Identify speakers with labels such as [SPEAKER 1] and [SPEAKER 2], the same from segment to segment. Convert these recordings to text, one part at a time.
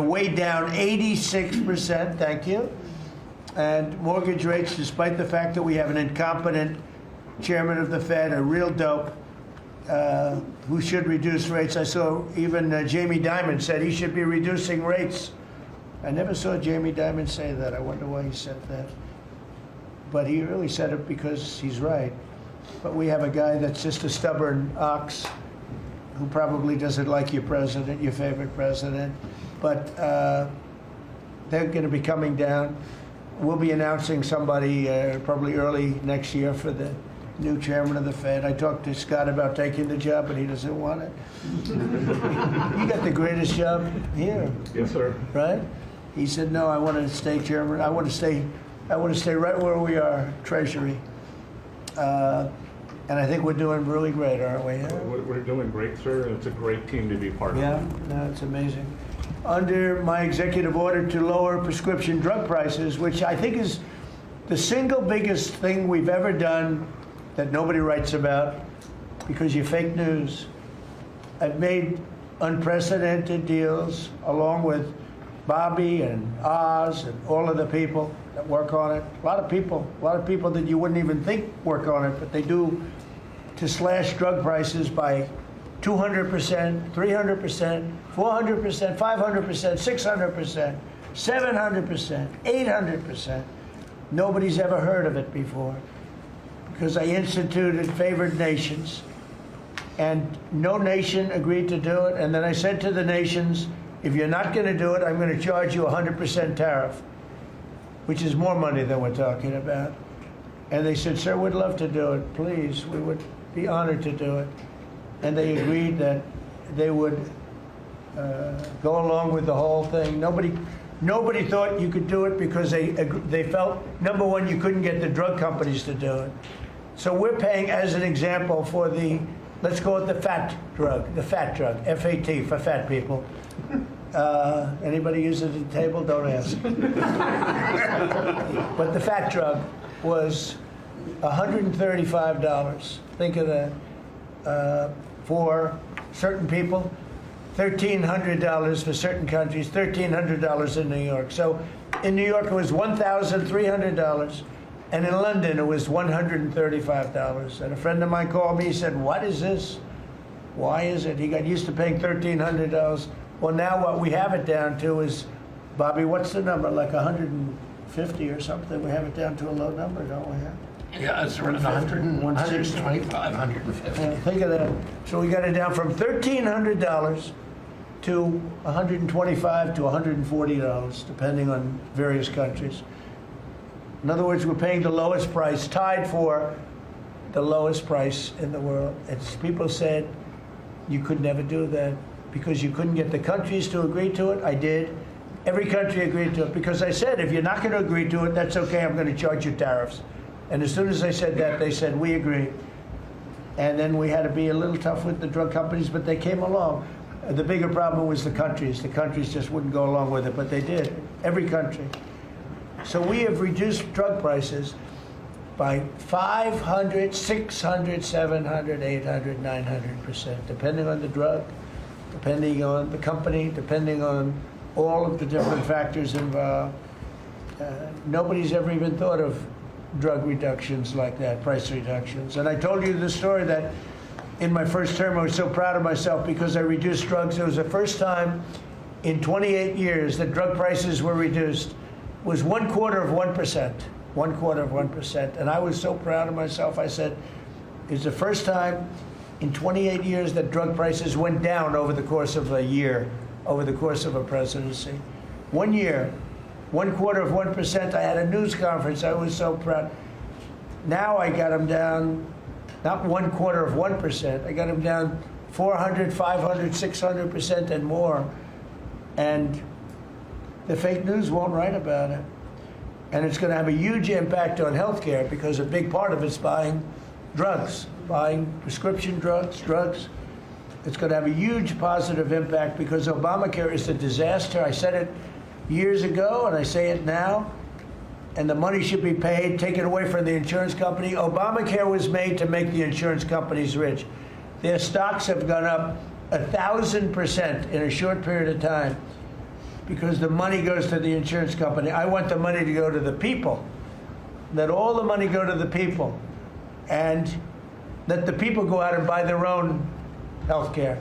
[SPEAKER 1] way down 86%, thank you. And mortgage rates, despite the fact that we have an incompetent chairman of the Fed, a real dope, who should reduce rates. I saw even Jamie Dimon said he should be reducing rates. I never saw Jamie Dimon say that. I wonder why he said that. But he really said it because he's right. But we have a guy that's just a stubborn ox who probably doesn't like your president, your favorite president. But they're going to be coming down. We'll be announcing somebody probably early next year for the new chairman of the Fed. I talked to Scott about taking the job, but he doesn't want it. You got the greatest job here.
[SPEAKER 2] Yes, sir.
[SPEAKER 1] Right? He said, no, I want to stay chairman. I want to stay right where we are, Treasury. And I think we're doing really great, aren't we?
[SPEAKER 2] We're doing great, sir. It's a great team to be part of.
[SPEAKER 1] Yeah, no, it's amazing. Under my executive order to lower prescription drug prices, which I think is the single biggest thing we've ever done that nobody writes about because you're fake news. I've made unprecedented deals along with Bobby and Oz and all of the people that work on it. A lot of people that you wouldn't even think work on it, but they do, to slash drug prices by 200%, 300%, 400%, 500%, 600%, 700%, 800%. Nobody's ever heard of it before because I instituted favored nations and no nation agreed to do it. And then I said to the nations, if you're not going to do it, I'm going to charge you 100% tariff, which is more money than we're talking about. And they said, sir, we'd love to do it. Please, we would be honored to do it. And they agreed that they would go along with the whole thing. Nobody thought you could do it because they felt, number one, you couldn't get the drug companies to do it. So we're paying, as an example, for the, let's call it the fat drug, F-A-T, for fat people. Anybody use it at the table? Don't ask. But the fat drug was $135. Think of that. For certain people, $1,300 for certain countries, $1,300 in New York. So in New York, it was $1,300. And in London, it was $135. And a friend of mine called me, he said, what is this? Why is it? He got used to paying $1,300. Well, now what we have it down to is, Bobby, what's the number? Like 150 or something? We have it down to a low number, don't we?
[SPEAKER 3] Yeah, it's around 100, 125, 150.
[SPEAKER 1] Think of that. So we got it down from $1,300 to $125 to $140, depending on various countries. In other words, we're paying the lowest price, tied for the lowest price in the world. It's, people said you could never do that because you couldn't get the countries to agree to it. I did. Every country agreed to it because I said, if you're not going to agree to it, that's okay, I'm going to charge you tariffs. And as soon as I said that, they said, we agree. And then we had to be a little tough with the drug companies, but they came along. The bigger problem was the countries. The countries just wouldn't go along with it, but they did, every country. So we have reduced drug prices by 500, 600, 700, 800, 900%, depending on the drug, depending on the company, depending on all of the different factors involved. Nobody's ever even thought of drug reductions like that, price reductions. And I told you the story that in my first term, I was so proud of myself because I reduced drugs. It was the first time in 28 years that drug prices were reduced. It was 1/4%, 1/4%. And I was so proud of myself. I said, it's the first time in 28 years that drug prices went down over the course of a year, over the course of a presidency. 1 year. 1/4%. I had a news conference. I was so proud. Now I got them down, not 1/4%. I got them down 400, 500, 600% and more. And the fake news won't write about it. And it's going to have a huge impact on healthcare because a big part of it's buying drugs, buying prescription drugs. It's going to have a huge positive impact because Obamacare is a disaster. I said it years ago, and I say it now, and the money should be paid, taken away from the insurance company. Obamacare was made to make the insurance companies rich. Their stocks have gone up 1,000% in a short period of time. because the money goes to the insurance company. I want the money to go to the people. Let all the money go to the people, and let the people go out and buy their own health care.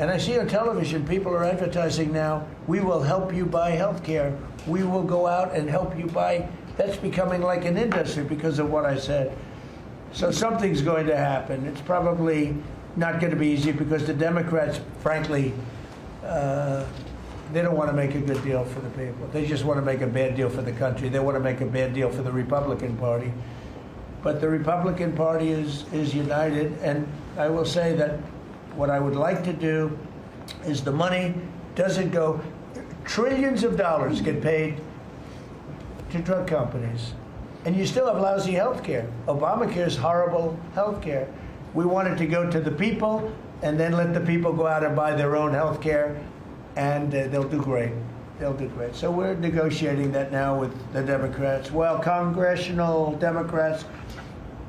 [SPEAKER 1] And I see on television, people are advertising now, we will help you buy health care. We will go out and help you buy. That's becoming like an industry because of what I said. So something's going to happen. It's probably not going to be easy because the Democrats, frankly, they don't want to make a good deal for the people. They just want to make a bad deal for the country. They want to make a bad deal for the Republican Party. But the Republican Party is united, and I will say that what I would like to do is the money doesn't go, trillions of dollars get paid to drug companies, and you still have lousy health care. Obamacare is horrible health care. We want it to go to the people, and then let the people go out and buy their own health care, and they'll do great. They'll do great. So we're negotiating that now with the Democrats. Well, congressional Democrats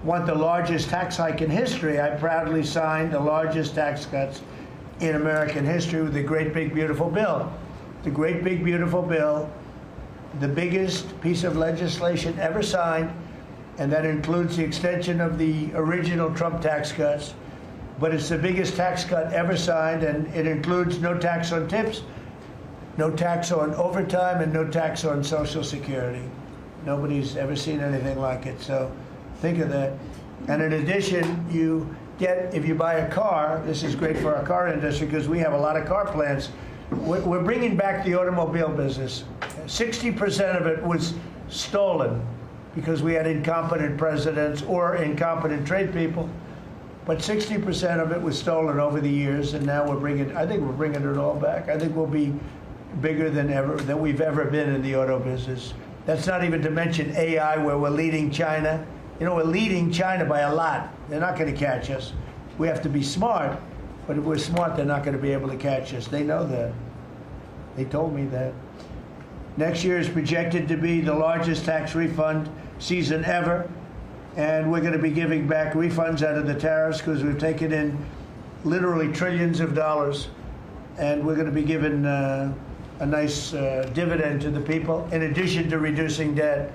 [SPEAKER 1] want the largest tax hike in history. I proudly signed the largest tax cuts in American history with the Great Big Beautiful Bill. The Great Big Beautiful Bill, the biggest piece of legislation ever signed, and that includes the extension of the original Trump tax cuts. But it's the biggest tax cut ever signed, and it includes no tax on tips, no tax on overtime, and no tax on Social Security. Nobody's ever seen anything like it, so think of that. And in addition, you get, if you buy a car, this is great for our car industry because we have a lot of car plants. We're bringing back the automobile business. 60% of it was stolen because we had incompetent presidents or incompetent trade people. But 60% of it was stolen over the years, and now I think we're bringing it all back. I think we'll be bigger than we've ever been in the auto business. That's not even to mention AI, where we're leading China. You know, we're leading China by a lot. They're not going to catch us. We have to be smart, but if we're smart, they're not going to be able to catch us. They know that. They told me that. Next year is projected to be the largest tax refund season ever. And we're going to be giving back refunds out of the tariffs because we've taken in literally trillions of dollars. And we're going to be giving a nice dividend to the people, in addition to reducing debt.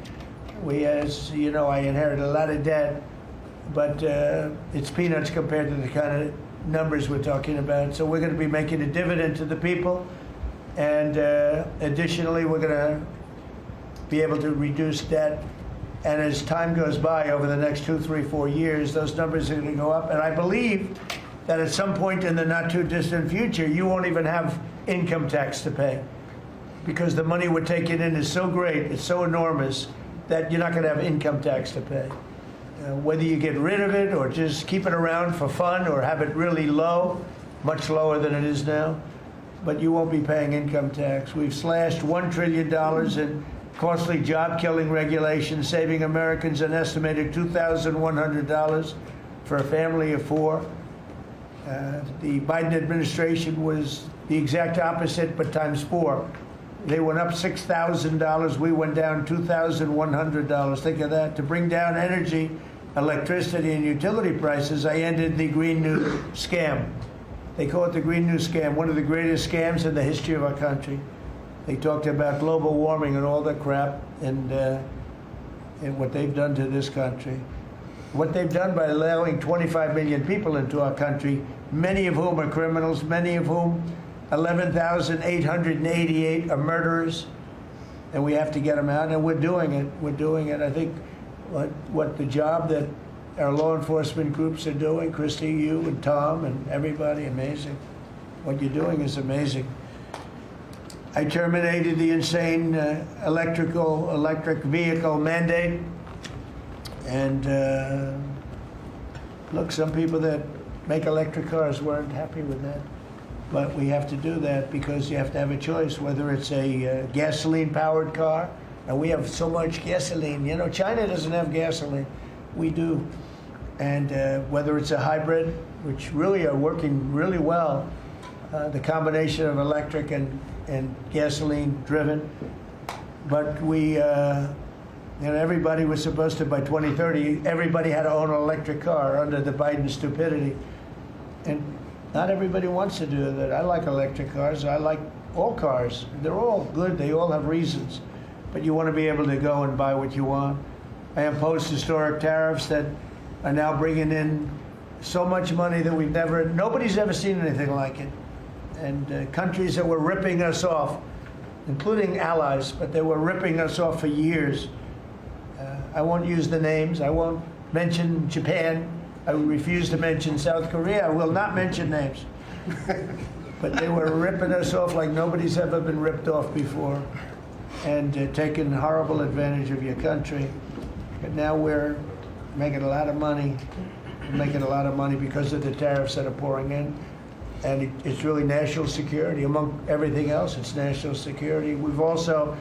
[SPEAKER 1] As you know, I inherited a lot of debt, but it's peanuts compared to the kind of numbers we're talking about. So we're going to be making a dividend to the people. And additionally, we're going to be able to reduce debt. And as time goes by, over the next 2, 3, 4 years, those numbers are going to go up. And I believe that at some point in the not too distant future, you won't even have income tax to pay, because the money we're taking in is so great, it's so enormous, that you're not going to have income tax to pay. Whether you get rid of it or just keep it around for fun or have it really low, much lower than it is now, but you won't be paying income tax. We've slashed $1 trillion in costly job-killing regulations, saving Americans an estimated $2,100 for a family of 4. The Biden administration was the exact opposite, but times 4. They went up $6,000. We went down $2,100. Think of that. To bring down energy, electricity, and utility prices, I ended the Green New Scam. They call it the Green New Scam, one of the greatest scams in the history of our country. They talked about global warming and all that crap, and what they've done to this country. What they've done by allowing 25 million people into our country, many of whom are criminals, many of whom, 11,888 are murderers, and we have to get them out, and we're doing it. We're doing it. I think what the job that our law enforcement groups are doing, Christy, you and Tom and everybody, amazing. What you're doing is amazing. I terminated the insane electric vehicle mandate. And look, some people that make electric cars weren't happy with that. But we have to do that because you have to have a choice, whether it's a gasoline-powered car, and we have so much gasoline. You know, China doesn't have gasoline. We do. And whether it's a hybrid, which really are working really well, the combination of electric and gasoline-driven. But we, everybody was supposed to, by 2030, everybody had to own an electric car under the Biden stupidity. And not everybody wants to do that. I like electric cars. I like all cars. They're all good. They all have reasons. But you want to be able to go and buy what you want. I imposed historic tariffs that are now bringing in so much money that nobody's ever seen anything like it. And countries that were ripping us off, including allies, but they were ripping us off for years. I won't use the names. I won't mention Japan. I refuse to mention South Korea. I will not mention names. But they were ripping us off like nobody's ever been ripped off before, and taking horrible advantage of your country. But now we're making a lot of money. We're making a lot of money because of the tariffs that are pouring in. And it's really national security. Among everything else, it's national security. We've also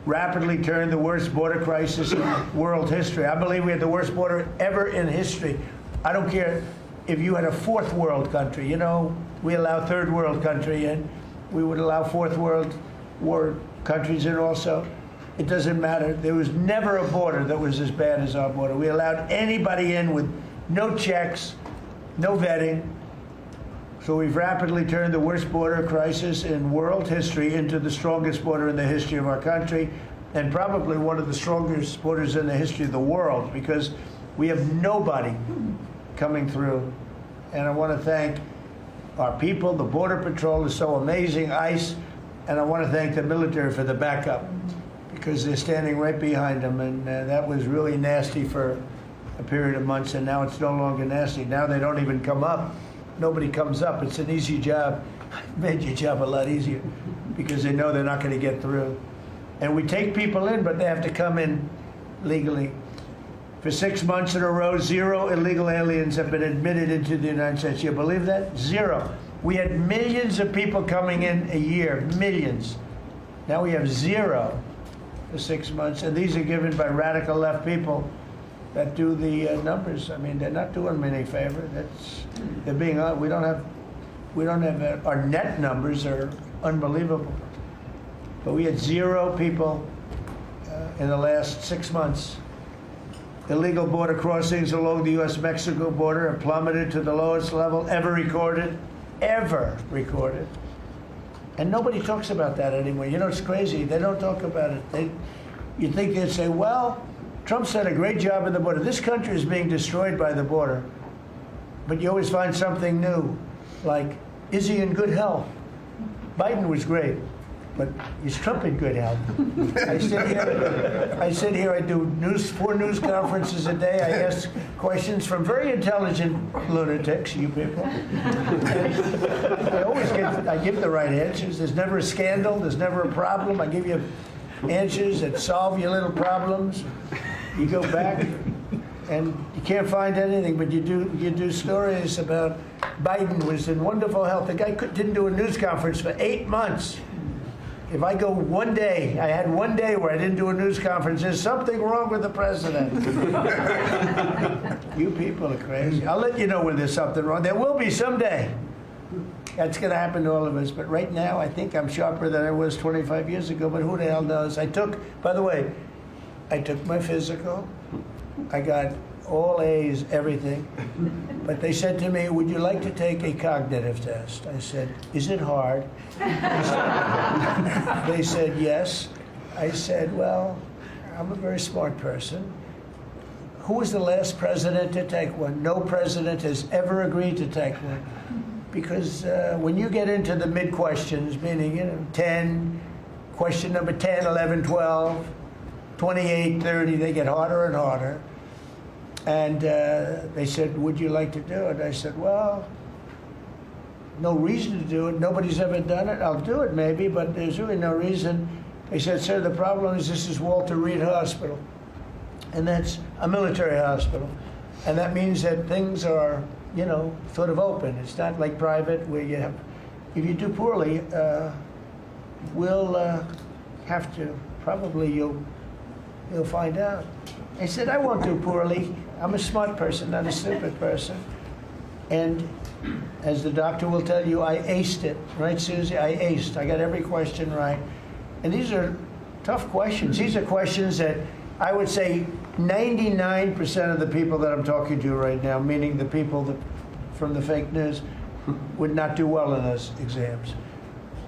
[SPEAKER 1] rapidly turned the worst border crisis in world history. I believe we had the worst border ever in history. I don't care if you had a fourth world country. You know, we allow third world country in. We would allow fourth world war countries in also. It doesn't matter. There was never a border that was as bad as our border. We allowed anybody in with no checks, no vetting. So we've rapidly turned the worst border crisis in world history into the strongest border in the history of our country, and probably one of the strongest borders in the history of the world, because we have nobody coming through. And I want to thank our people. The Border Patrol is so amazing, ICE, and I want to thank the military for the backup, because they're standing right behind them, and that was really nasty for a period of months, and now it's no longer nasty. Now they don't even come up. Nobody comes up. It's an easy job. It made your job a lot easier because they know they're not going to get through. And we take people in, but they have to come in legally. For 6 months in a row, 0 illegal aliens have been admitted into the United States. You believe that? 0. We had millions of people coming in a year, millions. Now we have 0 for 6 months, and these are given by radical left people that do the numbers. I mean, they're not doing me any favor. They're being we don't have our net numbers are unbelievable. But we had 0 people in the last 6 months. Illegal border crossings along the U.S.-Mexico border have plummeted to the lowest level ever recorded. And nobody talks about that anymore. You know, it's crazy. They don't talk about it. You think they'd say, well, Trump's done a great job at the border. This country is being destroyed by the border. But you always find something new, like, is he in good health? Biden was great, but is Trump in good health? I sit here, I do 4 news conferences a day. I ask questions from very intelligent lunatics, you people. And I give the right answers. There's never a scandal, there's never a problem. I give you answers that solve your little problems. You go back and you can't find anything, but you do stories about Biden was in wonderful health. The guy didn't do a news conference for 8 months. If I go one day, I had one day where I didn't do a news conference, there's something wrong with the president. You people are crazy. I'll let you know when there's something wrong. There will be someday. That's going to happen to all of us. But right now, I think I'm sharper than I was 25 years ago, but who the hell knows? By the way, I took my physical. I got all A's, everything. But they said to me, would you like to take a cognitive test? I said, is it hard? They said, yes. I said, well, I'm a very smart person. Who was the last president to take one? No president has ever agreed to take one. Because when you get into the mid-questions, meaning, 10, question number 10, 11, 12, 28, 30, they get harder and harder. And they said, would you like to do it? I said, well, no reason to do it. Nobody's ever done it. I'll do it maybe, but there's really no reason. They said, sir, the problem is this is Walter Reed Hospital. And that's a military hospital. And that means that things are, sort of open. It's not like private where you have, if you do poorly, we'll have to, probably you'll find out. I said, I won't do poorly. I'm a smart person, not a stupid person. And as the doctor will tell you, I aced it. Right, Susie? I aced. I got every question right. And these are tough questions. These are questions that I would say 99% of the people that I'm talking to right now, meaning the people from the fake news, would not do well in those exams.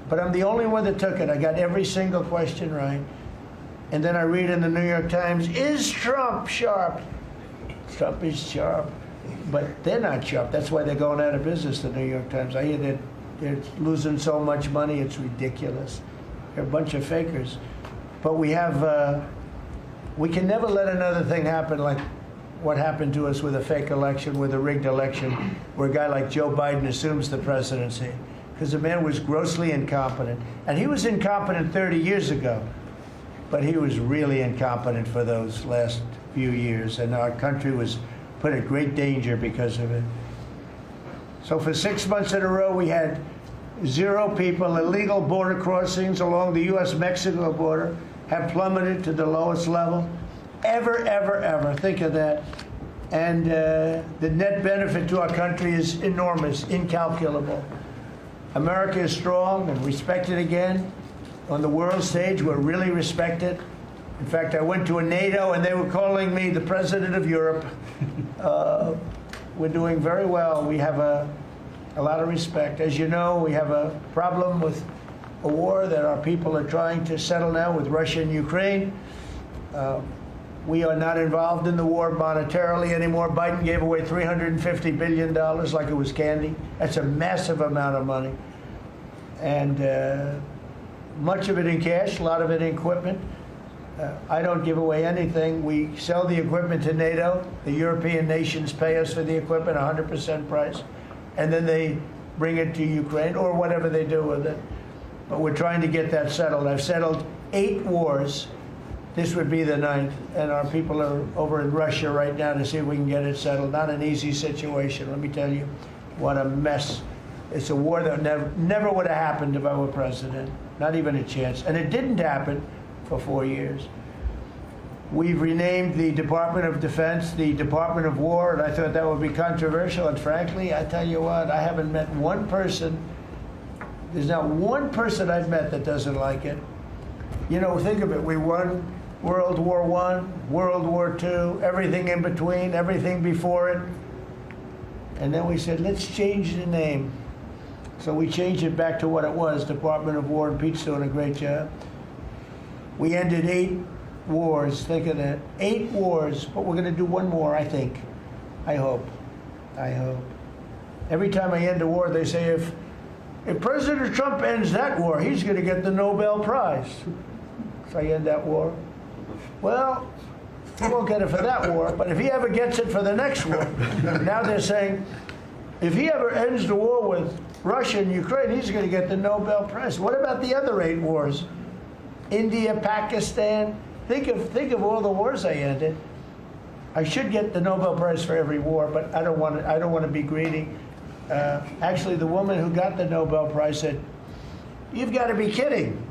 [SPEAKER 1] But I'm the only one that took it. I got every single question right. And then I read in the New York Times, is Trump sharp? Trump is sharp. But they're not sharp. That's why they're going out of business, the New York Times. I hear that they're losing so much money, it's ridiculous. They're a bunch of fakers. But we have, we can never let another thing happen like what happened to us with a fake election, with a rigged election, where a guy like Joe Biden assumes the presidency. Because the man was grossly incompetent. And he was incompetent 30 years ago. But he was really incompetent for those last few years. And our country was put at great danger because of it. So for 6 months in a row, we had 0 people. Illegal border crossings along the U.S.-Mexico border have plummeted to the lowest level ever, ever, ever. Think of that. And the net benefit to our country is enormous, incalculable. America is strong and respected again. On the world stage, we're really respected. In fact, I went to a NATO and they were calling me the president of Europe. We're doing very well. We have a lot of respect. As you know, we have a problem with a war that our people are trying to settle now with Russia and Ukraine. We are not involved in the war monetarily anymore. Biden gave away $350 billion like it was candy. That's a massive amount of money. And much of it in cash, a lot of it in equipment. I don't give away anything. We sell the equipment to NATO. The European nations pay us for the equipment, 100% price. And then they bring it to Ukraine or whatever they do with it. But we're trying to get that settled. I've settled 8 wars. This would be the 9th. And our people are over in Russia right now to see if we can get it settled. Not an easy situation, let me tell you. What a mess. It's a war that never would have happened if I were president. Not even a chance. And it didn't happen for 4 years. We've renamed the Department of Defense the Department of War, and I thought that would be controversial. And frankly, I tell you what, I haven't met one person, there's not one person I've met that doesn't like it. You know, think of it. We won World War I, World War II, everything in between, everything before it. And then we said, let's change the name. So we changed it back to what it was, Department of War, and Pete's doing a great job. We ended 8 wars, think of that. 8 wars, but we're going to do one more, I think. I hope. I hope. Every time I end a war, they say, if President Trump ends that war, he's going to get the Nobel Prize. So I end that war. Well, he won't get it for that war, but if he ever gets it for the next war, now they're saying, if he ever ends the war with Russia and Ukraine, he's going to get the Nobel Prize. What about the other 8 wars? India, Pakistan. Think of all the wars I ended. I should get the Nobel Prize for every war, but I don't want to be greedy. Actually, the woman who got the Nobel Prize said, "You've got to be kidding.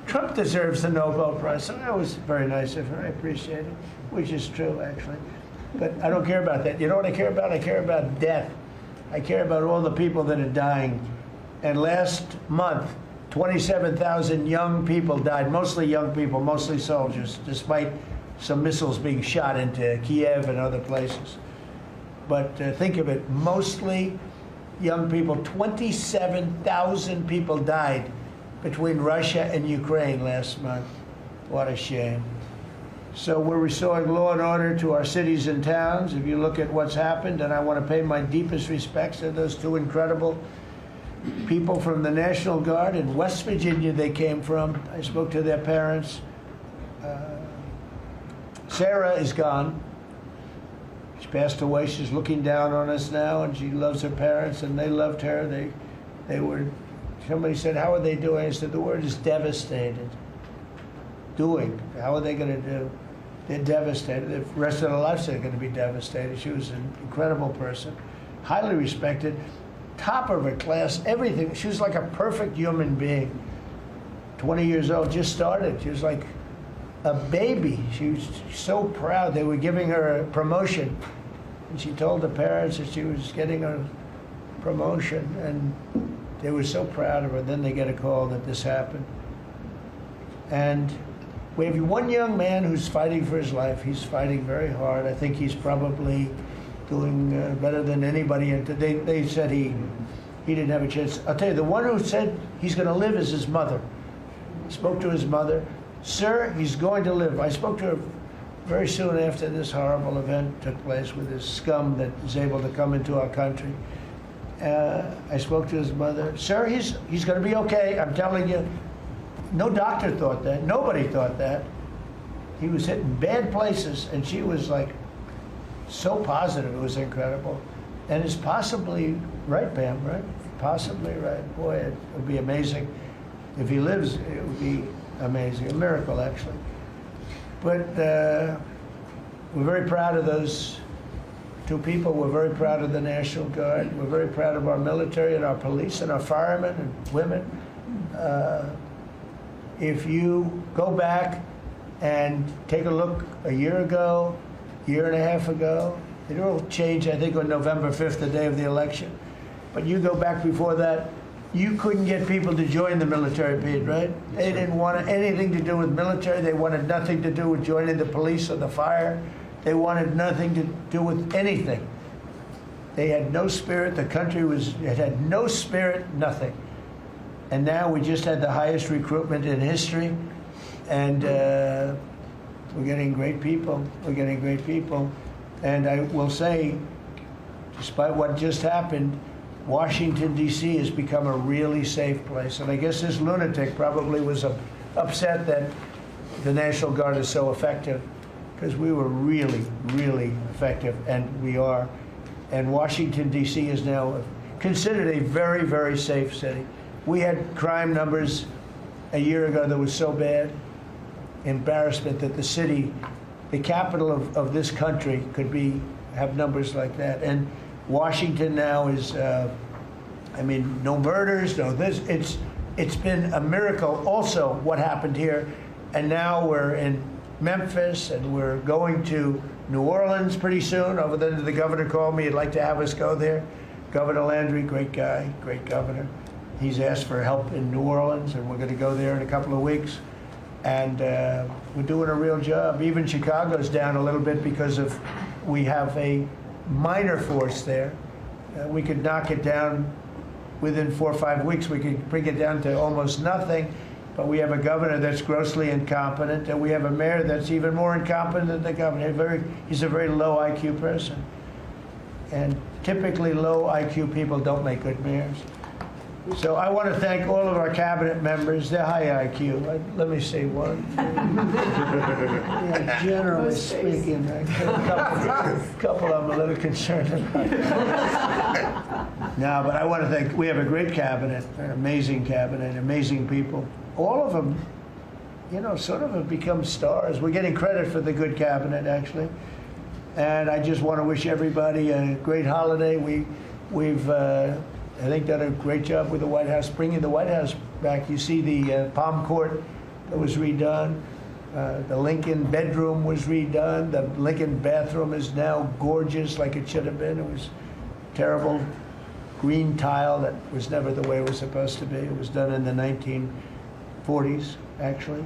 [SPEAKER 1] Trump deserves the Nobel Prize." So that was very nice of her. I appreciate it, which is true, actually. But I don't care about that. You know what I care about? I care about death. I care about all the people that are dying. And last month, 27,000 young people died, mostly young people, mostly soldiers, despite some missiles being shot into Kiev and other places. But think of it, mostly young people. 27,000 people died between Russia and Ukraine last month. What a shame. So we're restoring law and order to our cities and towns. If you look at what's happened, and I want to pay my deepest respects to those 2 incredible people from the National Guard in West Virginia they came from. I spoke to their parents. Sarah is gone. She passed away. She's looking down on us now, and she loves her parents, and they loved her. They were, somebody said, how are they doing? I said, the word is devastated. Doing. How are they going to do? They're devastated. The rest of their lives they're going to be devastated. She was an incredible person, highly respected, top of her class, everything. She was like a perfect human being. 20 years old, just started. She was like a baby. She was so proud. They were giving her a promotion. And she told the parents that she was getting a promotion. And they were so proud of her. Then they get a call that this happened. And we have one young man who's fighting for his life. He's fighting very hard. I think he's probably doing better than anybody. They said he he didn't have a chance. I'll tell you, the one who said he's going to live is his mother. I spoke to his mother. Sir, he's going to live. I spoke to her very soon after this horrible event took place with this scum that is able to come into our country. I spoke to his mother. Sir, he's going to be okay. I'm telling you. No doctor thought that. Nobody thought that. He was hitting bad places, and she was like so positive. It was incredible. And it's possibly right, Pam, right? Possibly right. Boy, it would be amazing. If he lives, it would be amazing. A miracle, actually. But we're very proud of those two people. We're very proud of the National Guard. We're very proud of our military and our police and our firemen and women. If you go back and take a look a year ago, year and a half ago, it all changed, I think, on November 5th, the day of the election. But you go back before that, you couldn't get people to join the military, Pete, right? They didn't want anything to do with military. They wanted nothing to do with joining the police or the fire. They wanted nothing to do with anything. They had no spirit. The country it had no spirit, nothing. And now we just had the highest recruitment in history, and we're getting great people. We're getting great people. And I will say, despite what just happened, Washington, D.C. has become a really safe place. And I guess this lunatic probably was upset that the National Guard is so effective, because we were really, really effective, and we are. And Washington, D.C. is now considered a very, very safe city. We had crime numbers a year ago that was so bad, embarrassment, that the city, the capital of this country, could have numbers like that. And Washington now is, I mean, no murders, no this. It's been a miracle also what happened here. And now we're in Memphis, and we're going to New Orleans pretty soon. Over there, the governor called me. He'd like to have us go there. Governor Landry, great guy, great governor. He's asked for help in New Orleans, and we're going to go there in a couple of weeks. And we're doing a real job. Even Chicago's down a little bit because we have a minor force there. We could knock it down within 4 or 5 weeks. We could bring it down to almost nothing. But we have a governor that's grossly incompetent, and we have a mayor that's even more incompetent than the governor. He's a very low IQ person. And typically low IQ people don't make good mayors. So I want to thank all of our cabinet members. They're high IQ. Let me say one. Yeah, generally speaking, a couple I'm a little concerned about. No, but I want to thank, we have a great cabinet, an amazing cabinet, amazing people. All of them, you know, sort of have become stars. We're getting credit for the good cabinet, actually. And I just want to wish everybody a great holiday. We've I think done a great job with the White House, bringing the White House back. You see the Palm Court that was redone. The Lincoln bedroom was redone. The Lincoln bathroom is now gorgeous, like it should have been. It was terrible green tile that was never the way it was supposed to be. It was done in the 1940s, actually,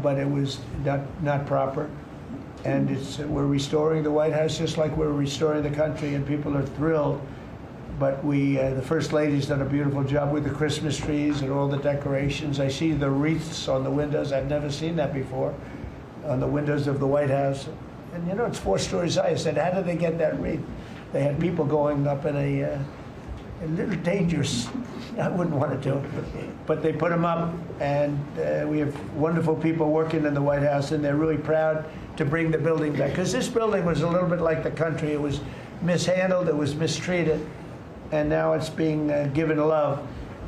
[SPEAKER 1] but it was not proper. And we're restoring the White House just like we're restoring the country, and people are thrilled. But the First Lady's done a beautiful job with the Christmas trees and all the decorations. I see the wreaths on the windows. I've never seen that before, on the windows of the White House. And you know, it's 4 stories high. I said, how did they get that wreath? They had people going up in a little dangerous, I wouldn't want to do it, but they put them up, and we have wonderful people working in the White House, and they're really proud to bring the building back. Because this building was a little bit like the country. It was mishandled, it was mistreated, and now it's being given love.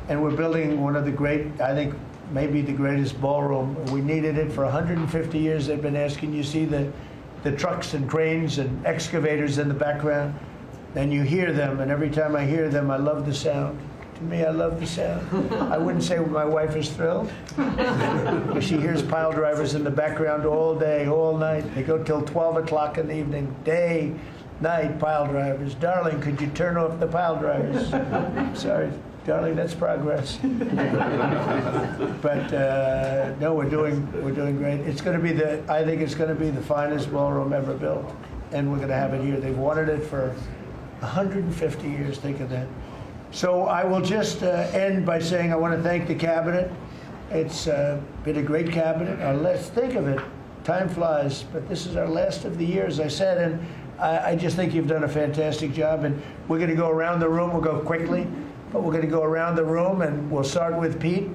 [SPEAKER 1] And we're building one of the great, I think, maybe the greatest ballroom. We needed it for 150 years. They've been asking. You see the trucks and cranes and excavators in the background, and you hear them, and every time I hear them, I love the sound. To me, I love the sound. I wouldn't say my wife is thrilled, because she hears pile drivers in the background all day, all night. They go till 12 o'clock in the evening, day, night, pile drivers. Darling, could you turn off the pile drivers? Sorry, darling, that's progress. But no, we're doing great. It's going to be I think it's going to be the finest ballroom ever built, and we're going to have it here. They've wanted it for 150 years. Think of that. So I will just end by saying I want to thank the cabinet. It's been a great cabinet. Let's think of it. Time flies, but this is our last of the year, as I said, and I just think you've done a fantastic job. And we're going to go around the room. We'll go quickly, but we're going to go around the room, and we'll start with Pete.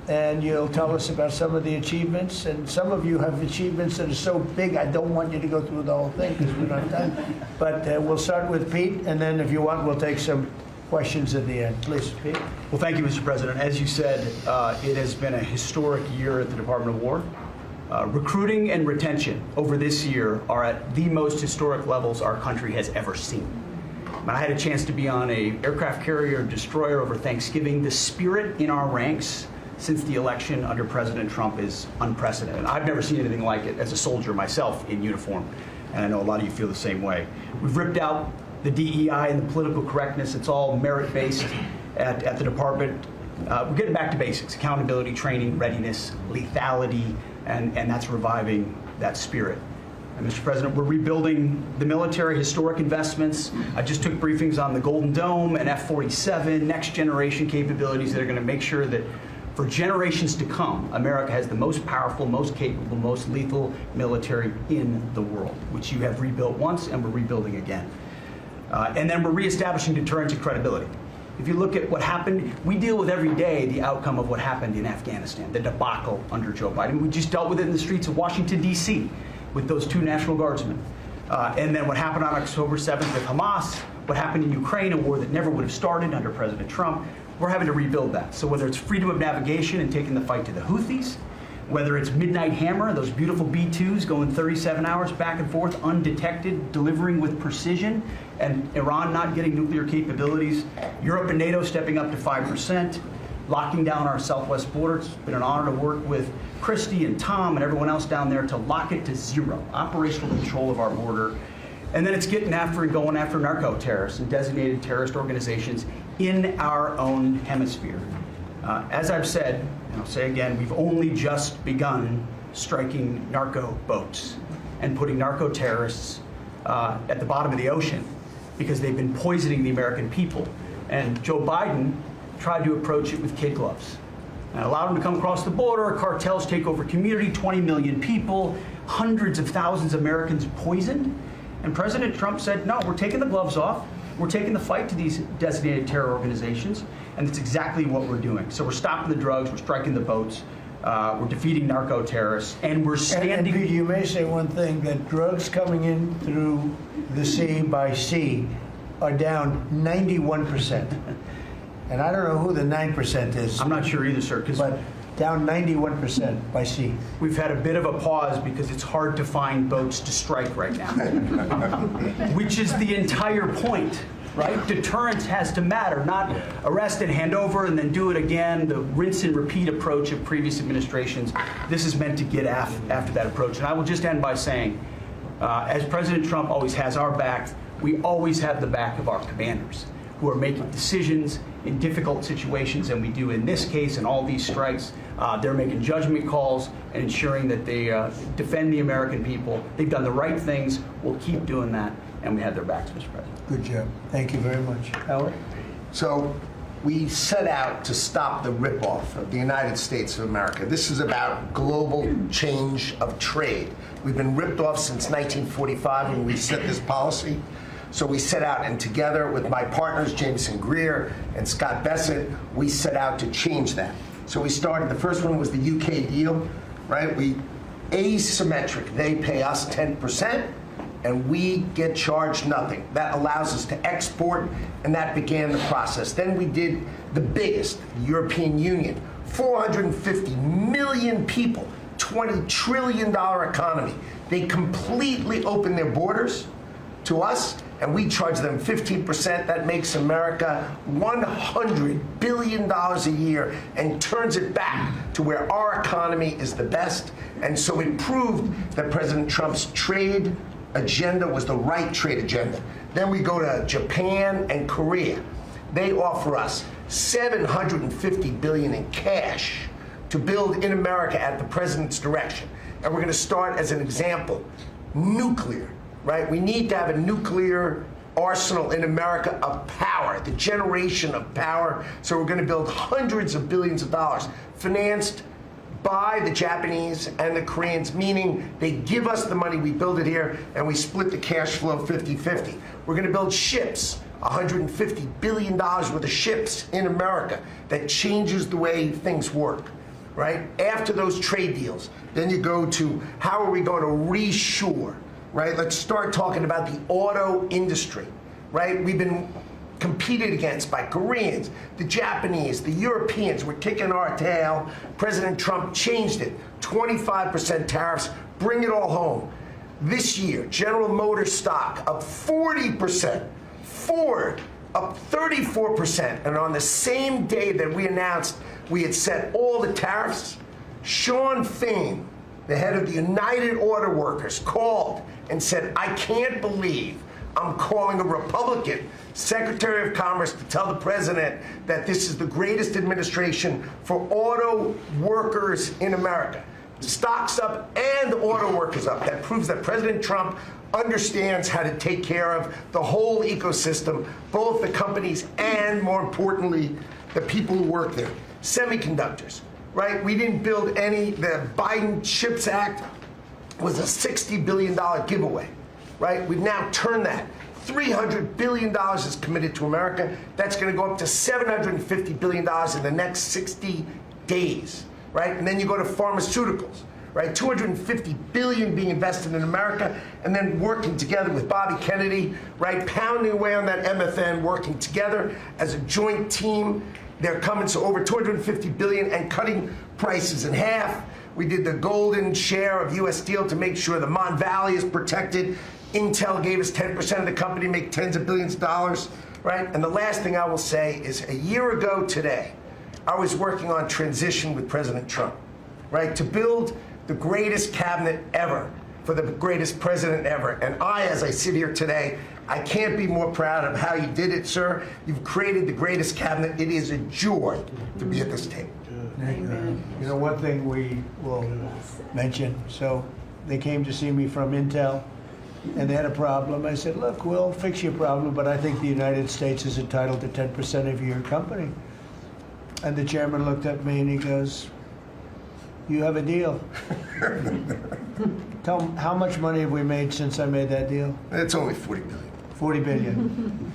[SPEAKER 1] And you'll tell us about some of the achievements. And some of you have achievements that are so big, I don't want you to go through the whole thing because we don't have time. But we'll start with Pete, and then if you want, we'll take some questions at the end. Please, Pete.
[SPEAKER 4] Well, thank you, Mr. President. As you said, it has been a historic year at the Department of War. Recruiting and retention over this year are at the most historic levels our country has ever seen. When I had a chance to be on a aircraft carrier destroyer over Thanksgiving, the spirit in our ranks since the election under President Trump is unprecedented. I've never seen anything like it as a soldier myself in uniform, and I know a lot of you feel the same way. We've ripped out the DEI and the political correctness. It's all merit-based at the department. We're getting back to basics: accountability, training, readiness, lethality, and that's reviving that spirit. And Mr. President, we're rebuilding the military, historic investments. I just took briefings on the Golden Dome and F-47, next generation capabilities that are going to make sure that for generations to come, America has the most powerful, most capable, most lethal military in the world, which you have rebuilt once and we're rebuilding again. And then we're reestablishing deterrence and credibility. If you look at what happened, we deal with every day the outcome of what happened in Afghanistan, the debacle under Joe Biden. We just dealt with it in the streets of Washington, D.C. with those 2 National Guardsmen. And then what happened on October 7th with Hamas, what happened in Ukraine, a war that never would have started under President Trump. We're having to rebuild that. So whether it's freedom of navigation and taking the fight to the Houthis, whether it's Midnight Hammer, those beautiful B-2s going 37 hours back and forth, undetected, delivering with precision, and Iran not getting nuclear capabilities, Europe and NATO stepping up to 5%, locking down our southwest border. It's been an honor to work with Christy and Tom and everyone else down there to lock it to 0, operational control of our border. And then it's getting after and going after narco-terrorists and designated terrorist organizations in our own hemisphere. As I've said, and I'll say again, we've only just begun striking narco boats and putting narco-terrorists at the bottom of the ocean because they've been poisoning the American people. And Joe Biden tried to approach it with kid gloves and allowed them to come across the border. Cartels take over community, 20 million people, hundreds of thousands of Americans poisoned. And President Trump said, no, we're taking the gloves off. We're taking the fight to these designated terror organizations, and that's exactly what we're doing. So we're stopping the drugs, we're striking the boats, we're defeating narco-terrorists, and we're standing...
[SPEAKER 1] And you may say one thing, that drugs coming in through the sea by sea are down 91%. And I don't know who the 9% is.
[SPEAKER 4] I'm not sure either, sir, because...
[SPEAKER 1] But down 91% by sea.
[SPEAKER 4] We've had a bit of a pause because it's hard to find boats to strike right now, which is the entire point, right? Deterrence has to matter, not arrest and hand over and then do it again, the rinse and repeat approach of previous administrations. This is meant to get after that approach. And I will just end by saying, as President Trump always has our back, we always have the back of our commanders who are making decisions in difficult situations, and we do in this case and all these strikes. They're making judgment calls and ensuring that they defend the American people. They've done the right things. We'll keep doing that, and we have their backs, Mr. President.
[SPEAKER 1] Good job. Thank you very much. Howard?
[SPEAKER 3] So we set out to stop the ripoff of the United States of America. This is about global change of trade. We've been ripped off since 1945 when we set this policy. So we set out, and together with my partners, Jameson Greer and Scott Bessett, we set out to change that. So we started, the first one was the UK deal, right? We asymmetric, they pay us 10%, and we get charged nothing. That allows us to export, and that began the process. Then we did the biggest, the European Union, 450 million people, $20 trillion economy. They completely opened their borders to us, and we charge them 15%. That makes America $100 billion a year and turns it back to where our economy is the best. And so it proved that President Trump's trade agenda was the right trade agenda. Then we go to Japan and Korea. They offer us $750 billion in cash to build in America at the president's direction. And we're going to start, as an example, nuclear. Right? We need to have a nuclear arsenal in America of power, the generation of power. So we're going to build hundreds of billions of dollars, financed by the Japanese and the Koreans, meaning they give us the money, we build it here, and we split the cash flow 50-50. We're going to build ships, $150 billion worth of ships in America. That changes the way things work, right? After those trade deals, then you go to how are we going to reshore, right? Let's start talking about the auto industry, right? We've been competed against by Koreans, the Japanese, the Europeans. We're kicking our tail. President Trump changed it. 25% tariffs, bring it all home. This year, General Motors stock up 40%, Ford up 34%, and on the same day that we announced we had set all the tariffs, Sean Fain, the head of the United Auto Workers, called and said, I can't believe I'm calling a Republican Secretary of Commerce to tell the president that this is the greatest administration for auto workers in America. Stocks up and auto workers up. That proves that President Trump understands how to take care of the whole ecosystem, both the companies and, more importantly, the people who work there. Semiconductors, right? We didn't build any. The Biden CHIPS Act was a $60 billion giveaway, right? We've now turned that. $300 billion is committed to America. That's going to go up to $750 billion in the next 60 days, right? And then you go to pharmaceuticals, right? $250 billion being invested in America, and then working together with Bobby Kennedy, right? Pounding away on that MFN, working together as a joint team. They're coming to over $250 billion and cutting prices in half. We did the golden share of U.S. Steel to make sure the Mon Valley is protected. Intel gave us 10% of the company, make tens of billions of dollars, right? And the last thing I will say is a year ago today, I was working on transition with President Trump, right? To build the greatest cabinet ever for the greatest president ever. And I, as I sit here today, I can't be more proud of how you did it, sir. You've created the greatest cabinet. It is a joy to be at this table.
[SPEAKER 1] You know, one thing we will mention, so they came to see me from Intel, and they had a problem. I said, look, we'll fix your problem, but I think the United States is entitled to 10% of your company. And the chairman looked at me and he goes, you have a deal. Tell him, how much money have we made since I made that deal?
[SPEAKER 3] It's only $40 billion.
[SPEAKER 1] 40 billion.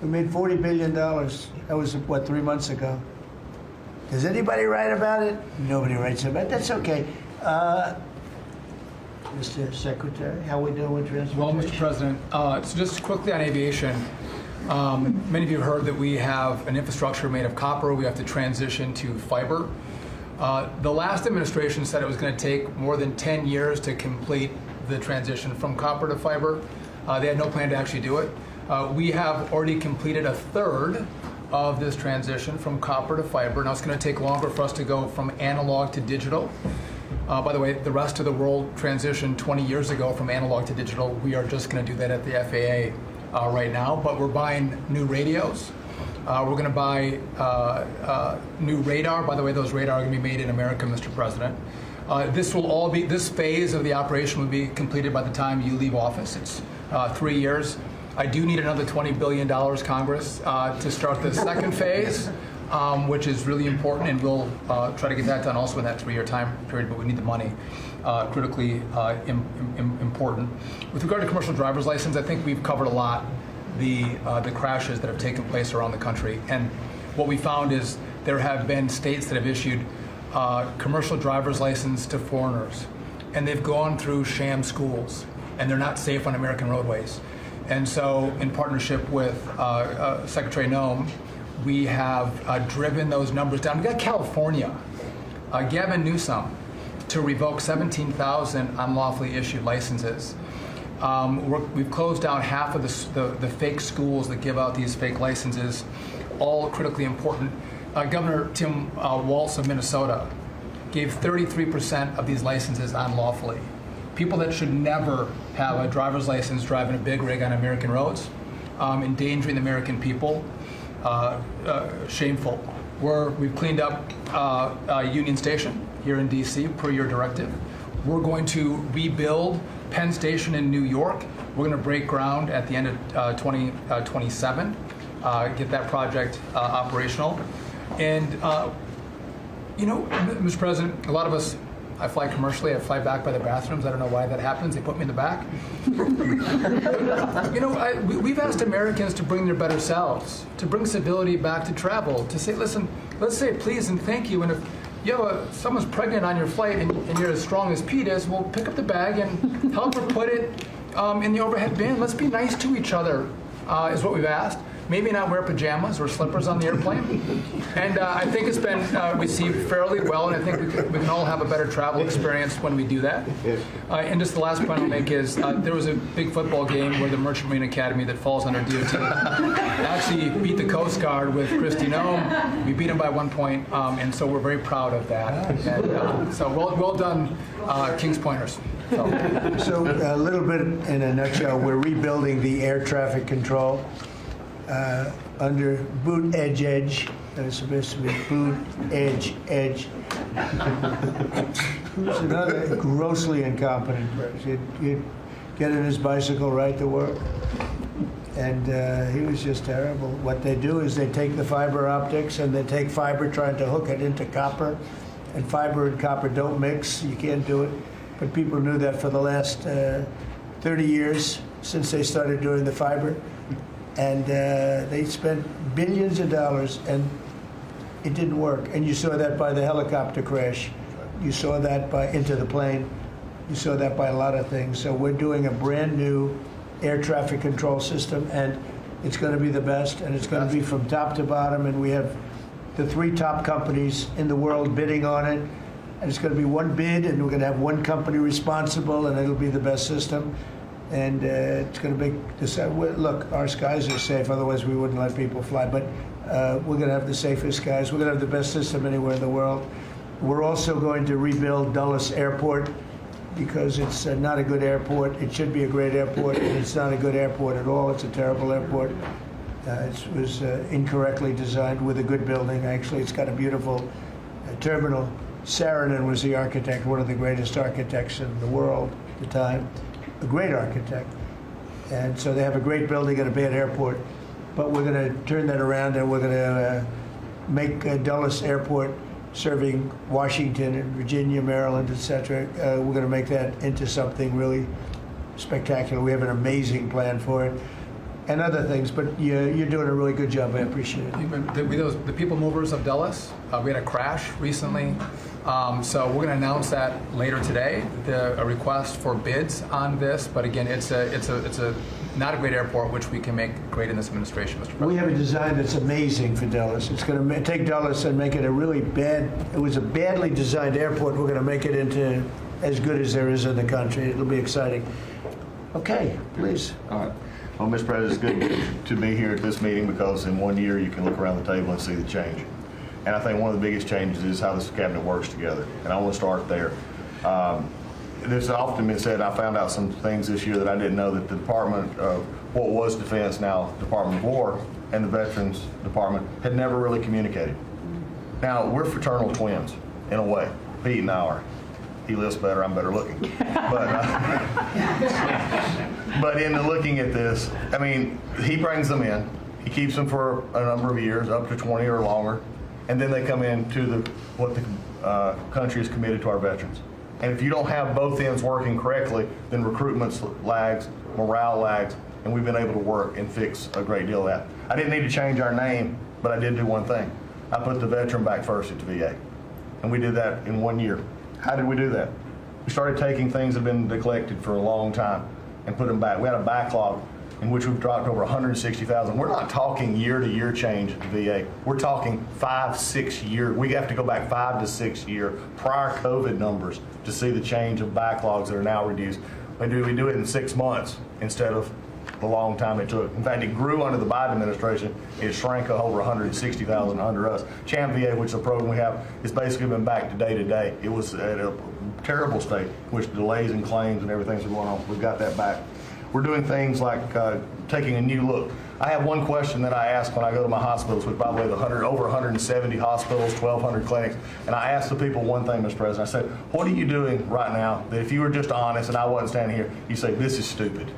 [SPEAKER 1] We made $40 billion. That was, what, 3 months ago. Does anybody write about it? Nobody writes about it. That's okay. Mr. Secretary, how we doing with transportation?
[SPEAKER 5] Well, Mr. President, so just quickly on aviation, many of you have heard that we have an infrastructure made of copper. We have to transition to fiber. The last administration said it was going to take more than 10 years to complete the transition from copper to fiber. They had no plan to actually do it. We have already completed a third of this transition from copper to fiber. Now it's going to take longer for us to go from analog to digital. By the way, the rest of the world transitioned 20 years ago from analog to digital. We are just going to do that at the FAA right now, but we're buying new radios. We're going to buy new radar. By the way, those radar are going to be made in America, Mr. President. This phase of the operation will be completed by the time you leave office. It's 3 years. I do need another $20 billion, Congress, to start the second phase, which is really important, and we'll try to get that done also in that 3-year time period, but we need the money, critically important. With regard to commercial driver's license, I think we've covered a lot the crashes that have taken place around the country, and what we found is there have been states that have issued commercial driver's license to foreigners, and they've gone through sham schools, and they're not safe on American roadways. And so, in partnership with Secretary Noem, we have driven those numbers down. We got California, Gavin Newsom, to revoke 17,000 unlawfully issued licenses. We've closed down half of the fake schools that give out these fake licenses, all critically important. Governor Tim Walz of Minnesota gave 33% of these licenses unlawfully. People that should never have a driver's license driving a big rig on American roads, endangering the American people, shameful. We've cleaned up Union Station here in D.C. per your directive. We're going to rebuild Penn Station in New York. We're going to break ground at the end of 2027, get that project operational. And, Mr. President, a lot of us, I fly commercially, I fly back by the bathrooms. I don't know why that happens. They put me in the back. We've asked Americans to bring their better selves, to bring civility back to travel, to say, listen, let's say please and thank you. And if you have someone's pregnant on your flight and you're as strong as Pete is, well, pick up the bag and help her put it in the overhead bin. Let's be nice to each other, is what we've asked. Maybe not wear pajamas or slippers on the airplane. And I think it's been received fairly well, and I think we can all have a better travel experience when we do that. And just the last point I'll make is there was a big football game where the Merchant Marine Academy that falls under DOT actually beat the Coast Guard with Christy Nome. We beat them by 1 point, and so we're very proud of that. And, so well done, Kings Pointers.
[SPEAKER 1] So a little bit in a nutshell, we're rebuilding the air traffic control under boot edge. It's supposed to be boot edge. Who's another grossly incompetent person. He'd get in his bicycle right to work. And he was just terrible. What they do is they take the fiber optics and they take fiber trying to hook it into copper. And fiber and copper don't mix. You can't do it. But people knew that for the last 30 years since they started doing the fiber. And they spent billions of dollars, and it didn't work. And you saw that by the helicopter crash. You saw that by Into the Plane. You saw that by a lot of things. So we're doing a brand new air traffic control system, and it's going to be the best, and it's going to be from top to bottom. And we have the 3 top companies in the world bidding on it. And it's going to be one bid, and we're going to have one company responsible, and it'll be the best system. And it's going to make this. Look, our skies are safe. Otherwise, we wouldn't let people fly. But we're going to have the safest skies. We're going to have the best system anywhere in the world. We're also going to rebuild Dulles Airport because it's not a good airport. It should be a great airport, and it's not a good airport at all. It's a terrible airport. It was incorrectly designed with a good building. Actually, it's got a beautiful terminal. Saarinen was the architect, one of the greatest architects in the world at the time. A great architect. And so they have a great building and a bad airport. But we're going to turn that around, and we're going to make Dulles Airport, serving Washington and Virginia, Maryland, etc. We're going to make that into something really spectacular. We have an amazing plan for it. And other things, but you're doing a really good job. I appreciate it.
[SPEAKER 5] The people movers of Dulles, we had a crash recently. So we're going to announce that later today, a request for bids on this. But again, it's a not a great airport, which we can make great in this administration, Mr. President.
[SPEAKER 1] We have a design that's amazing for Dulles. It's going to take Dulles and make it a really bad. It was a badly designed airport. We're going to make it into as good as there is in the country. It'll be exciting. Okay, please.
[SPEAKER 6] All right. Well, Mr. President, it's good to be here at this meeting because in 1 year you can look around the table and see the change. And I think one of the biggest changes is how this cabinet works together. And I want to start there. There's often been said, I found out some things this year that I didn't know, that the Department of what was Defense, now Department of War, and the Veterans Department had never really communicated. Now, we're fraternal twins, in a way. Pete and I are. He lifts better, I'm better looking. But in the looking at this, I mean, he brings them in. He keeps them for a number of years, up to 20 or longer. And then they come into what the country is committed to our veterans. And if you don't have both ends working correctly, then recruitment lags, morale lags, and we've been able to work and fix a great deal of that. I didn't need to change our name, but I did do one thing. I put the veteran back first at the VA. And we did that in 1 year. How did we do that? We started taking things that have been neglected for a long time and put them back. We had a backlog in which we've dropped over 160,000. We're not talking year-to-year change at the VA. We're talking 5-6 year. We have to go back 5 to 6 year prior COVID numbers to see the change of backlogs that are now reduced. We do it in 6 months instead of the long time it took. In fact, it grew under the Biden administration. It shrank over 160,000 under us. CHAM VA, which is a program we have, has basically been back to day to day. It was at a terrible state, which delays and claims and everything's going on. We've got that back. We're doing things like taking a new look. I have one question that I ask when I go to my hospitals, which by the way, over 170 hospitals, 1,200 clinics, and I ask the people one thing, Mr. President. I said, what are you doing right now that if you were just honest and I wasn't standing here, you say, this is stupid?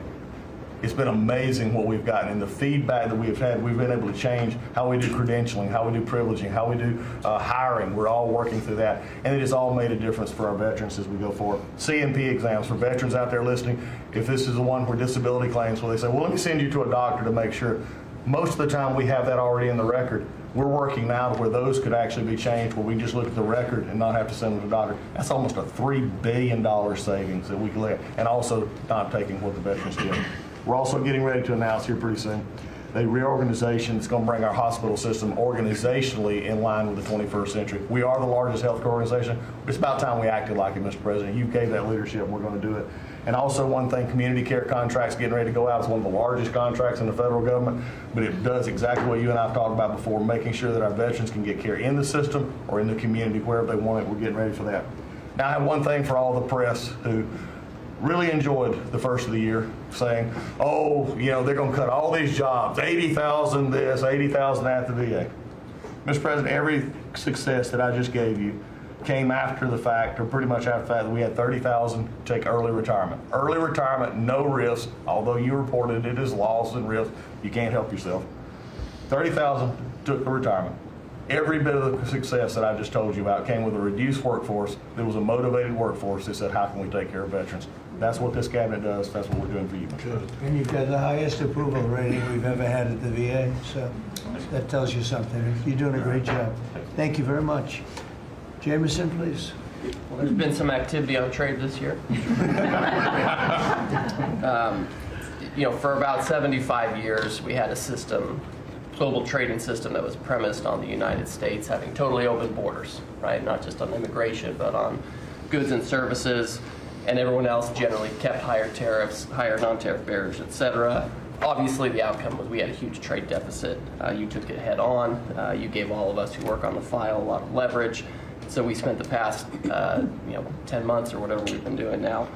[SPEAKER 6] It's been amazing what we've gotten, and the feedback that we've had. We've been able to change how we do credentialing, how we do privileging, how we do hiring. We're all working through that, and it has all made a difference for our veterans as we go forward. CMP exams for veterans out there listening. If this is the one where disability claims, where they say, well, let me send you to a doctor to make sure. Most of the time we have that already in the record. We're working now to where those could actually be changed, where we just look at the record and not have to send them to the doctor. That's almost a $3 billion savings that we can let, and also not taking what the veterans get. We're also getting ready to announce here pretty soon a reorganization that's going to bring our hospital system organizationally in line with the 21st century. We are the largest healthcare organization. It's about time we acted like it, Mr. President. You gave that leadership, and we're going to do it. And also one thing, community care contracts getting ready to go out. It's one of the largest contracts in the federal government, but it does exactly what you and I have talked about before, making sure that our veterans can get care in the system or in the community, wherever they want it. We're getting ready for that. Now, I have one thing for all the press who really enjoyed the first of the year, saying, oh, you know, they're going to cut all these jobs, 80,000 this, 80,000 at the VA. Mr. President, every success that I just gave you came after the fact, or pretty much after the fact, that we had 30,000 take early retirement. Early retirement, no risk, although you reported it as loss and risk, you can't help yourself. 30,000 took the retirement. Every bit of the success that I just told you about came with a reduced workforce. There was a motivated workforce that said, how can we take care of veterans? That's what this cabinet does. That's what we're doing for you, Mr. President.
[SPEAKER 1] And you've got the highest approval rating we've ever had at the VA, so that tells you something. You're doing a great job. Thank you very much. Jameson, please.
[SPEAKER 7] Well, there's been some activity on trade this year. You know, for about 75 years, we had a system, global trading system, that was premised on the United States having totally open borders, right? Not just on immigration, but on goods and services, and everyone else generally kept higher tariffs, higher non-tariff barriers, et cetera. Obviously, the outcome was we had a huge trade deficit. You took it head on. You gave all of us who work on the file a lot of leverage. So we spent the past 10 months or whatever we've been doing now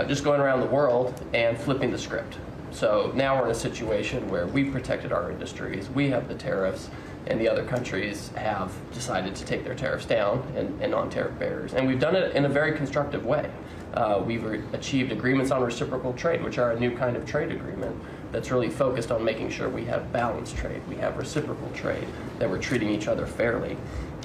[SPEAKER 7] just going around the world and flipping the script. So now we're in a situation where we've protected our industries, we have the tariffs, and the other countries have decided to take their tariffs down and non-tariff barriers. And we've done it in a very constructive way. We've achieved agreements on reciprocal trade, which are a new kind of trade agreement that's really focused on making sure we have balanced trade, we have reciprocal trade, that we're treating each other fairly.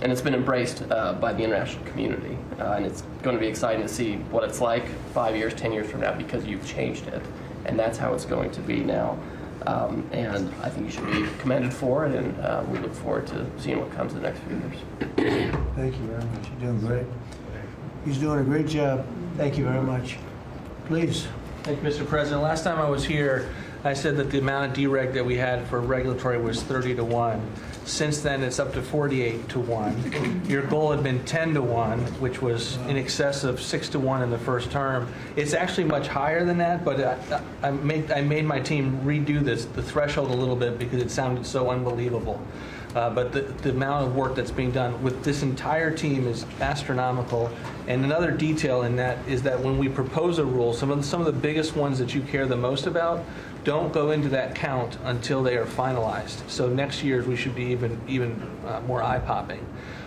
[SPEAKER 7] And it's been embraced by the international community. And it's going to be exciting to see what it's like 5 years, 10 years from now, because you've changed it. And that's how it's going to be now. And I think you should be commended for it, and we look forward to seeing what comes in the next few years.
[SPEAKER 1] Thank you very much. You're doing great. He's doing a great job. Thank you very much. Please.
[SPEAKER 8] Thank you, Mr. President. Last time I was here, I said that the amount of dereg that we had for regulatory was 30-1. Since then, it's up to 48-1. Your goal had been 10-1, which was in excess of 6-1 in the first term. It's actually much higher than that, but I made my team redo the threshold a little bit because it sounded so unbelievable. But the amount of work that's being done with this entire team is astronomical. And another detail in that is that when we propose a rule, some of the biggest ones that you care the most about don't go into that count until they are finalized. So next year's we should be even more eye-popping.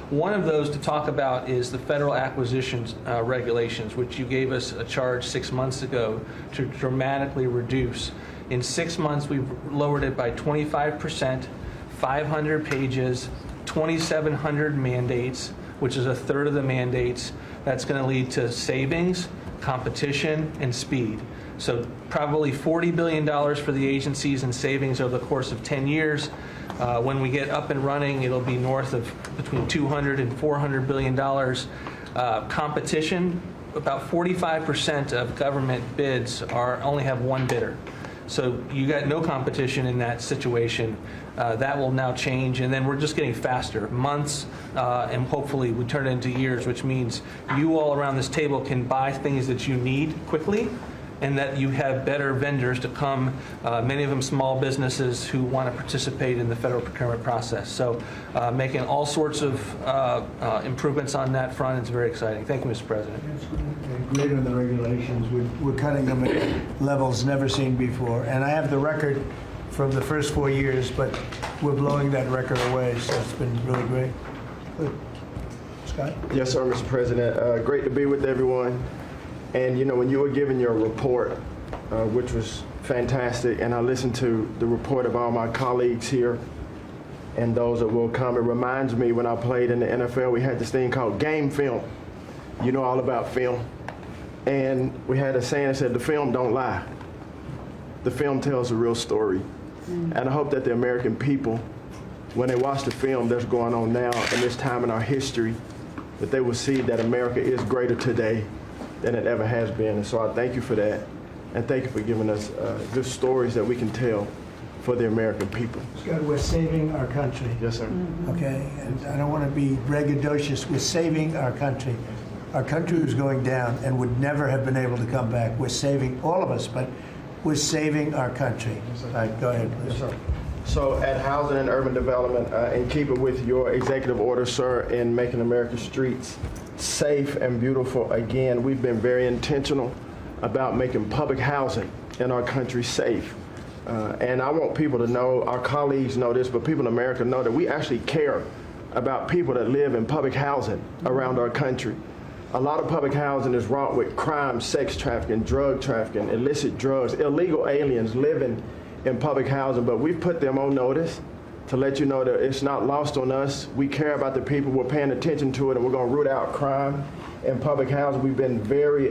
[SPEAKER 8] One of those to talk about is the federal acquisitions regulations, which you gave us a charge 6 months ago to dramatically reduce. In 6 months, we've lowered it by 25%, 500 pages, 2,700 mandates, which is a third of the mandates. That's going to lead to savings, competition, and speed. So probably $40 billion for the agencies in savings over the course of 10 years. When we get up and running, it'll be north of between $200 and $400 billion. Competition, about 45% of government bids only have one bidder. So you got no competition in that situation. That will now change, and then we're just getting faster, months, and hopefully we turn it into years, which means you all around this table can buy things that you need quickly, and that you have better vendors to come, many of them small businesses who want to participate in the federal procurement process. So making all sorts of improvements on that front. It's very exciting. Thank you, Mr. President.
[SPEAKER 1] Greater than the regulations. We're cutting them at levels never seen before. And I have the record from the first 4 years, but we're blowing that record away, so it's been really great. Good. Scott?
[SPEAKER 9] Yes, sir, Mr. President. Great to be with everyone. And, you know, when you were giving your report, which was fantastic, and I listened to the report of all my colleagues here and those that will come, it reminds me when I played in the NFL, we had this thing called game film. You know all about film. And we had a saying that said, the film don't lie. The film tells a real story. And I hope that the American people, when they watch the film that's going on now in this time in our history, that they will see that America is greater today than it ever has been. And so I thank you for that. And thank you for giving us good stories that we can tell for the American people.
[SPEAKER 1] Scott, we're saving our country.
[SPEAKER 9] Yes, sir.
[SPEAKER 1] Okay, and I don't want to be braggadocious. We're saving our country. Our country was going down and would never have been able to come back. We're saving all of us, but we're saving our country. All right, go ahead, please.
[SPEAKER 9] Yes, sir. So at Housing and Urban Development, in keeping with your executive order, sir, in making America's streets safe and beautiful again, we've been very intentional about making public housing in our country safe. And I want people to know, our colleagues know this, but people in America know that we actually care about people that live in public housing around our country. A lot of public housing is wrought with crime, sex trafficking, drug trafficking, illicit drugs, illegal aliens living in public housing, but we've put them on notice to let you know that it's not lost on us. We care about the people, we're paying attention to it, and we're gonna root out crime in public housing. We've been very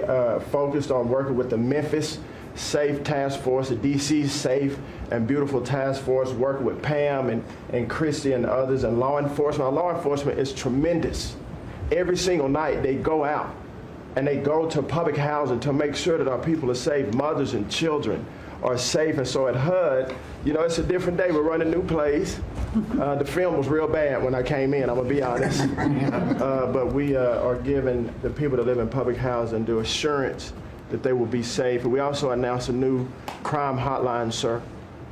[SPEAKER 9] focused on working with the Memphis Safe Task Force, the DC Safe and Beautiful Task Force, working with Pam and Christy and others, and law enforcement. Our law enforcement is tremendous. Every single night they go out and they go to public housing to make sure that our people are safe, mothers and children are safe. And so at HUD, you know, it's a different day. We're running new plays. The film was real bad when I came in, I'm gonna be honest. But we are giving the people that live in public housing the assurance that they will be safe. And we also announced a new crime hotline, sir,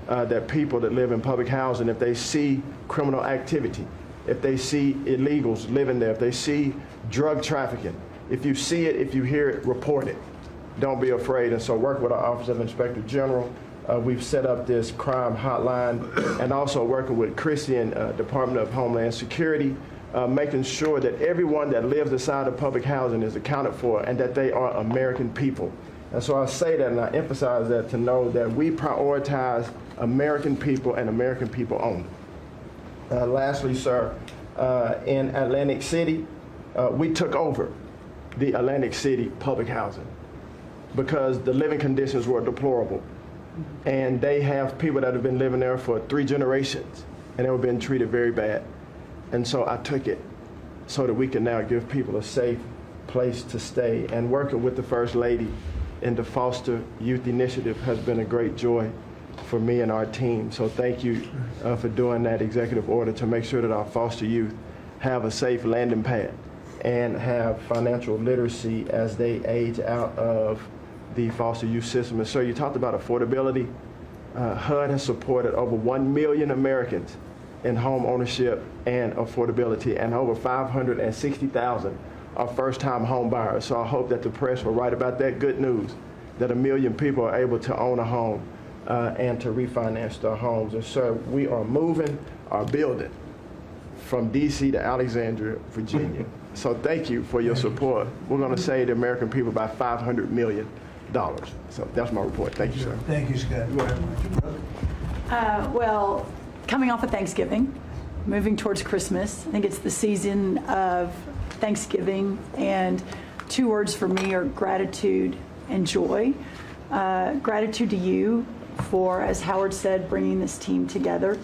[SPEAKER 9] that people that live in public housing, if they see criminal activity, if they see illegals living there, if they see drug trafficking, if you see it, if you hear it, report it. Don't be afraid. And so work with our Office of Inspector General. We've set up this crime hotline, and also working with Christie and Department of Homeland Security, making sure that everyone that lives inside of public housing is accounted for and that they are American people. And so I say that and I emphasize that to know that we prioritize American people and American people only. Lastly, sir, in Atlantic City, we took over the Atlantic City public housing because the living conditions were deplorable. And they have people that have been living there for 3 generations and they were being treated very bad. And so I took it so that we can now give people a safe place to stay. And working with the First Lady in the Foster Youth Initiative has been a great joy for me and our team. So thank you for doing that executive order to make sure that our foster youth have a safe landing pad and have financial literacy as they age out of the foster youth system. And sir, you talked about affordability. HUD has supported over 1 million Americans in home ownership and affordability, and over 560,000 are first-time home buyers. So I hope that the press will write about that good news, that 1 million people are able to own a home and to refinance their homes. And sir, we are moving our building from DC to Alexandria, Virginia. So thank you for your support. We're gonna save the American people by $500 million. So that's my report. Thank you, sir.
[SPEAKER 1] Thank you, Scott, very much.
[SPEAKER 10] Well, coming off of Thanksgiving, moving towards Christmas, I think it's the season of Thanksgiving, and 2 words for me are gratitude and joy. Gratitude to you for, as Howard said, bringing this team together.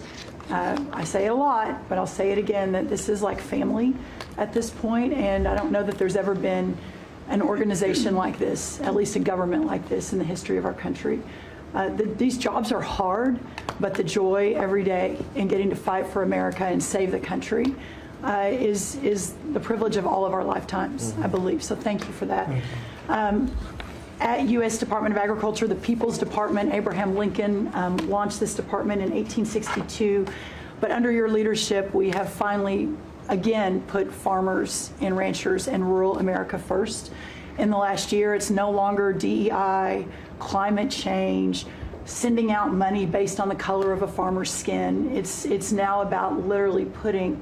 [SPEAKER 10] I say it a lot, but I'll say it again, that this is like family at this point, and I don't know that there's ever been an organization like this, at least a government like this in the history of our country. These jobs are hard, but the joy every day in getting to fight for America and save the country is the privilege of all of our lifetimes, I believe. So thank you for that. At U.S. Department of Agriculture, the People's Department, Abraham Lincoln launched this department in 1862. But under your leadership, we have finally, again, put farmers and ranchers and rural America first. In the last year, it's no longer DEI, climate change, sending out money based on the color of a farmer's skin. It's now about literally putting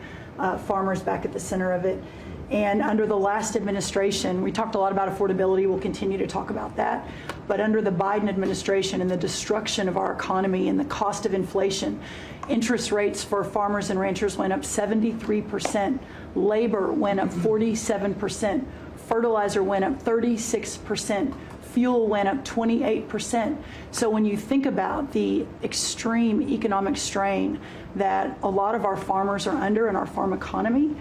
[SPEAKER 10] farmers back at the center of it. And under the last administration, we talked a lot about affordability. We'll continue to talk about that. But under the Biden administration and the destruction of our economy and the cost of inflation, interest rates for farmers and ranchers went up 73%. Labor went up 47%. Fertilizer went up 36%. Fuel went up 28%. So when you think about the extreme economic strain that a lot of our farmers are under in our farm economy,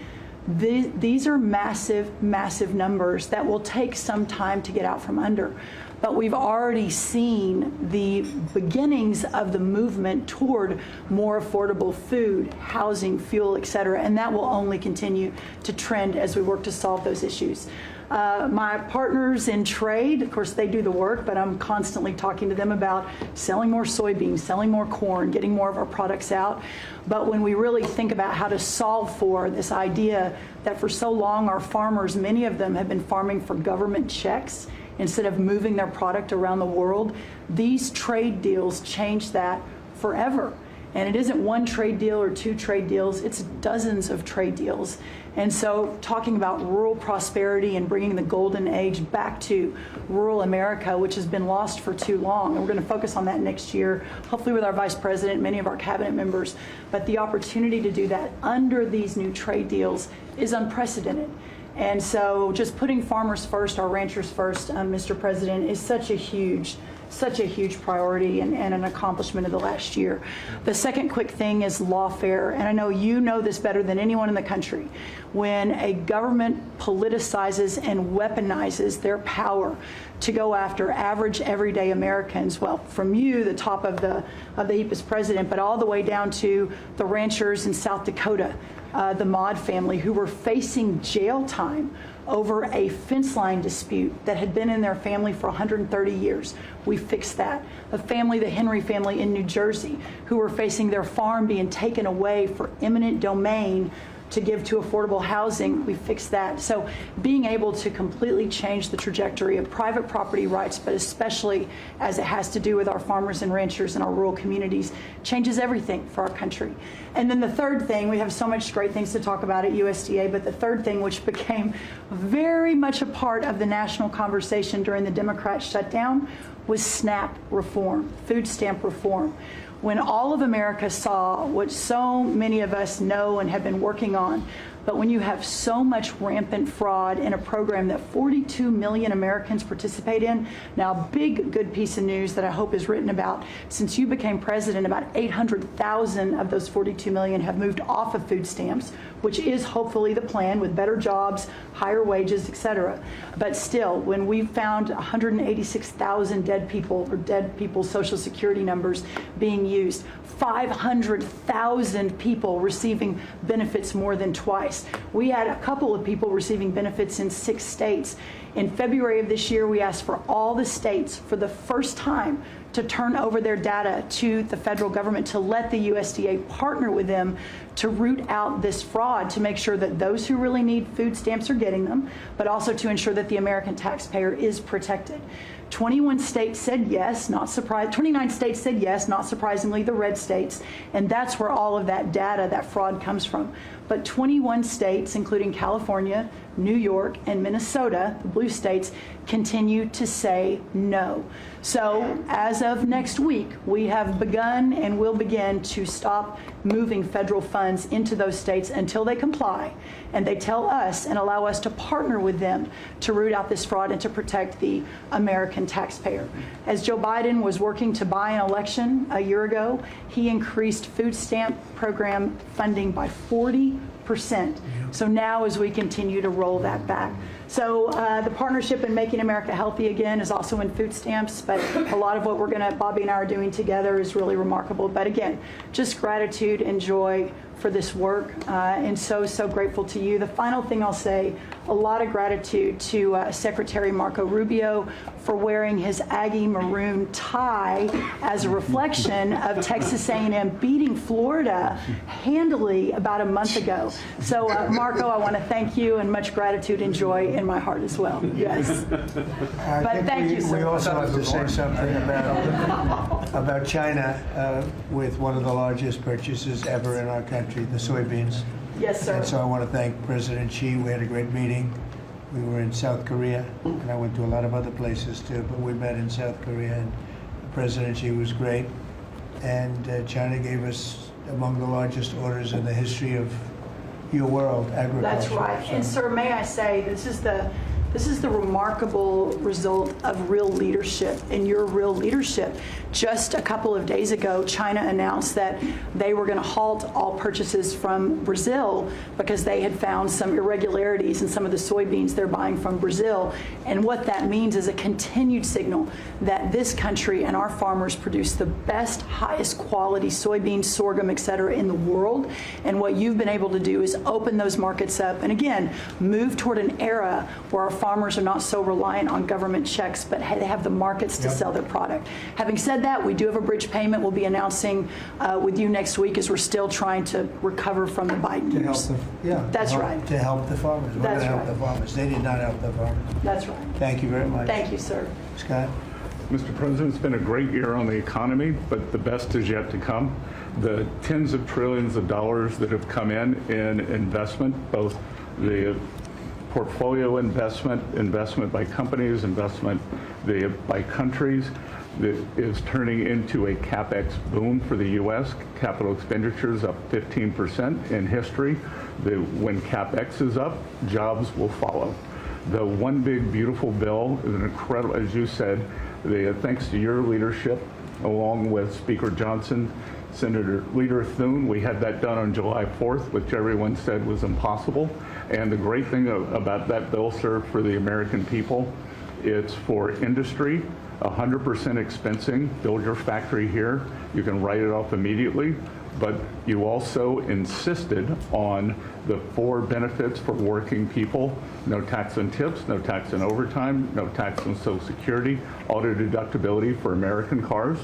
[SPEAKER 10] these are massive, massive numbers that will take some time to get out from under. But we've already seen the beginnings of the movement toward more affordable food, housing, fuel, et cetera, and that will only continue to trend as we work to solve those issues. My partners in trade, of course, they do the work, but I'm constantly talking to them about selling more soybeans, selling more corn, getting more of our products out. But when we really think about how to solve for this idea that for so long our farmers, many of them have been farming for government checks instead of moving their product around the world, these trade deals change that forever. And it isn't one trade deal or two trade deals, it's dozens of trade deals. And so talking about rural prosperity and bringing the golden age back to rural America, which has been lost for too long. And we're going to focus on that next year, hopefully with our vice president, many of our cabinet members. But the opportunity to do that under these new trade deals is unprecedented. And so just putting farmers first, our ranchers first, Mr. President, is such a huge priority and an accomplishment of the last year. The second quick thing is lawfare, and I know you know this better than anyone in the country. When a government politicizes and weaponizes their power to go after average, everyday Americans, well, from you, the top of the heap as president, but all the way down to the ranchers in South Dakota, the Maud family, who were facing jail time over a fence line dispute that had been in their family for 130 years. We fixed that. A family, the Henry family in New Jersey, who were facing their farm being taken away for eminent domain to give to affordable housing, we fixed that. So being able to completely change the trajectory of private property rights, but especially as it has to do with our farmers and ranchers and our rural communities, changes everything for our country. And then the third thing, we have so much great things to talk about at USDA, but the third thing, which became very much a part of the national conversation during the Democrat shutdown, was SNAP reform, food stamp reform. When all of America saw what so many of us know and have been working on, but when you have so much rampant fraud in a program that 42 million Americans participate in, now big good piece of news that I hope is written about, since you became president, about 800,000 of those 42 million have moved off of food stamps, which is hopefully the plan with better jobs, higher wages, et cetera. But still, when we found 186,000 dead people's Social Security numbers being used, 500,000 people receiving benefits more than twice. We had a couple of people receiving benefits in 6 states. In February of this year, we asked for all the states for the first time to turn over their data to the federal government, to let the USDA partner with them to root out this fraud, to make sure that those who really need food stamps are getting them, but also to ensure that the American taxpayer is protected. 21 states said yes, not surprised. 29 states said yes, not surprisingly, the red states, and that's where all of that data, that fraud comes from. But 21 states, including California, New York, and Minnesota, the blue states, continue to say no. So as of next week, we have begun and will begin to stop moving federal funds into those states until they comply and they tell us and allow us to partner with them to root out this fraud and to protect the American taxpayer. As Joe Biden was working to buy an election a year ago, he increased food stamp program funding by 40%. So now as we continue to roll that back. So the partnership in Making America Healthy Again is also in food stamps, but a lot of what Bobby and I are doing together is really remarkable. But again, just gratitude and joy for this work, and so grateful to you. The final thing I'll say, a lot of gratitude to Secretary Marco Rubio for wearing his Aggie maroon tie as a reflection of Texas A&M beating Florida handily about a month ago. So Marco, I want to thank you, and much gratitude and joy in my heart as well. Yes. But thank you, sir.
[SPEAKER 1] We also have to say something about China with one of the largest purchases ever in our country, the soybeans.
[SPEAKER 10] Yes, sir.
[SPEAKER 1] And so I want to thank President Xi. We had a great meeting. We were in South Korea, and I went to a lot of other places too, but we met in South Korea, and President Xi was great. And China gave us among the largest orders in the history of your world, agriculture.
[SPEAKER 10] That's right.
[SPEAKER 1] So-
[SPEAKER 10] And sir, may I say, this is the remarkable result of real leadership and your real leadership. Just a couple of days ago, China announced that they were going to halt all purchases from Brazil because they had found some irregularities in some of the soybeans they're buying from Brazil. And what that means is a continued signal that this country and our farmers produce the best, highest quality soybeans, sorghum, et cetera, in the world. And what you've been able to do is open those markets up and, again, move toward an era where our farmers are not so reliant on government checks, but they have the markets to sell their product. Having said that, we do have a bridge payment we'll be announcing with you next week, as we're still trying to recover from the Biden
[SPEAKER 1] To help
[SPEAKER 10] years.
[SPEAKER 1] That's right. To help the farmers. We're
[SPEAKER 10] That's
[SPEAKER 1] going to help
[SPEAKER 10] right.
[SPEAKER 1] the farmers. They did not help the farmers.
[SPEAKER 10] That's right.
[SPEAKER 1] Thank you very much.
[SPEAKER 10] Thank you, sir.
[SPEAKER 1] Scott?
[SPEAKER 2] Mr. President, it's been a great year on the economy, but the best is yet to come. The tens of trillions of dollars that have come in investment, both the portfolio investment by companies, investment by countries, that is turning into a CapEx boom for the U.S. Capital expenditures up 15% in history. When CapEx is up, jobs will follow. The One Big Beautiful Bill is an incredible, as you said, thanks to your leadership, along with Speaker Johnson, Senator Leader Thune, we had that done on July 4th, which everyone said was impossible. And the great thing about that bill, sir, for the American people, it's for industry, 100% expensing. Build your factory here. You can write it off immediately. But you also insisted on the 4 benefits for working people: no tax on tips, no tax on overtime, no tax on Social Security, auto deductibility for American cars,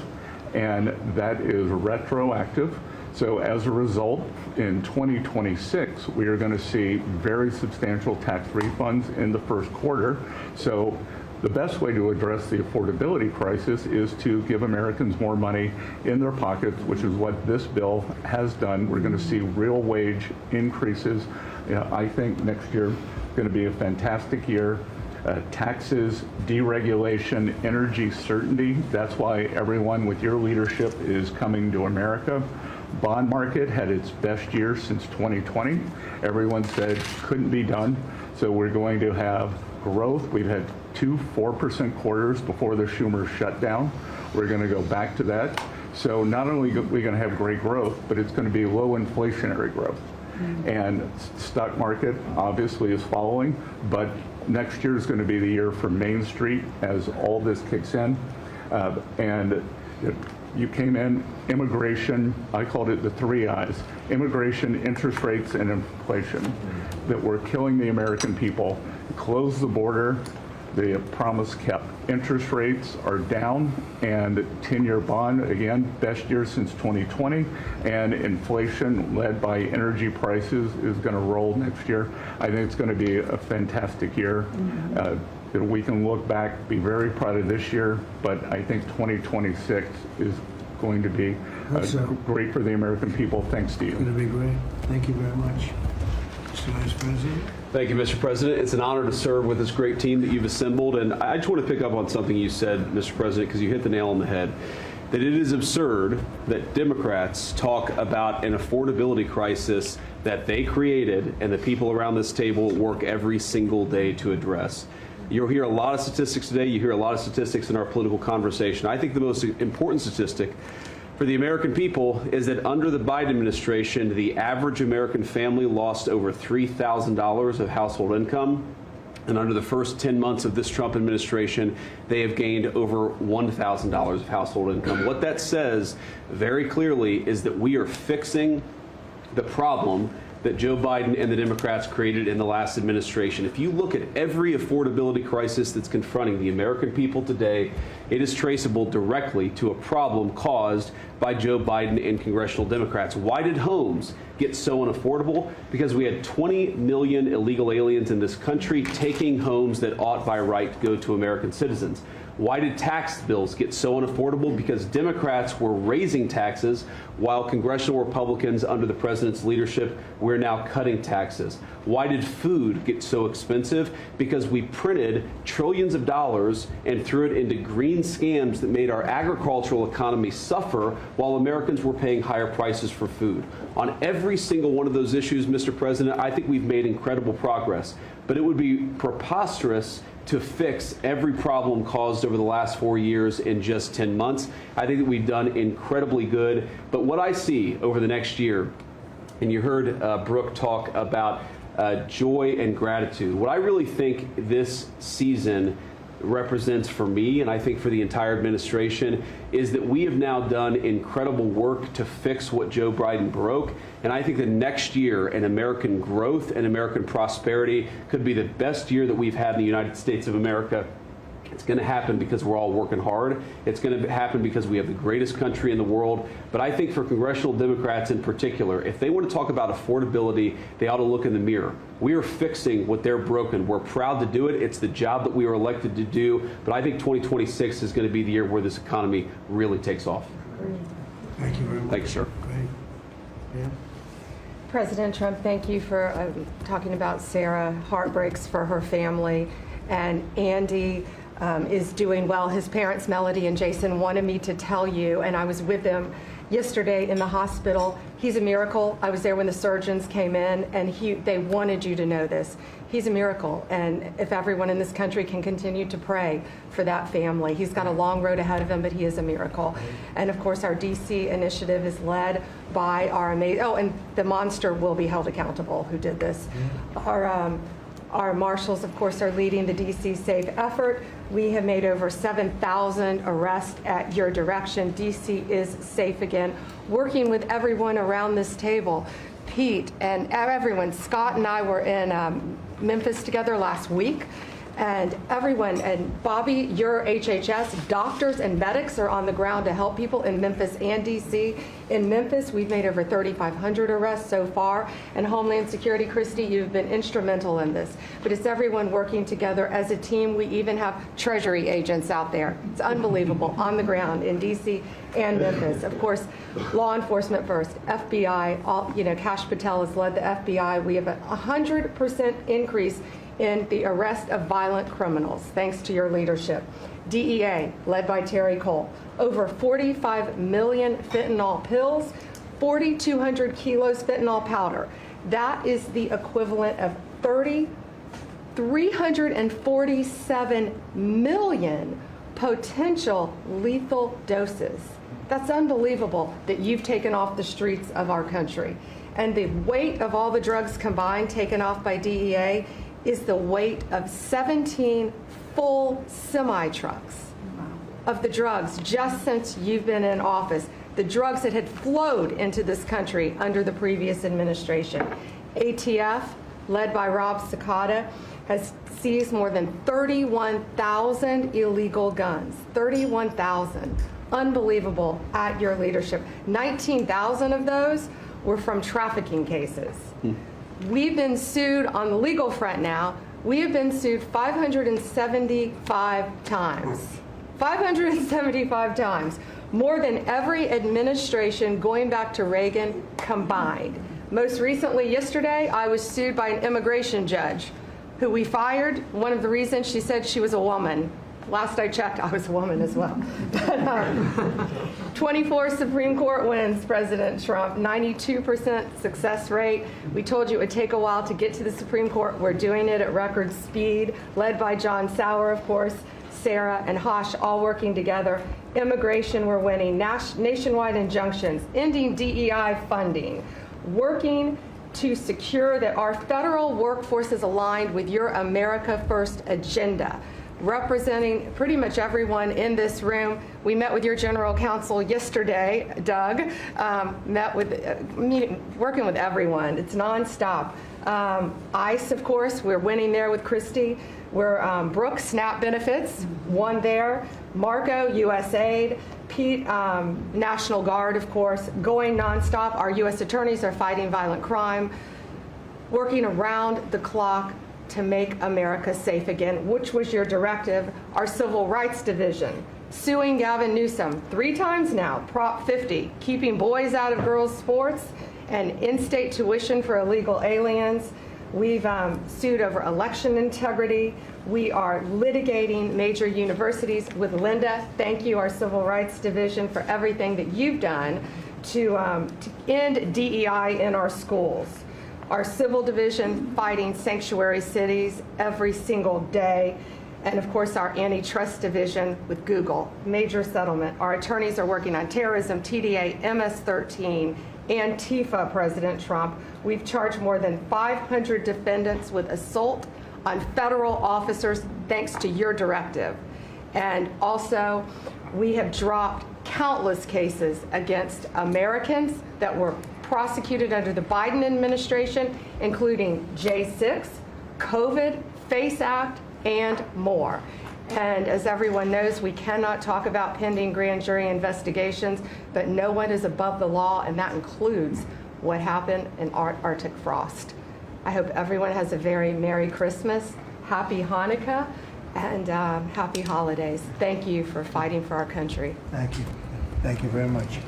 [SPEAKER 2] and that is retroactive. So as a result, in 2026, we are going to see very substantial tax refunds in the first quarter. So the best way to address the affordability crisis is to give Americans more money in their pockets, which is what this bill has done. We're going to see real wage increases. I think next year is going to be a fantastic year. Taxes, deregulation, energy certainty. That's why everyone with your leadership is coming to America. Bond market had its best year since 2020. Everyone said couldn't be done. So we're going to have growth. We've had 2 4% quarters before the Schumer shutdown. We're going to go back to that. So not only are we going to have great growth, but it's going to be low inflationary growth. And stock market obviously is following, but next year is going to be the year for Main Street as all this kicks in. And you came in, immigration, I called it the 3 I's: immigration, interest rates, and inflation, that were killing the American people. Close the border, the promise kept. Interest rates are down, and 10-year bond, again, best year since 2020, and inflation led by energy prices is going to roll next year. I think it's going to be a fantastic year. We can look back, be very proud of this year, but I think 2026 is going to be great for the American people, thanks to you.
[SPEAKER 1] It's going to be great. Thank you very much. Mr. Vice President.
[SPEAKER 11] Thank you, Mr. President. It's an honor to serve with this great team that you've assembled. And I just want to pick up on something you said, Mr. President, because you hit the nail on the head, that it is absurd that Democrats talk about an affordability crisis that they created and the people around this table work every single day to address. You'll hear a lot of statistics today. You hear a lot of statistics in our political conversation. I think the most important statistic for the American people is that under the Biden administration, the average American family lost over $3,000 of household income. And under the first 10 months of this Trump administration, they have gained over $1,000 of household income. What that says very clearly is that we are fixing the problem that Joe Biden and the Democrats created in the last administration. If you look at every affordability crisis that's confronting the American people today, it is traceable directly to a problem caused by Joe Biden and congressional Democrats. Why did homes get so unaffordable? Because we had 20 million illegal aliens in this country taking homes that ought by right to go to American citizens. Why did tax bills get so unaffordable? Because Democrats were raising taxes while congressional Republicans under the president's leadership, we're now cutting taxes. Why did food get so expensive? Because we printed trillions of dollars and threw it into green scams that made our agricultural economy suffer while Americans were paying higher prices for food. On every single one of those issues, Mr. President, I think we've made incredible progress. But it would be preposterous to fix every problem caused over the last 4 years in just 10 months. I think that we've done incredibly good. But what I see over the next year, and you heard Brooke talk about joy and gratitude, what I really think this season represents for me, and I think for the entire administration, is that we have now done incredible work to fix what Joe Biden broke. And I think the next year in American growth and American prosperity could be the best year that we've had in the United States of America. It's going to happen because we're all working hard. It's going to happen because we have the greatest country in the world. But I think for congressional Democrats in particular, if they want to talk about affordability, they ought to look in the mirror. We are fixing what they're broken. We're proud to do it. It's the job that we were elected to do. But I think 2026 is going to be the year where this economy really takes off.
[SPEAKER 1] Thank you very much.
[SPEAKER 11] Thank you, sir.
[SPEAKER 1] Great. Yeah.
[SPEAKER 12] President Trump, thank you for talking about Sarah. Heartbreaks for her family. And Andy is doing well. His parents, Melody and Jason, wanted me to tell you, and I was with them yesterday in the hospital. He's a miracle. I was there when the surgeons came in, and they wanted you to know this. He's a miracle, and if everyone in this country can continue to pray for that family. He's got a long road ahead of him, but he is a miracle. And of course, our DC initiative is led by our amazing, and the monster will be held accountable who did this. Our marshals, of course, are leading the DC Safe effort. We have made over 7,000 arrests at your direction. DC is safe again. Working with everyone around this table, Pete and everyone. Scott and I were in Memphis together last week. And everyone, and Bobby, your HHS, doctors and medics are on the ground to help people in Memphis and DC. In Memphis, we've made over 3,500 arrests so far. And Homeland Security, Christy, you've been instrumental in this. But it's everyone working together as a team. We even have Treasury agents out there. It's unbelievable, on the ground in DC and Memphis. Of course, law enforcement first, FBI, Kash Patel has led the FBI. We have a 100% increase in the arrest of violent criminals, thanks to your leadership. DEA, led by Terry Cole, over 45 million fentanyl pills, 4,200 kilos fentanyl powder. That is the equivalent of 347 million potential lethal doses. That's unbelievable that you've taken off the streets of our country. And the weight of all the drugs combined taken off by DEA is the weight of 17 full semi-trucks of the drugs just since you've been in office. The drugs that had flowed into this country under the previous administration. ATF, led by Rob Sakata, has seized more than 31,000 illegal guns. 31,000. Unbelievable at your leadership. 19,000 of those were from trafficking cases. We've been sued on the legal front now. We have been sued 575 times. 575 times. More than every administration going back to Reagan combined. Most recently, yesterday, I was sued by an immigration judge who we fired. One of the reasons, she said she was a woman. Last I checked, I was a woman as well. 24 Supreme Court wins, President Trump, 92% success rate. We told you it would take a while to get to the Supreme Court. We're doing it at record speed, led by John Sauer, of course, Sarah and Hosh, all working together. Immigration, we're winning. Nationwide injunctions, ending DEI funding, working to secure that our federal workforce is aligned with your America First agenda. representing pretty much everyone in this room. We met with your general counsel yesterday, Doug, working with everyone. It's nonstop. ICE, of course, we're winning there with Christie. We're Brooks, SNAP benefits, won there. Marco, USAID. Pete, National Guard, of course, going nonstop. Our U.S. attorneys are fighting violent crime, working around the clock to make America safe again, which was your directive. Our Civil Rights Division, suing Gavin Newsom 3 times now, Prop 50, keeping boys out of girls' sports and in-state tuition for illegal aliens. We've sued over election integrity. We are litigating major universities with Linda. Thank you, our Civil Rights Division, for everything that you've done to end DEI in our schools. Our Civil Division fighting sanctuary cities every single day. And of course, our Antitrust Division with Google, major settlement. Our attorneys are working on terrorism, TDA, MS-13, Antifa, President Trump. We've charged more than 500 defendants with assault on federal officers thanks to your directive. And also, we have dropped countless cases against Americans that were prosecuted under the Biden administration, including J6, COVID, FACE Act, and more. And as everyone knows, we cannot talk about pending grand jury investigations, but no one is above the law, and that includes what happened in Arctic frost. I hope everyone has a very Merry Christmas, Happy Hanukkah, and Happy Holidays. Thank you for fighting for our country.
[SPEAKER 1] Thank you. Thank you very much.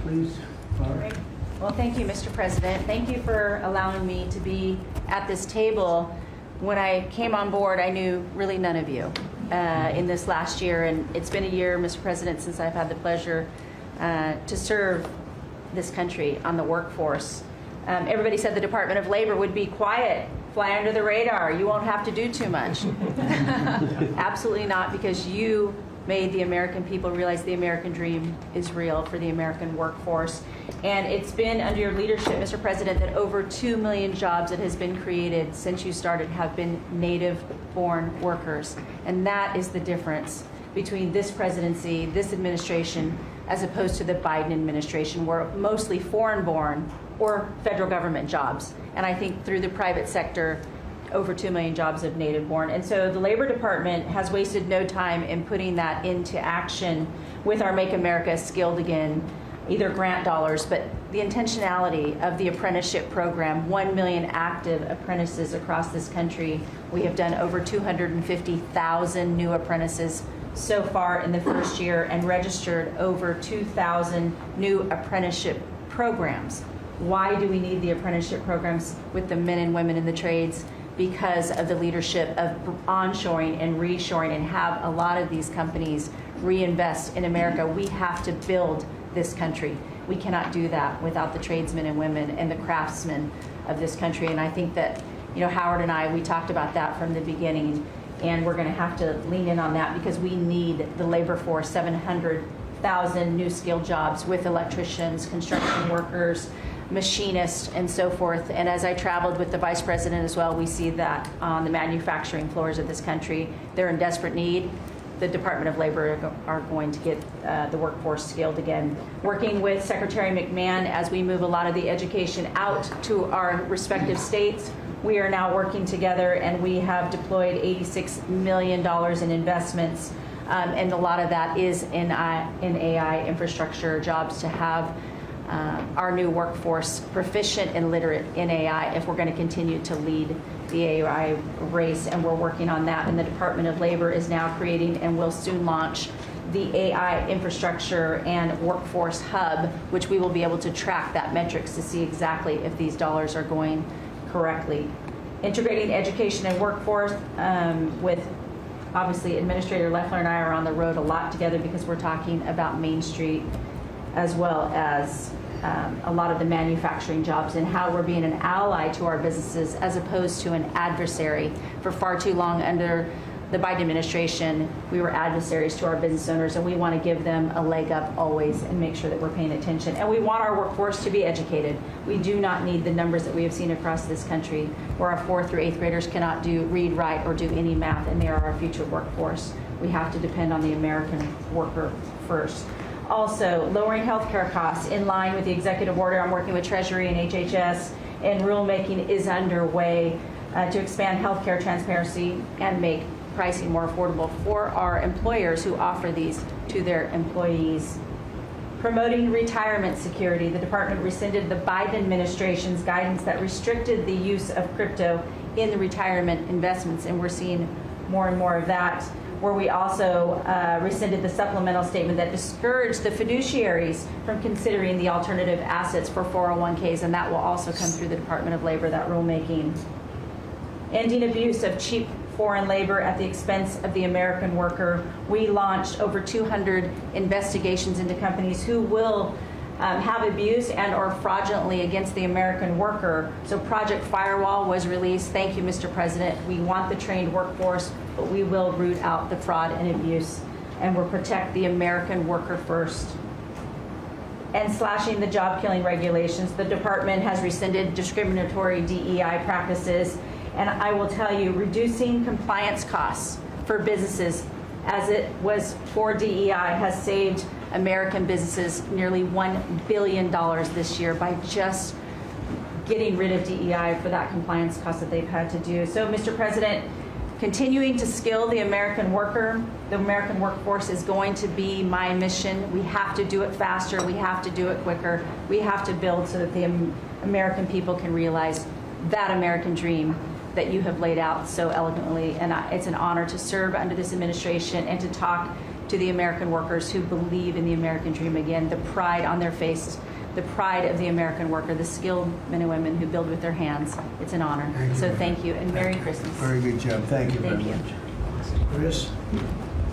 [SPEAKER 1] Please, Laura.
[SPEAKER 13] Well, thank you, Mr. President. Thank you for allowing me to be at this table. When I came on board, I knew really none of you in this last year, and it's been a year, Mr. President, since I've had the pleasure to serve this country on the workforce. Everybody said the Department of Labor would be quiet, fly under the radar, you won't have to do too much. Absolutely not, because you made the American people realize the American dream is real for the American workforce. And it's been under your leadership, Mr. President, that over 2 million jobs that has been created since you started have been native-born workers. And that is the difference between this presidency, this administration, as opposed to the Biden administration, where mostly foreign-born or federal government jobs. And I think through the private sector, over 2 million jobs of native-born. And so the Labor Department has wasted no time in putting that into action with our Make America Skilled Again, either grant dollars, but the intentionality of the apprenticeship program, 1 million active apprentices across this country. We have done over 250,000 new apprentices so far in the first year and registered over 2,000 new apprenticeship programs. Why do we need the apprenticeship programs with the men and women in the trades? Because of the leadership of onshoring and reshoring, and have a lot of these companies reinvest in America. We have to build this country. We cannot do that without the tradesmen and women and the craftsmen of this country. And I think that, Howard and I, we talked about that from the beginning, and we're going to have to lean in on that because we need the labor force, 700,000 new skilled jobs with electricians, construction workers, machinists, and so forth. And as I traveled with the Vice President as well, we see that on the manufacturing floors of this country, they're in desperate need. The Department of Labor are going to get the workforce skilled again. Working with Secretary McMahon as we move a lot of the education out to our respective states, we are now working together, and we have deployed $86 million in investments, and a lot of that is in AI infrastructure jobs to have our new workforce proficient and literate in AI if we're going to continue to lead the AI race, and we're working on that. And the Department of Labor is now creating and will soon launch the AI infrastructure and workforce hub, which we will be able to track that metrics to see exactly if these dollars are going correctly. Integrating education and workforce with, obviously, Administrator Loeffler and I are on the road a lot together because we're talking about Main Street as well as a lot of the manufacturing jobs, and how we're being an ally to our businesses as opposed to an adversary. For far too long under the Biden administration, we were adversaries to our business owners, and we want to give them a leg up always and make sure that we're paying attention. And we want our workforce to be educated. We do not need the numbers that we have seen across this country where our 4th through 8th graders cannot read, write, or do any math, and they are our future workforce. We have to depend on the American worker first. Also, lowering healthcare costs in line with the executive order. I'm working with Treasury and HHS, and rulemaking is underway to expand healthcare transparency and make pricing more affordable for our employers who offer these to their employees. Promoting retirement security. The department rescinded the Biden administration's guidance that restricted the use of crypto in the retirement investments, and we're seeing more and more of that, where we also rescinded the supplemental statement that discouraged the fiduciaries from considering the alternative assets for 401ks, and that will also come through the Department of Labor, that rulemaking. Ending abuse of cheap foreign labor at the expense of the American worker. We launched over 200 investigations into companies who will have abuse and or fraudulently against the American worker. So Project Firewall was released. Thank you, Mr. President. We want the trained workforce, but we will root out the fraud and abuse, and we'll protect the American worker first. And slashing the job-killing regulations. The department has rescinded discriminatory DEI practices. And I will tell you, reducing compliance costs for businesses, as it was for DEI, has saved American businesses nearly $1 billion this year by just getting rid of DEI for that compliance cost that they've had to do. So, Mr. President, continuing to skill the American worker, the American workforce is going to be my mission. We have to do it faster. We have to do it quicker. We have to build so that the American people can realize that American dream that you have laid out so eloquently. And it's an honor to serve under this administration and to talk to the American workers who believe in the American dream again, the pride on their faces, the pride of the American worker, the skilled men and women who build with their hands. It's an honor. So thank you, and Merry Christmas.
[SPEAKER 1] Very good job. Thank you very
[SPEAKER 13] Thank you.
[SPEAKER 1] much. Chris?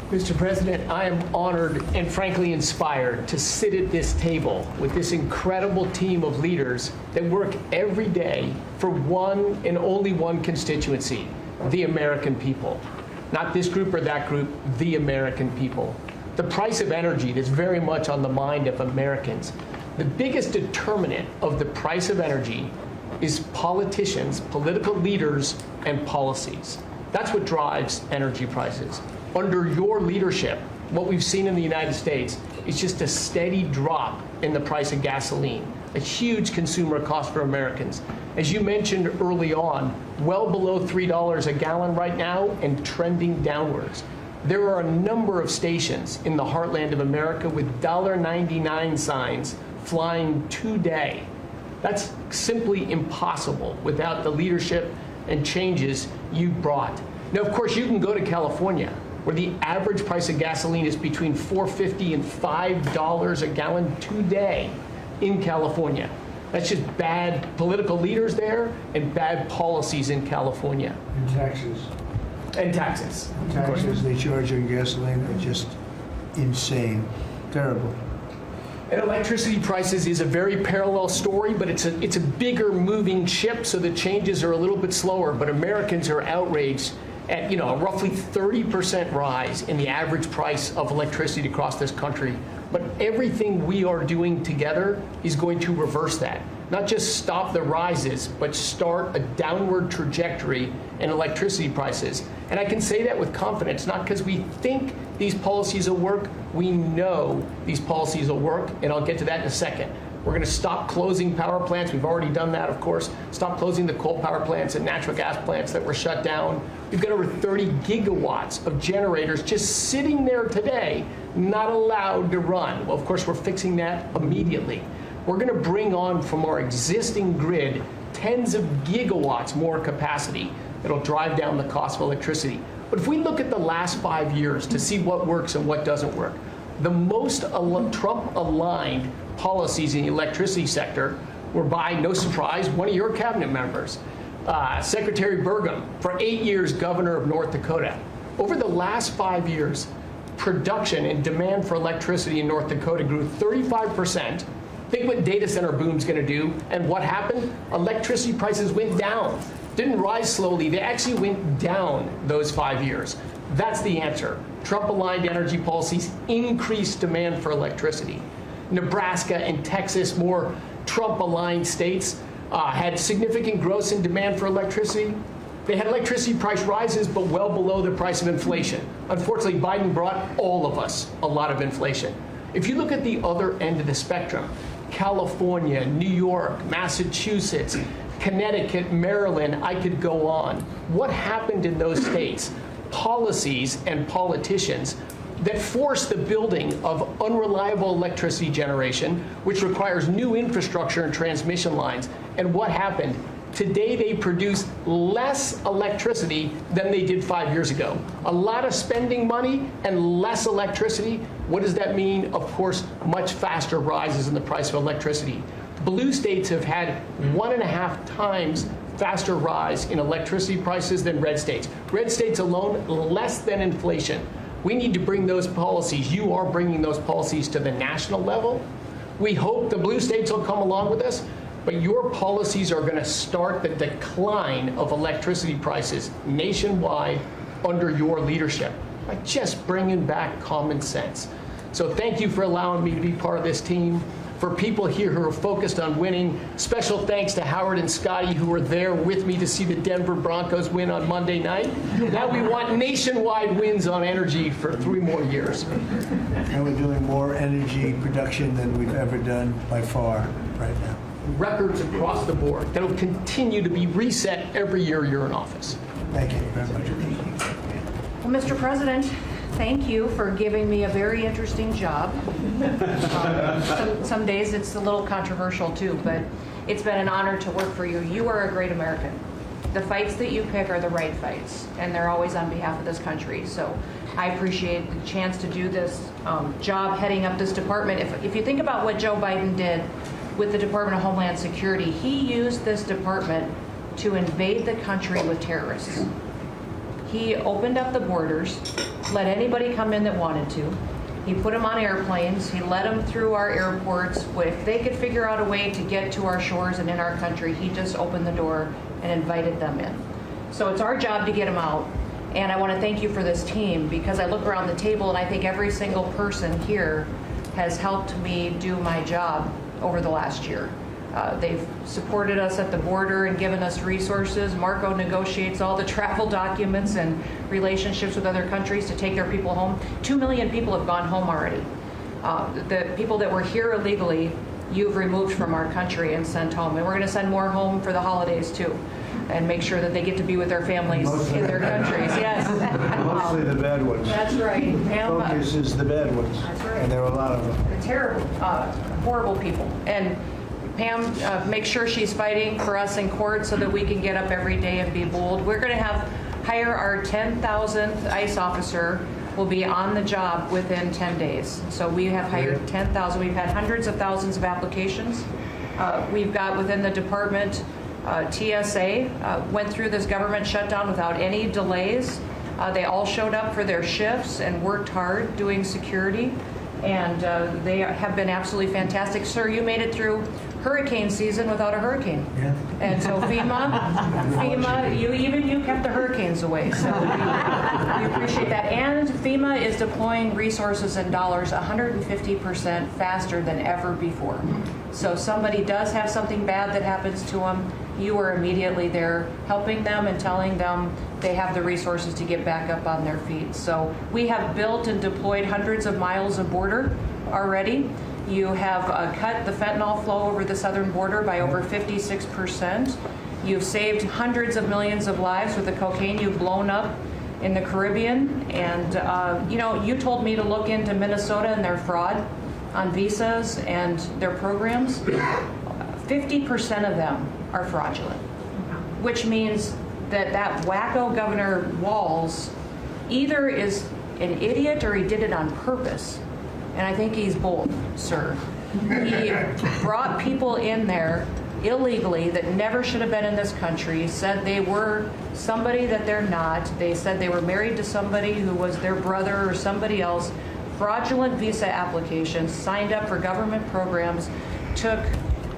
[SPEAKER 14] Mr. President, I am honored and frankly inspired to sit at this table with this incredible team of leaders that work every day for one and only one constituency, the American people. Not this group or that group, the American people. The price of energy is very much on the mind of Americans. The biggest determinant of the price of energy is politicians, political leaders, and policies. That's what drives energy prices. Under your leadership, what we've seen in the United States is just a steady drop in the price of gasoline, a huge consumer cost for Americans. As you mentioned early on, well below $3 a gallon right now and trending downwards. There are a number of stations in the heartland of America with $1.99 signs flying today. That's simply impossible without the leadership and changes you've brought. Now, of course, you can go to California, where the average price of gasoline is between $4.50 and $5 a gallon today in California. That's just bad political leaders there and bad policies in California.
[SPEAKER 1] And taxes.
[SPEAKER 14] And taxes.
[SPEAKER 1] Taxes they charge on gasoline are just insane. Terrible.
[SPEAKER 14] And electricity prices is a very parallel story, but it's a bigger moving ship, so the changes are a little bit slower. But Americans are outraged at a roughly 30% rise in the average price of electricity across this country. But everything we are doing together is going to reverse that. Not just stop the rises, but start a downward trajectory in electricity prices. And I can say that with confidence, not because we think these policies will work. We know these policies will work, and I'll get to that in a second. We're going to stop closing power plants. We've already done that, of course. Stop closing the coal power plants and natural gas plants that were shut down. We've got over 30 gigawatts of generators just sitting there today, not allowed to run. Well, of course, we're fixing that immediately. We're going to bring on from our existing grid tens of gigawatts more capacity that'll drive down the cost of electricity. But if we look at the last 5 years to see what works and what doesn't work, the most Trump-aligned policies in the electricity sector were by, no surprise, one of your cabinet members, Secretary Burgum, for 8 years governor of North Dakota. Over the last 5 years, production and demand for electricity in North Dakota grew 35%. Think what data center boom's going to do. And what happened? Electricity prices went down. Didn't rise slowly. They actually went down those 5 years. That's the answer. Trump-aligned energy policies increase demand for electricity. Nebraska and Texas, more Trump-aligned states, had significant growth in demand for electricity. They had electricity price rises, but well below the price of inflation. Unfortunately, Biden brought all of us a lot of inflation. If you look at the other end of the spectrum, California, New York, Massachusetts, Connecticut, Maryland, I could go on. What happened in those states? Policies and politicians that force the building of unreliable electricity generation, which requires new infrastructure and transmission lines. And what happened? Today they produce less electricity than they did 5 years ago. A lot of spending money and less electricity. What does that mean? Of course, much faster rises in the price of electricity. Blue states have had 1.5 times faster rise in electricity prices than red states. Red states alone, less than inflation. We need to bring those policies. You are bringing those policies to the national level. We hope the blue states will come along with us, but your policies are going to start the decline of electricity prices nationwide under your leadership by just bringing back common sense. So thank you for allowing me to be part of this team. For people here who are focused on winning, special thanks to Howard and Scotty who were there with me to see the Denver Broncos win on Monday night. Now we want nationwide wins on energy for 3 more years.
[SPEAKER 1] And we're doing more energy production than we've ever done by far right now.
[SPEAKER 14] Records across the board that'll continue to be reset every year you're in office.
[SPEAKER 1] Thank you very much.
[SPEAKER 13] Well, Mr. President, thank you for giving me a very interesting job. Some days it's a little controversial too, but it's been an honor to work for you. You are a great American. The fights that you pick are the right fights, and they're always on behalf of this country. So I appreciate the chance to do this job heading up this department. If you think about what Joe Biden did with the Department of Homeland Security, he used this department to invade the country with terrorists. He opened up the borders, let anybody come in that wanted to. He put them on airplanes. He let them through our airports. If they could figure out a way to get to our shores and in our country, he just opened the door and invited them in. So it's our job to get them out. And I want to thank you for this team, because I look around the table and I think every single person here has helped me do my job over the last year. They've supported us at the border and given us resources. Marco negotiates all the travel documents and relationships with other countries to take their people home. 2 million people have gone home already. The people that were here illegally, you've removed from our country and sent home. And we're going to send more home for the holidays too, and make sure that they get to be with their families in their countries. Yes.
[SPEAKER 1] Mostly the bad ones.
[SPEAKER 13] That's right.
[SPEAKER 1] Focus is the bad ones.
[SPEAKER 13] That's right.
[SPEAKER 1] And there are a lot of them.
[SPEAKER 13] Terrible, horrible people. And Pam makes sure she's fighting for us in court so that we can get up every day and be bold. We're going to hire our 10,000th ICE officer. Will be on the job within 10 days. So we have hired 10,000. We've had hundreds of thousands of applications. We've got within the department, TSA went through this government shutdown without any delays. They all showed up for their shifts and worked hard doing security. And they have been absolutely fantastic. Sir, you made it through hurricane season without a hurricane.
[SPEAKER 1] Yeah.
[SPEAKER 13] And so FEMA, you kept the hurricanes away. So we appreciate that. And FEMA is deploying resources and dollars 150% faster than ever before. So somebody does have something bad that happens to them, you are immediately there helping them and telling them they have the resources to get back up on their feet. So we have built and deployed hundreds of miles of border already. You have cut the fentanyl flow over the southern border by over 56%. You've saved hundreds of millions of lives with the cocaine you've blown up in the Caribbean. And you told me to look into Minnesota and their fraud on visas and their programs. 50% of them are fraudulent, which means that wacko Governor Walz either is an idiot or he did it on purpose. And I think he's bold, sir. He brought people in there illegally that never should have been in this country, said they were somebody that they're not. They said they were married to somebody who was their brother or somebody else. Fraudulent visa applications, signed up for government programs, took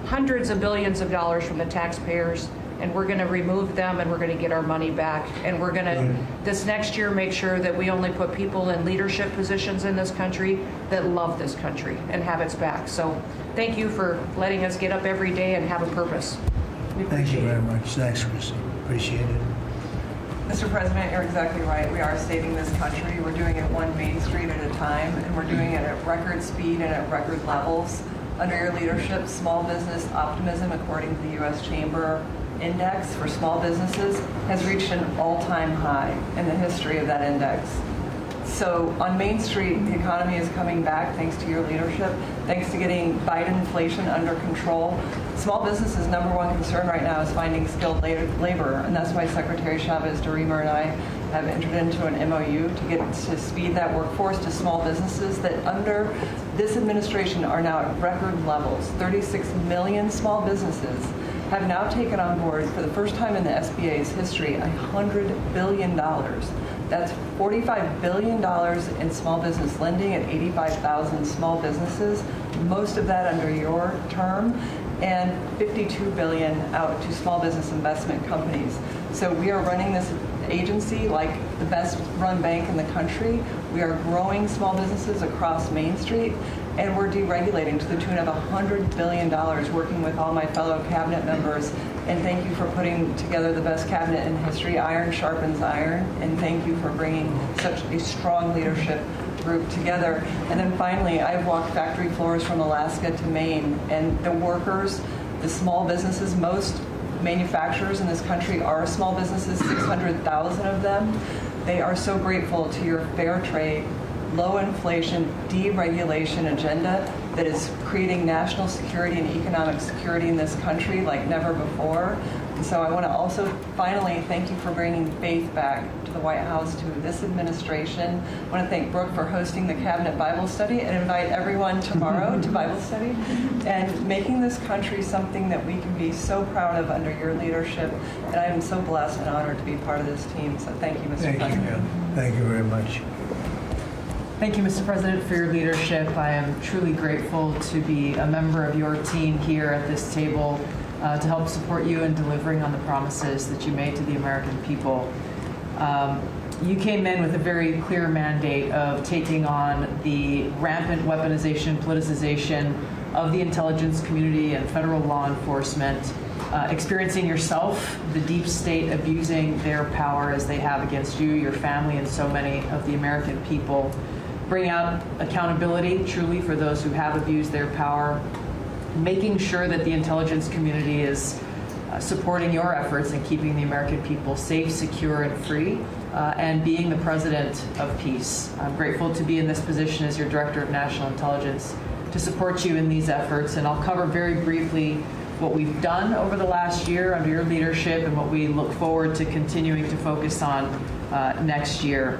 [SPEAKER 13] hundreds of billions of dollars from the taxpayers,
[SPEAKER 15] and we're going to remove them, and we're going to get our money back. And we're going to, this next year, make sure that we only put people in leadership positions in this country that love this country and have its back. So thank you for letting us get up every day and have a purpose. We
[SPEAKER 1] Thank you
[SPEAKER 15] appreciate
[SPEAKER 1] very
[SPEAKER 15] it.
[SPEAKER 1] much. Thanks, Chrissy. Appreciate it.
[SPEAKER 16] Mr. President, you're exactly right. We are saving this country. We're doing it one Main Street at a time, and we're doing it at record speed and at record levels. Under your leadership, small business optimism, according to the U.S. Chamber Index for small businesses, has reached an all-time high in the history of that index. So on Main Street, the economy is coming back thanks to your leadership, thanks to getting Biden inflation under control. Small businesses' number one concern right now is finding skilled labor, and that's why Secretary Chavez DeRemer and I have entered into an MOU to speed that workforce to small businesses that under this administration are now at record levels. 36 million small businesses have now taken on board, for the first time in the SBA's history, $100 billion. That's $45 billion in small business lending at 85,000 small businesses, most of that under your term, and $52 billion out to small business investment companies. So we are running this agency like the best run bank in the country. We are growing small businesses across Main Street, and we're deregulating to the tune of $100 billion, working with all my fellow cabinet members. And thank you for putting together the best cabinet in history. Iron sharpens iron, and thank you for bringing such a strong leadership group together. And then finally, I've walked factory floors from Alaska to Maine, and the workers, the small businesses, most manufacturers in this country are small businesses, 600,000 of them. They are so grateful to your fair trade, low inflation, deregulation agenda that is creating national security and economic security in this country like never before. And so I want to also finally thank you for bringing faith back to the White House, to this administration. I want to thank Brooke for hosting the Cabinet Bible Study and invite everyone tomorrow to Bible study and making this country something that we can be so proud of under your leadership. And I am so blessed and honored to be part of this team. So thank you, Mr. President.
[SPEAKER 1] Thank you very much.
[SPEAKER 17] Thank you, Mr. President, for your leadership. I am truly grateful to be a member of your team here at this table to help support you in delivering on the promises that you made to the American people. You came in with a very clear mandate of taking on the rampant weaponization, politicization of the intelligence community and federal law enforcement, experiencing yourself, the deep state abusing their power as they have against you, your family, and so many of the American people. Bring out accountability truly for those who have abused their power, making sure that the intelligence community is supporting your efforts in keeping the American people safe, secure, and free, and being the president of peace. I'm grateful to be in this position as your Director of National Intelligence to support you in these efforts, and I'll cover very briefly what we've done over the last year under your leadership and what we look forward to continuing to focus on next year.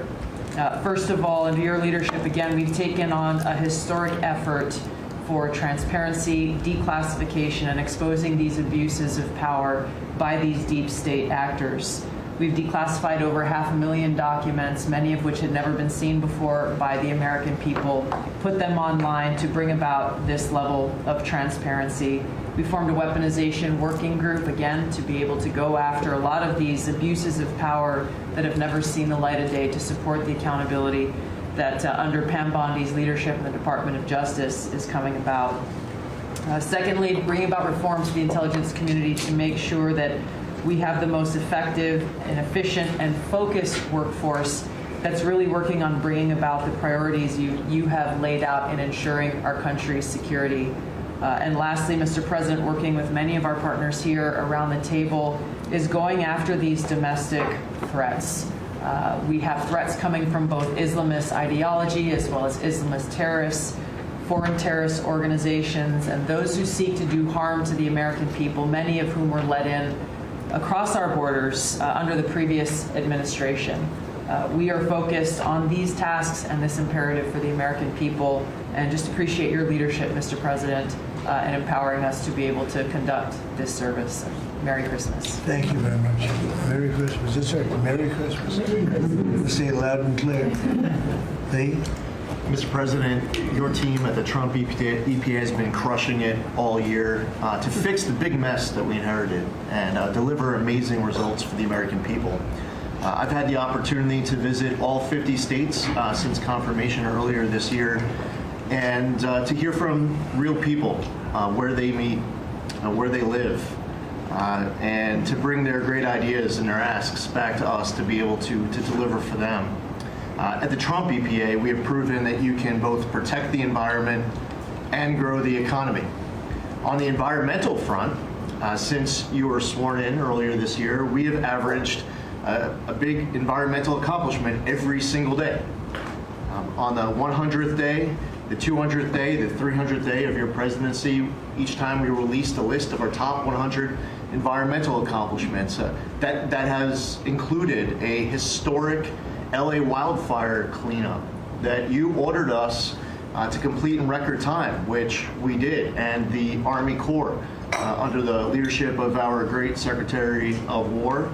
[SPEAKER 17] First of all, under your leadership, again, we've taken on a historic effort for transparency, declassification, and exposing these abuses of power by these deep state actors. We've declassified over 500,000 documents, many of which had never been seen before by the American people, put them online to bring about this level of transparency. We formed a weaponization working group, again, to be able to go after a lot of these abuses of power that have never seen the light of day, to support the accountability that under Pam Bondi's leadership in the Department of Justice is coming about. Secondly, bringing about reforms to the intelligence community to make sure that we have the most effective and efficient and focused workforce that's really working on bringing about the priorities you have laid out in ensuring our country's security. And lastly, Mr. President, working with many of our partners here around the table is going after these domestic threats. We have threats coming from both Islamist ideology as well as Islamist terrorists, foreign terrorist organizations, and those who seek to do harm to the American people, many of whom were let in across our borders under the previous administration. We are focused on these tasks and this imperative for the American people, and just appreciate your leadership, Mr. President, in empowering us to be able to conduct this service. Merry Christmas.
[SPEAKER 1] Thank you very much. Merry Christmas. That's right. Merry Christmas. Say it loud and clear. Lee?
[SPEAKER 18] Mr. President, your team at the Trump EPA has been crushing it all year to fix the big mess that we inherited and deliver amazing results for the American people. I've had the opportunity to visit all 50 states since confirmation earlier this year, and to hear from real people where they meet, where they live, and to bring their great ideas and their asks back to us to be able to deliver for them. At the Trump EPA, we have proven that you can both protect the environment and grow the economy. On the environmental front, since you were sworn in earlier this year, we have averaged a big environmental accomplishment every single day. On the 100th day, the 200th day, the 300th day of your presidency, each time we released a list of our top 100 environmental accomplishments. That has included a historic LA wildfire cleanup that you ordered us to complete in record time, which we did, and the Army Corps, under the leadership of our great Secretary of War,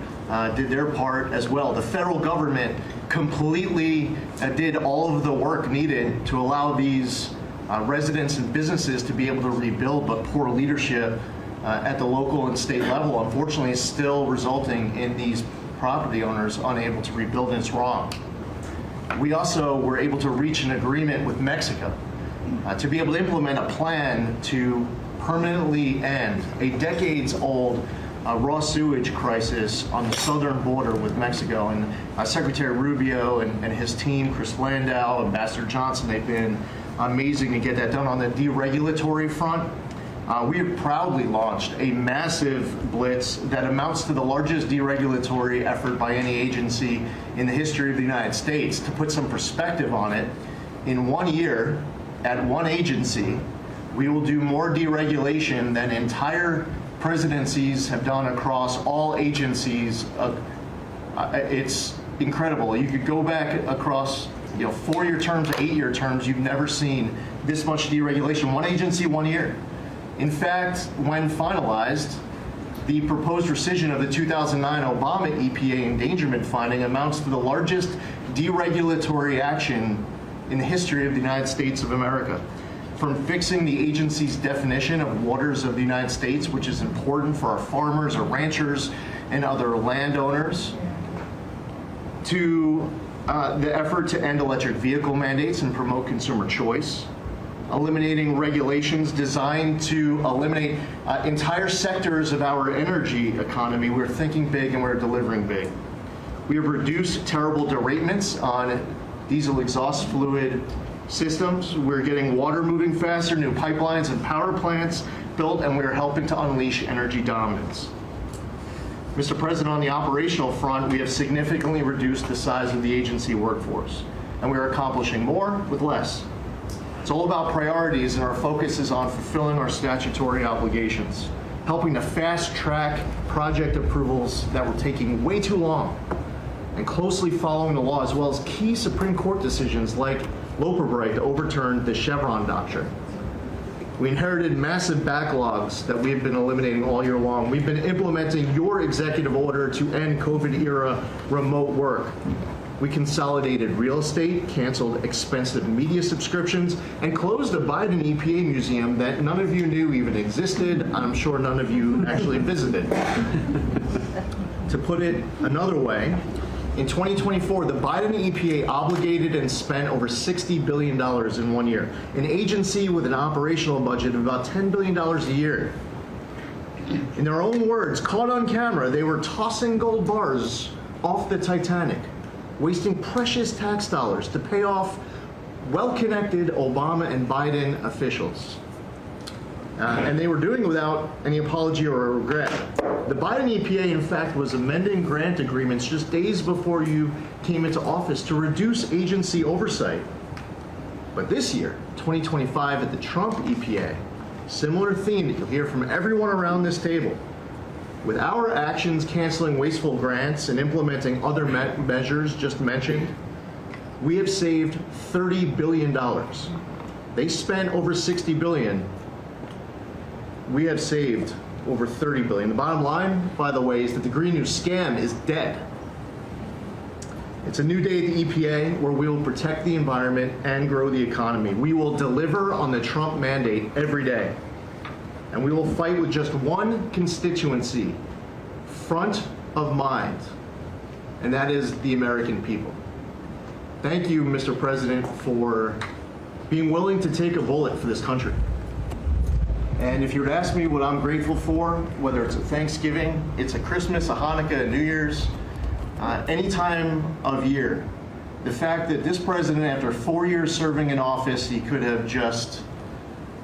[SPEAKER 18] did their part as well. The federal government completely did all of the work needed to allow these residents and businesses to be able to rebuild, but poor leadership at the local and state level, unfortunately, is still resulting in these property owners unable to rebuild, and it's wrong. We also were able to reach an agreement with Mexico to be able to implement a plan to permanently end a decades-old raw sewage crisis on the southern border with Mexico. And Secretary Rubio and his team, Chris Landau, Ambassador Johnson, they've been amazing to get that done. On the deregulatory front, we have proudly launched a massive blitz that amounts to the largest deregulatory effort by any agency in the history of the United States. To put some perspective on it, in 1 year, at one agency, we will do more deregulation than entire presidencies have done across all agencies. It's incredible. You could go back across 4-year terms, 8-year terms, you've never seen this much deregulation. One agency, 1 year. In fact, when finalized, the proposed rescission of the 2009 Obama EPA endangerment finding amounts to the largest deregulatory action in the history of the United States of America. From fixing the agency's definition of waters of the United States, which is important for our farmers, our ranchers, and other landowners, to the effort to end electric vehicle mandates and promote consumer choice, eliminating regulations designed to eliminate entire sectors of our energy economy. We're thinking big and we're delivering big. We have reduced terrible derailments on diesel exhaust fluid systems. We're getting water moving faster, new pipelines and power plants built, and we're helping to unleash energy dominance. Mr. President, on the operational front, we have significantly reduced the size of the agency workforce, and we are accomplishing more with less. It's all about priorities, and our focus is on fulfilling our statutory obligations, helping to fast-track project approvals that were taking way too long, and closely following the law, as well as key Supreme Court decisions like Loper-Bright to overturn the Chevron doctrine. We inherited massive backlogs that we have been eliminating all year long. We've been implementing your executive order to end COVID-era remote work. We consolidated real estate, canceled expensive media subscriptions, and closed a Biden EPA museum that none of you knew even existed. I'm sure none of you actually visited. To put it another way, in 2024, the Biden EPA obligated and spent over $60 billion in 1 year, an agency with an operational budget of about $10 billion a year. In their own words, caught on camera, they were tossing gold bars off the Titanic, wasting precious tax dollars to pay off well-connected Obama and Biden officials. And they were doing it without any apology or regret. The Biden EPA, in fact, was amending grant agreements just days before you came into office to reduce agency oversight. But this year, 2025, at the Trump EPA, similar theme that you'll hear from everyone around this table. With our actions canceling wasteful grants and implementing other measures just mentioned, we have saved $30 billion. They spent over $60 billion. We have saved over $30 billion. The bottom line, by the way, is that the Green New scam is dead. It's a new day at the EPA where we will protect the environment and grow the economy. We will deliver on the Trump mandate every day. And we will fight with just one constituency front of mind, and that is the American people. Thank you, Mr. President, for being willing to take a bullet for this country. And if you were to ask me what I'm grateful for, whether it's a Thanksgiving, it's a Christmas, a Hanukkah, a New Year's, any time of year, the fact that this president, after 4 years serving in office, he could have just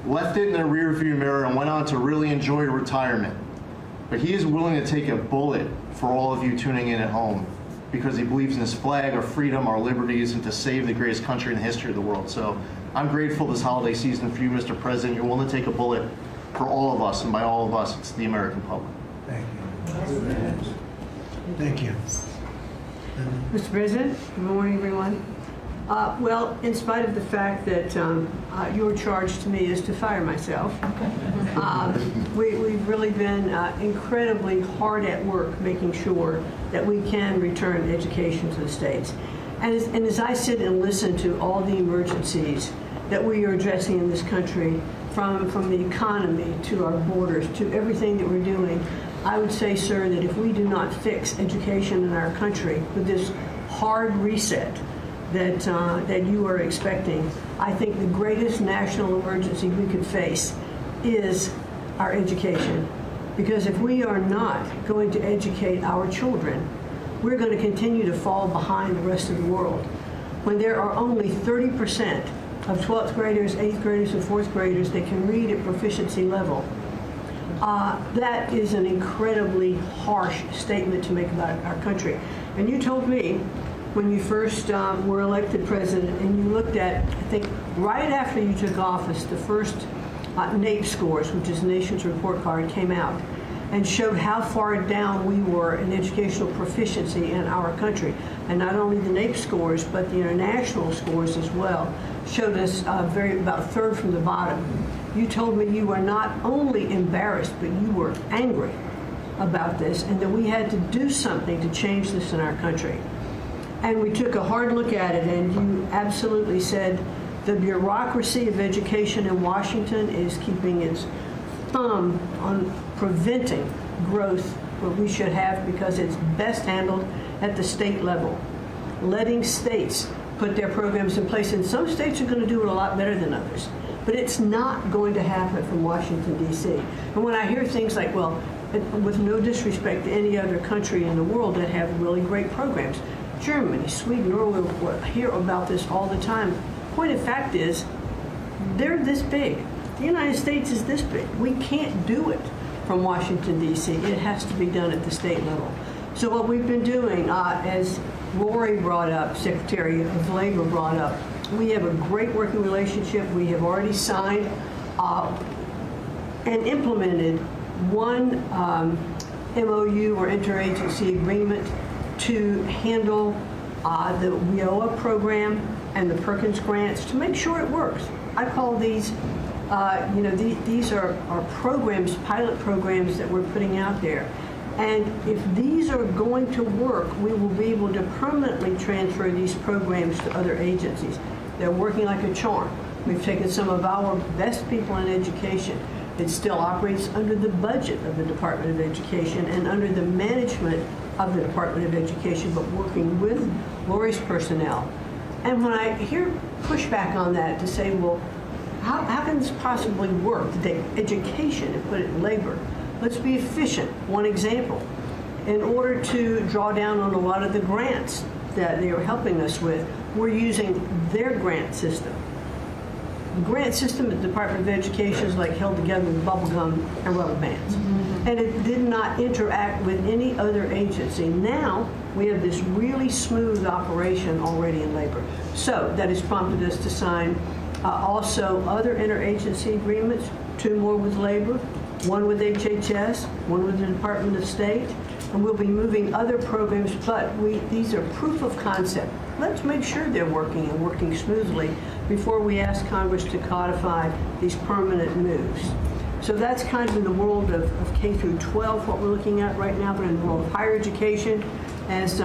[SPEAKER 18] left it in the rearview mirror and went on to really enjoy retirement. But he is willing to take a bullet for all of you tuning in at home because he believes in his flag, our freedom, our liberties, and to save the greatest country in the history of the world. So I'm grateful this holiday season for you, Mr. President. You're willing to take a bullet for all of us, and by all of us, it's the American public.
[SPEAKER 1] Thank you. Thank you.
[SPEAKER 19] Mr. President, good morning, everyone. Well, in spite of the fact that your charge to me is to fire myself, we've really been incredibly hard at work making sure that we can return education to the states. And as I sit and listen to all the emergencies that we are addressing in this country, from the economy to our borders to everything that we're doing, I would say, sir, that if we do not fix education in our country with this hard reset that you are expecting, I think the greatest national emergency we could face is our education. Because if we are not going to educate our children, we're going to continue to fall behind the rest of the world. When there are only 30% of 12th graders, 8th graders, and 4th graders that can read at proficiency level, that is an incredibly harsh statement to make about our country. And you told me when you first were elected president and you looked at, I think, right after you took office, the first NAEP scores, which is the Nation's Report Card, came out and showed how far down we were in educational proficiency in our country. And not only the NAEP scores, but the international scores as well showed us about third from the bottom. You told me you were not only embarrassed, but you were angry about this and that we had to do something to change this in our country. And we took a hard look at it, and you absolutely said the bureaucracy of education in Washington is keeping its thumb on preventing growth what we should have because it's best handled at the state level. Letting states put their programs in place, and some states are going to do it a lot better than others. But it's not going to happen from Washington, D.C. And when I hear things like, well, with no disrespect to any other country in the world that have really great programs, Germany, Sweden, Norway, I hear about this all the time. Point of fact is, they're this big. The United States is this big. We can't do it from Washington, D.C. It has to be done at the state level. So what we've been doing, as Lori brought up, Secretary of Labor brought up, we have a great working relationship. We have already signed and implemented one MOU or interagency agreement to handle the WIOA program and the Perkins grants to make sure it works. I call these, these are programs, pilot programs that we're putting out there. And if these are going to work, we will be able to permanently transfer these programs to other agencies. They're working like a charm. We've taken some of our best people in education. It still operates under the budget of the Department of Education and under the management of the Department of Education, but working with Lori's personnel. And when I hear pushback on that to say, well, how can this possibly work to take education and put it in labor? Let's be efficient. One example, in order to draw down on a lot of the grants that they are helping us with, we're using their grant system. The grant system at the Department of Education is like held together with bubble gum and rubber bands. And it did not interact with any other agency. Now, we have this really smooth operation already in labor. So that has prompted us to sign also other interagency agreements, 2 more with labor, 1 with HHS, 1 with the Department of State, and we'll be moving other programs, but these are proof of concept. Let's make sure they're working and working smoothly before we ask Congress to codify these permanent moves. So that's kind of in the world of K through 12, what we're looking at right now, but in the world of higher education, as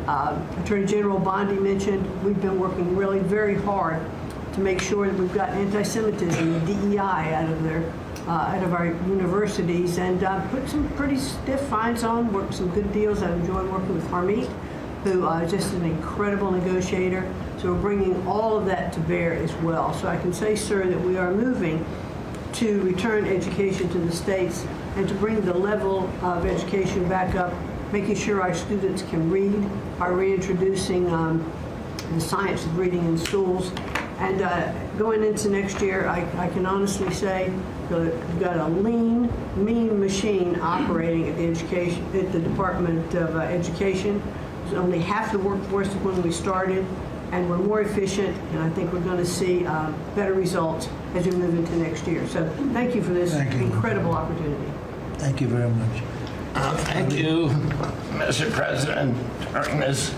[SPEAKER 19] Attorney General Bondi mentioned, we've been working really very hard to make sure that we've got anti-Semitism and DEI out of our universities, and put some pretty stiff fines on, worked some good deals. I've enjoyed working with Harmeet, who is just an incredible negotiator. So we're bringing all of that to bear as well. So I can say, sir, that we are moving to return education to the states and to bring the level of education back up, making sure our students can read, by reintroducing the science of reading in schools. And going into next year, I can honestly say we've got a lean, mean machine operating at the Department of Education. It's only half the workforce of when we started, and we're more efficient, and I think we're going to see better results as we move into next year. So thank you for this incredible opportunity.
[SPEAKER 1] Thank you very much.
[SPEAKER 20] Thank you, Mr. President, during this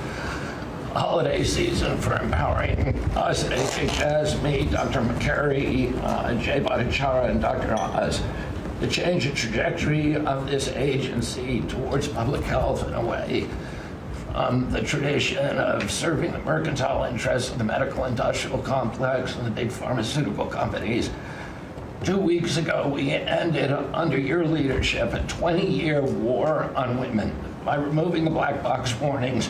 [SPEAKER 20] holiday season for empowering us at HHS, me, Dr. McCary, Jay Bhattacharya, and Dr. Oz, to change the trajectory of this agency towards public health in a way from the tradition of serving the mercantile interests of the medical industrial complex and the big pharmaceutical companies. 2 weeks ago, we ended, under your leadership, a 20-year war on women by removing the black box warnings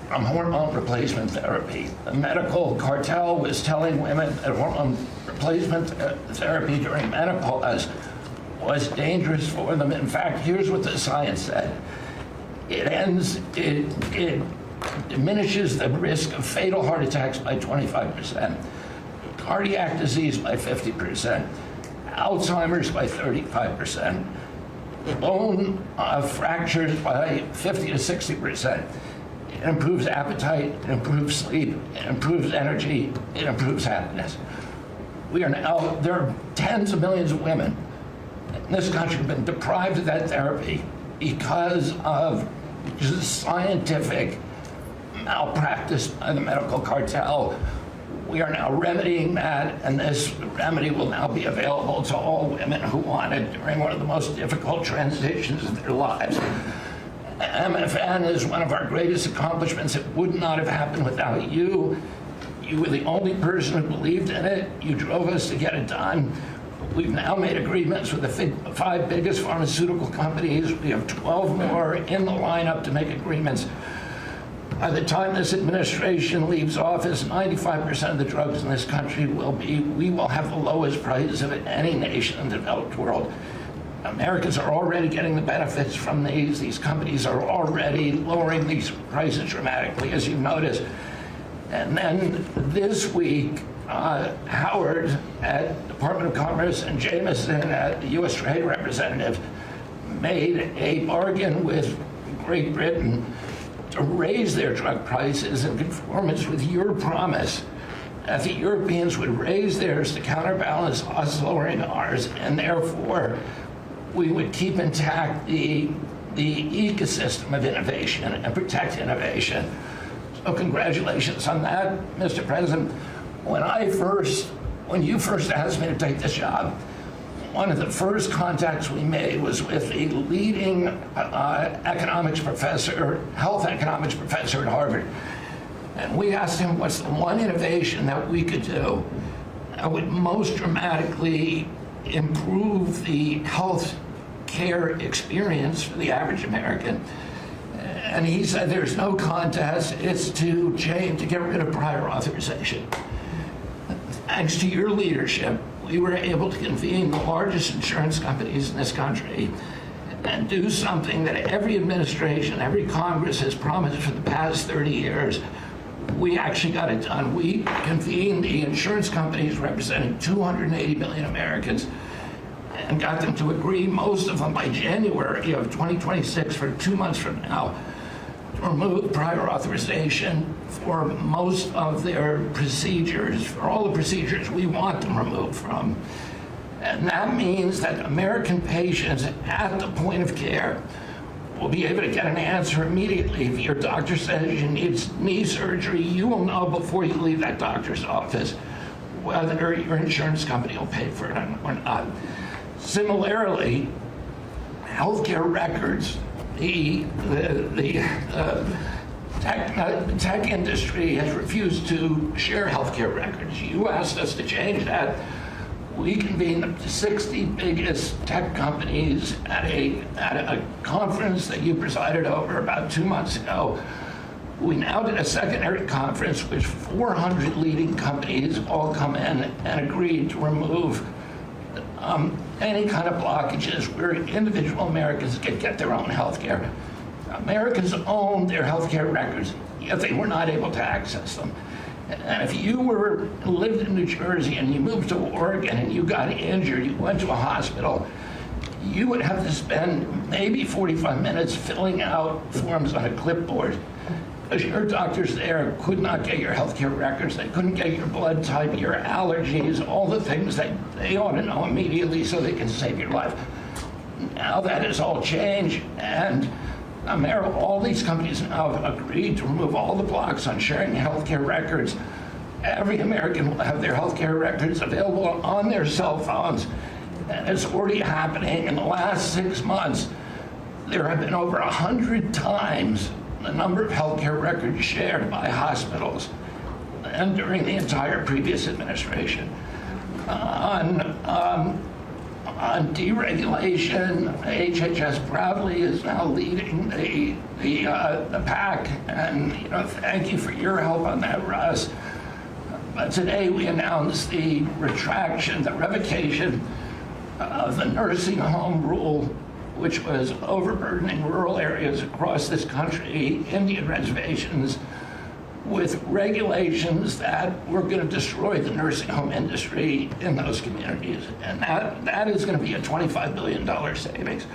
[SPEAKER 20] from hormone replacement therapy. The medical cartel was telling women that hormone replacement therapy during menopause was dangerous for them. In fact, here's what the science said. It diminishes the risk of fatal heart attacks by 25%, cardiac disease by 50%, Alzheimer's by 35%, bone fractures by 50 to 60%. It improves appetite, it improves sleep, it improves energy, it improves happiness. There are tens of millions of women in this country who have been deprived of that therapy because of scientific malpractice by the medical cartel. We are now remedying that, and this remedy will now be available to all women who want it during one of the most difficult transitions of their lives. MFN is one of our greatest accomplishments. It would not have happened without you. You were the only person who believed in it. You drove us to get it done. We've now made agreements with the 5 biggest pharmaceutical companies. We have 12 more in the lineup to make agreements. By the time this administration leaves office, 95% of the drugs in this country we will have the lowest prices of any nation in the developed world. Americans are already getting the benefits from these. These companies are already lowering these prices dramatically, as you've noticed. And then this week, Howard at Department of Commerce and Jameson at the U.S. Trade Representative made a bargain with Great Britain to raise their drug prices in conformance with your promise that the Europeans would raise theirs to counterbalance us lowering ours, and therefore we would keep intact the ecosystem of innovation and protect innovation. So congratulations on that, Mr. President. When you first asked me to take this job, one of the first contacts we made was with a leading health economics professor at Harvard. And we asked him what's the one innovation that we could do that would most dramatically improve the health care experience for the average American. And he said there's no contest, it's to get rid of prior authorization. Thanks to your leadership, we were able to convene the largest insurance companies in this country and do something that every administration, every Congress has promised for the past 30 years. We actually got it done. We convened the insurance companies representing 280 million Americans and got them to agree, most of them by January of 2026, for 2 months from now, to remove prior authorization for most of their procedures, for all the procedures we want them removed from. And that means that American patients at the point of care will be able to get an answer immediately. If your doctor says you need knee surgery, you will know before you leave that doctor's office whether your insurance company will pay for it or not. Similarly, healthcare records, the tech industry has refused to share healthcare records. You asked us to change that. We convened the 60 biggest tech companies at a conference that you presided over about 2 months ago. We now did a secondary conference which 400 leading companies all come in and agreed to remove any kind of blockages where individual Americans can get their own health care. Americans own their health care records, yet they were not able to access them. And if you lived in New Jersey and you moved to Oregon and you got injured, you went to a hospital, you would have to spend maybe 45 minutes filling out forms on a clipboard because your doctors there could not get your health care records. They couldn't get your blood type, your allergies, all the things that they ought to know immediately so they can save your life. Now that has all changed, and all these companies now have agreed to remove all the blocks on sharing healthcare records. Every American will have their healthcare records available on their cell phones. And it's already happening. In the last 6 months, there have been over 100 times the number of healthcare records shared by hospitals and during the entire previous administration. On deregulation, HHS proudly is now leading the pack, and thank you for your help on that, Russ. But today we announced the revocation of the nursing home rule, which was overburdening rural areas across this country, Indian reservations, with regulations that were going to destroy the nursing home industry in those communities. And that is going to be a $25 billion savings.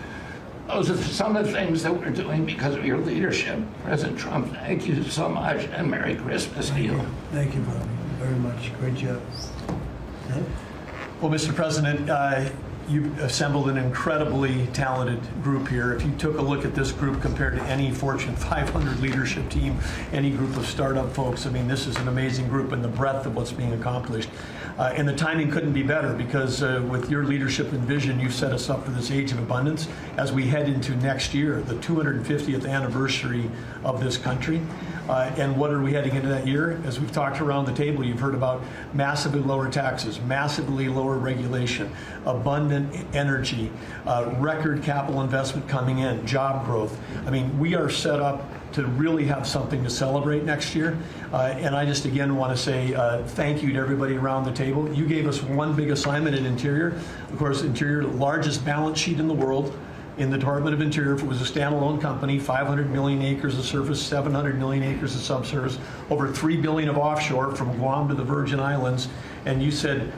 [SPEAKER 20] Those are some of the things that we're doing because of your leadership. President Trump, thank you so much, and Merry Christmas to you.
[SPEAKER 1] Thank you, Bobby, very much. Great job.
[SPEAKER 4] Well, Mr. President, you've assembled an incredibly talented group here. If you took a look at this group compared to any Fortune 500 leadership team, any group of startup folks, I mean, this is an amazing group, and the breadth of what's being accomplished. And the timing couldn't be better because with your leadership and vision, you've set us up for this age of abundance as we head into next year, the 250th anniversary of this country. And what are we heading into that year? As we've talked around the table, you've heard about massively lower taxes, massively lower regulation, abundant energy, record capital investment coming in, job growth. I mean, we are set up to really have something to celebrate next year. And I just again want to say thank you to everybody around the table. You gave us one big assignment in Interior. Of course, Interior, the largest balance sheet in the world. In the Department of Interior, if it was a standalone company, 500 million acres of surface, 700 million acres of subsurface, over 3 billion of offshore from Guam to the Virgin Islands. And you said,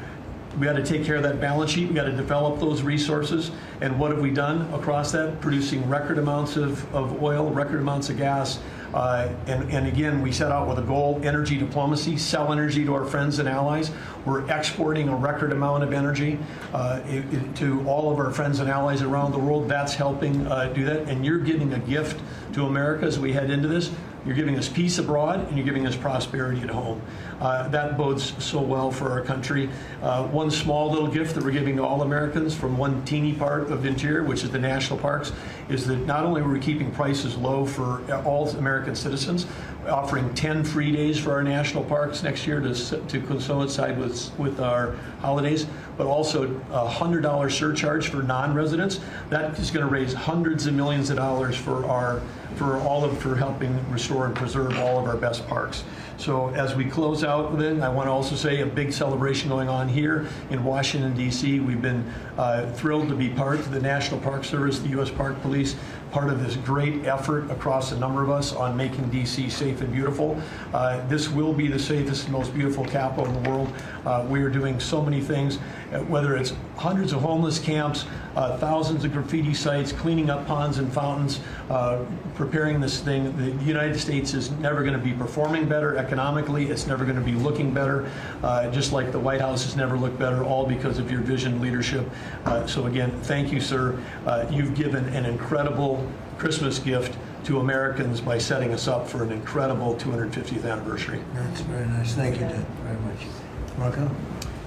[SPEAKER 4] we got to take care of that balance sheet. We got to develop those resources. And what have we done across that? Producing record amounts of oil, record amounts of gas. And again, we set out with a goal, energy diplomacy, sell energy to our friends and allies. We're exporting a record amount of energy to all of our friends and allies around the world. That's helping do that. And you're giving a gift to America as we head into this. You're giving us peace abroad, and you're giving us prosperity at home. That bodes so well for our country. One small little gift that we're giving to all Americans from one teeny part of Interior, which is the national parks, is that not only are we keeping prices low for all American citizens, offering 10 free days for our national parks next year to coincide with our holidays, but also a $100 surcharge for non-residents. That is going to raise hundreds of millions of dollars for helping restore and preserve all of our best parks. So as we close out, then I want to also say a big celebration going on here in Washington, D.C. We've been thrilled to be part of the National Park Service, the U.S. Park Police, part of this great effort across a number of us on making D.C. safe and beautiful. This will be the safest and most beautiful capital in the world. We are doing so many things, whether it's hundreds of homeless camps, thousands of graffiti sites, cleaning up ponds and fountains, preparing this thing. The United States is never going to be performing better economically. It's never going to be looking better, just like the White House has never looked better, all because of your vision leadership. So again, thank you, sir. You've given an incredible Christmas gift to Americans by setting us up for an incredible 250th anniversary.
[SPEAKER 1] That's very nice. Thank you, Dad, very much. Marco?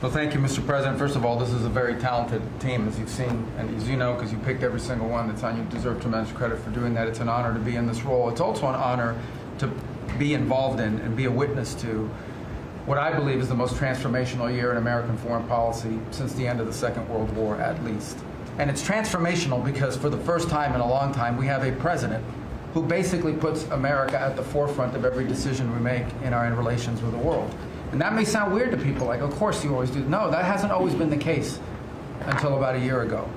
[SPEAKER 21] Well, thank you, Mr. President. First of all, this is a very talented team, as you've seen, and as you know, because you picked every single one that's on. You deserve tremendous credit for doing that. It's an honor to be in this role. It's also an honor to be involved in and be a witness to what I believe is the most transformational year in American foreign policy since the end of the Second World War, at least. And it's transformational because for the first time in a long time, we have a president who basically puts America at the forefront of every decision we make in our relations with the world. And that may sound weird to people, like, of course you always do. No, that hasn't always been the case until about a year ago.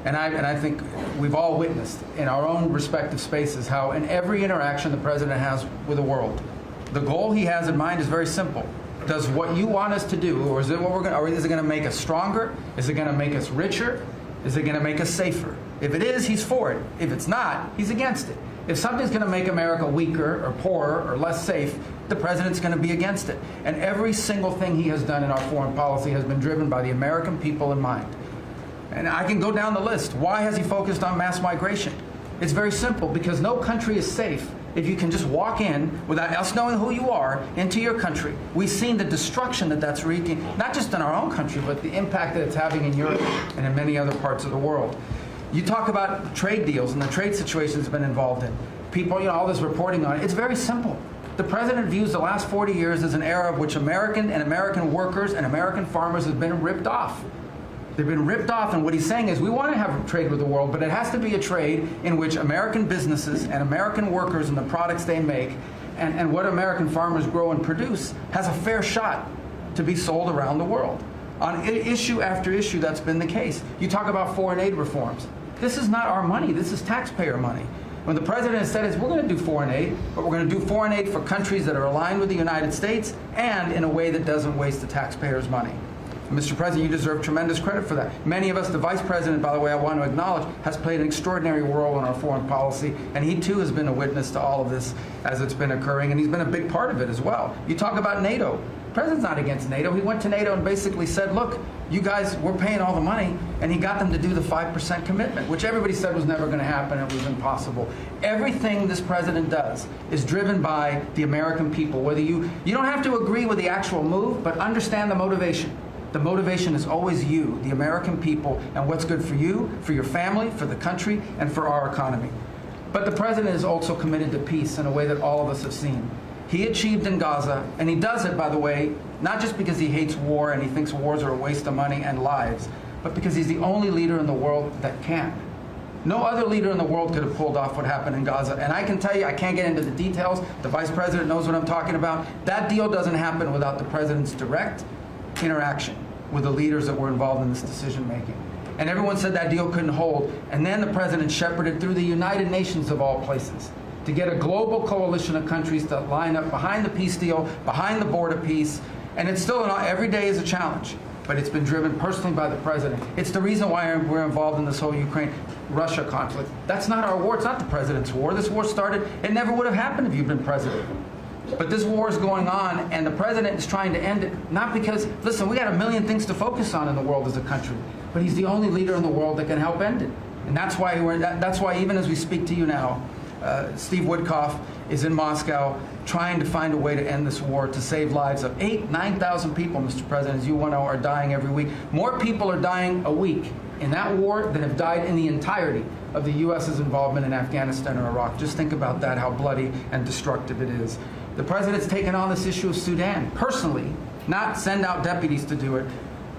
[SPEAKER 21] And I think we've all witnessed in our own respective spaces how in every interaction the president has with the world, the goal he has in mind is very simple. Does what you want us to do, or is it what we're going, or is it going to make us stronger? Is it going to make us richer? Is it going to make us safer? If it is, he's for it. If it's not, he's against it. If something's going to make America weaker or poorer or less safe, the president's going to be against it. And every single thing he has done in our foreign policy has been driven by the American people in mind. And I can go down the list. Why has he focused on mass migration? It's very simple, because no country is safe if you can just walk in without us knowing who you are into your country. We've seen the destruction that that's wreaking, not just in our own country, but the impact that it's having in Europe and in many other parts of the world. You talk about trade deals and the trade situation has been involved in. People, all this reporting on it. It's very simple. The president views the last 40 years as an era of which American workers and American farmers have been ripped off. They've been ripped off, and what he's saying is we want to have a trade with the world, but it has to be a trade in which American businesses and American workers and the products they make and what American farmers grow and produce has a fair shot to be sold around the world. On issue after issue, that's been the case. You talk about foreign aid reforms. This is not our money. This is taxpayer money. When the president has said we're going to do foreign aid, but we're going to do foreign aid for countries that are aligned with the United States and in a way that doesn't waste the taxpayers' money. Mr. President, you deserve tremendous credit for that. Many of us, the Vice President, by the way, I want to acknowledge, has played an extraordinary role in our foreign policy, and he too has been a witness to all of this as it's been occurring, and he's been a big part of it as well. You talk about NATO. The President's not against NATO. He went to NATO and basically said, look, you guys, we're paying all the money, and he got them to do the 5% commitment, which everybody said was never going to happen, it was impossible. Everything this president does is driven by the American people. Whether you don't have to agree with the actual move, but understand the motivation. The motivation is always you, the American people, and what's good for you, for your family, for the country, and for our economy. But the president is also committed to peace in a way that all of us have seen. He achieved in Gaza, and he does it, by the way, not just because he hates war and he thinks wars are a waste of money and lives, but because he's the only leader in the world that can. No other leader in the world could have pulled off what happened in Gaza. And I can tell you, I can't get into the details. The Vice President knows what I'm talking about. That deal doesn't happen without the president's direct interaction with the leaders that were involved in this decision making. And everyone said that deal couldn't hold. And then the president shepherded through the United Nations of all places to get a global coalition of countries to line up behind the peace deal, behind the border peace. And it's still, every day is a challenge, but it's been driven personally by the president. It's the reason why we're involved in this whole Ukraine-Russia conflict. That's not our war. It's not the president's war. This war started, it never would have happened if you'd been president. But this war is going on, and the president is trying to end it, not because, listen, we got a million things to focus on in the world as a country, but he's the only leader in the world that can help end it. And that's why even as we speak to you now, Steve Woodcock is in Moscow trying to find a way to end this war, to save lives of 9,000 people, Mr. President, as you know, are dying every week. More people are dying a week in that war than have died in the entirety of the U.S.'s involvement in Afghanistan or Iraq. Just think about that, how bloody and destructive it is. The president's taken on this issue of Sudan personally, not send out deputies to do it.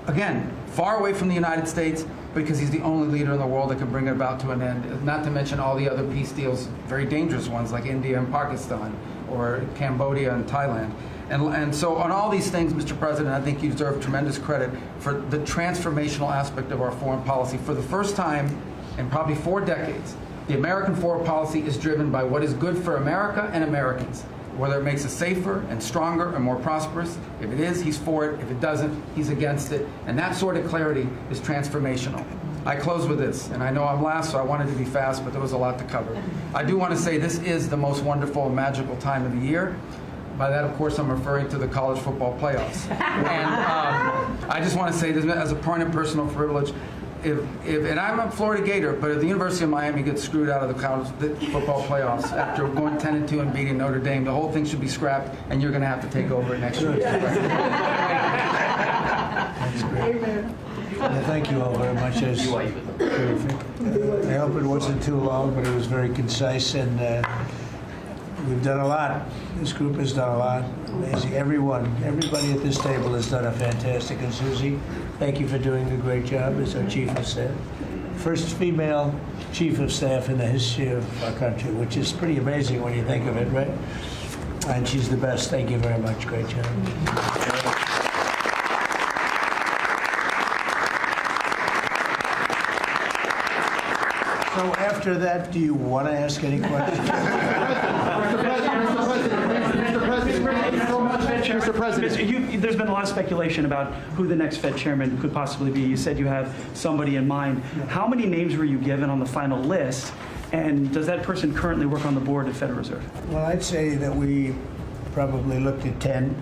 [SPEAKER 21] Again, far away from the United States, because he's the only leader in the world that can bring it about to an end. Not to mention all the other peace deals, very dangerous ones like India and Pakistan, or Cambodia and Thailand. And so on all these things, Mr. President, I think you deserve tremendous credit for the transformational aspect of our foreign policy. For the first time in probably 4 decades, the American foreign policy is driven by what is good for America and Americans. Whether it makes us safer and stronger and more prosperous. If it is, he's for it. If it doesn't, he's against it. And that sort of clarity is transformational. I close with this, and I know I'm last, so I wanted to be fast, but there was a lot to cover. I do want to say this is the most wonderful and magical time of the year. By that, of course, I'm referring to the college football playoffs. And I just want to say this as a point of personal privilege. And I'm a Florida Gator, but if the University of Miami gets screwed out of the college football playoffs after going 10-2 and beating Notre Dame, the whole thing should be scrapped, and you're going to have to take over it next year.
[SPEAKER 1] That's great. Yeah, thank you all very much. I hope it wasn't too long, but it was very concise. And we've done a lot. This group has done a lot. Amazing. Everybody at this table has done a fantastic. And Susie, thank you for doing a great job as our chief of staff. First female chief of staff in the history of our country, which is pretty amazing when you think of it, right? And she's the best. Thank you very much. Great job. So after that, do you want to ask any questions?
[SPEAKER 3] Mr. President, there's been a lot of speculation about who the next Fed chairman could possibly be. You said you have somebody in mind. How many names were you given on the final list? And does that person currently work on the board of Federal Reserve?
[SPEAKER 1] Well, I'd say that we probably looked at 10.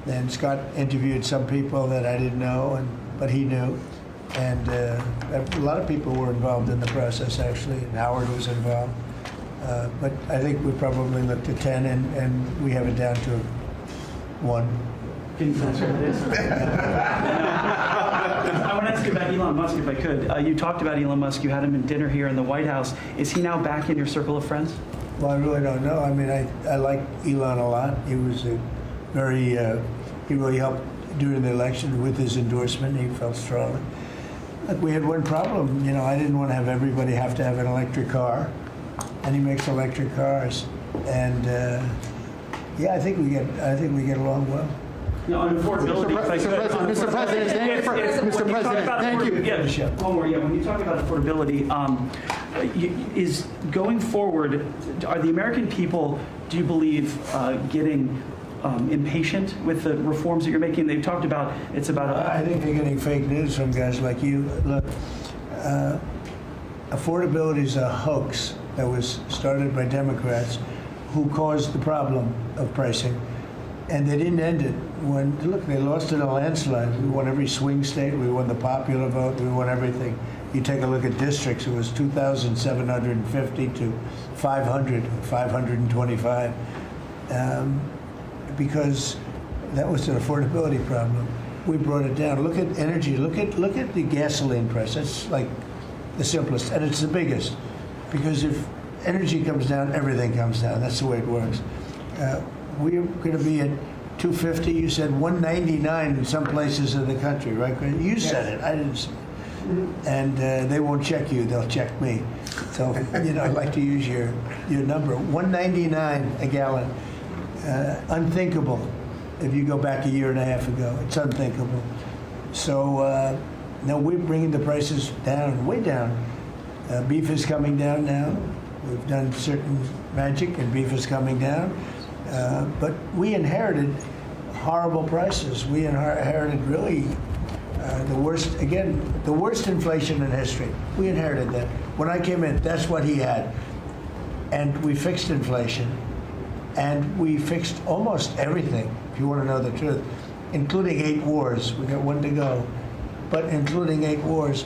[SPEAKER 1] Then Scott interviewed some people that I didn't know, but he knew. And a lot of people were involved in the process, actually, and Howard was involved. But I think we probably looked at 10, and we have it down to 1.
[SPEAKER 3] Can you answer this? I want to ask you about Elon Musk, if I could. You talked about Elon Musk. You had him in dinner here in the White House. Is he now back in your circle of friends?
[SPEAKER 1] Well, I really don't know. I mean, I like Elon a lot. He was he really helped during the election with his endorsement. He felt strongly. Look, we had one problem. You know, I didn't want to have everybody have to have an electric car, and he makes electric cars. And yeah, I think we get along well.
[SPEAKER 3] No, on affordability.
[SPEAKER 14] Mr. President, thank you.
[SPEAKER 3] Yeah, one more. Yeah, when you talk about affordability, is going forward, are the American people, do you believe, getting impatient with the reforms that you're making? They've talked about
[SPEAKER 1] I think they're getting fake news from guys like you. Look, affordability is a hoax that was started by Democrats who caused the problem of pricing. And they didn't end it look, they lost in a landslide. We won every swing state. We won the popular vote. We won everything. You take a look at districts, it was 2,750 to 525. Because that was an affordability problem. We brought it down. Look at energy. Look at the gasoline price. That's like the simplest, and it's the biggest. Because if energy comes down, everything comes down. That's the way it works. We're going to be at 250. You said 199 in some places in the country, right? You said it. I didn't say it. And they won't check you. They'll check me. So, I'd like to use your number. 199 a gallon. Unthinkable if you go back a year and a half ago. It's unthinkable. So now we're bringing the prices down, way down. Beef is coming down now. We've done certain magic and beef is coming down. But we inherited horrible prices. We inherited really the worst inflation in history. We inherited that. When I came in, that's what he had. And we fixed inflation. And we fixed almost everything, if you want to know the truth, including 8 wars. We got 1 to go, but including 8 wars.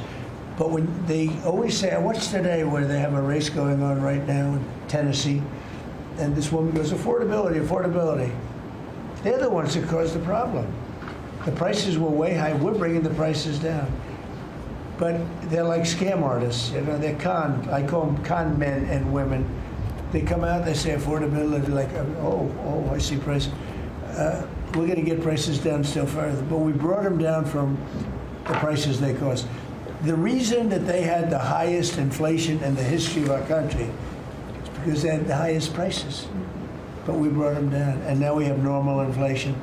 [SPEAKER 1] But when they always say, I watched today where they have a race going on right now in Tennessee, and this woman goes, affordability. They're the ones that caused the problem. The prices were way high. We're bringing the prices down. But they're like scam artists. They're I call them con men and women. They come out, they say affordability, like, oh, I see price. We're going to get prices down still further. But we brought them down from the prices they cost. The reason that they had the highest inflation in the history of our country is because they had the highest prices. But we brought them down, and now we have normal inflation.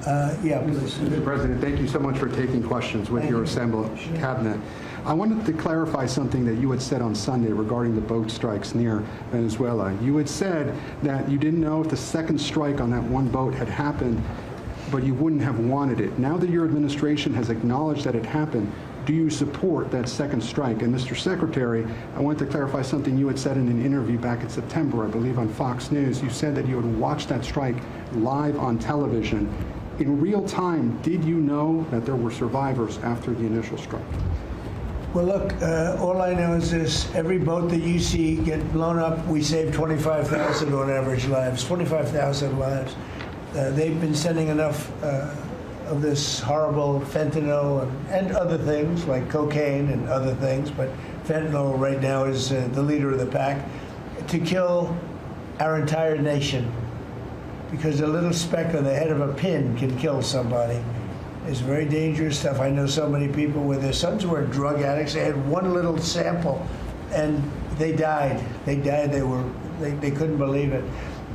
[SPEAKER 1] Yeah, please.
[SPEAKER 22] Mr. President, thank you so much for taking questions with your assembled cabinet. I wanted to clarify something that you had said on Sunday regarding the boat strikes near Venezuela. You had said that you didn't know if the second strike on that one boat had happened, but you wouldn't have wanted it. Now that your administration has acknowledged that it happened, do you support that second strike? And Mr. Secretary, I wanted to clarify something you had said in an interview back in September, I believe on Fox News. You said that you would watch that strike live on television. In real time, did you know that there were survivors after the initial strike?
[SPEAKER 1] Well, look, all I know is this. Every boat that you see get blown up, we save 25,000 on average lives, 25,000 lives. They've been sending enough of this horrible fentanyl and other things like cocaine and other things, but fentanyl right now is the leader of the pack, to kill our entire nation, because a little speck on the head of a pin can kill somebody. It's very dangerous stuff. I know so many people where their sons were drug addicts. They had one little sample, and they died. They died. They couldn't believe it.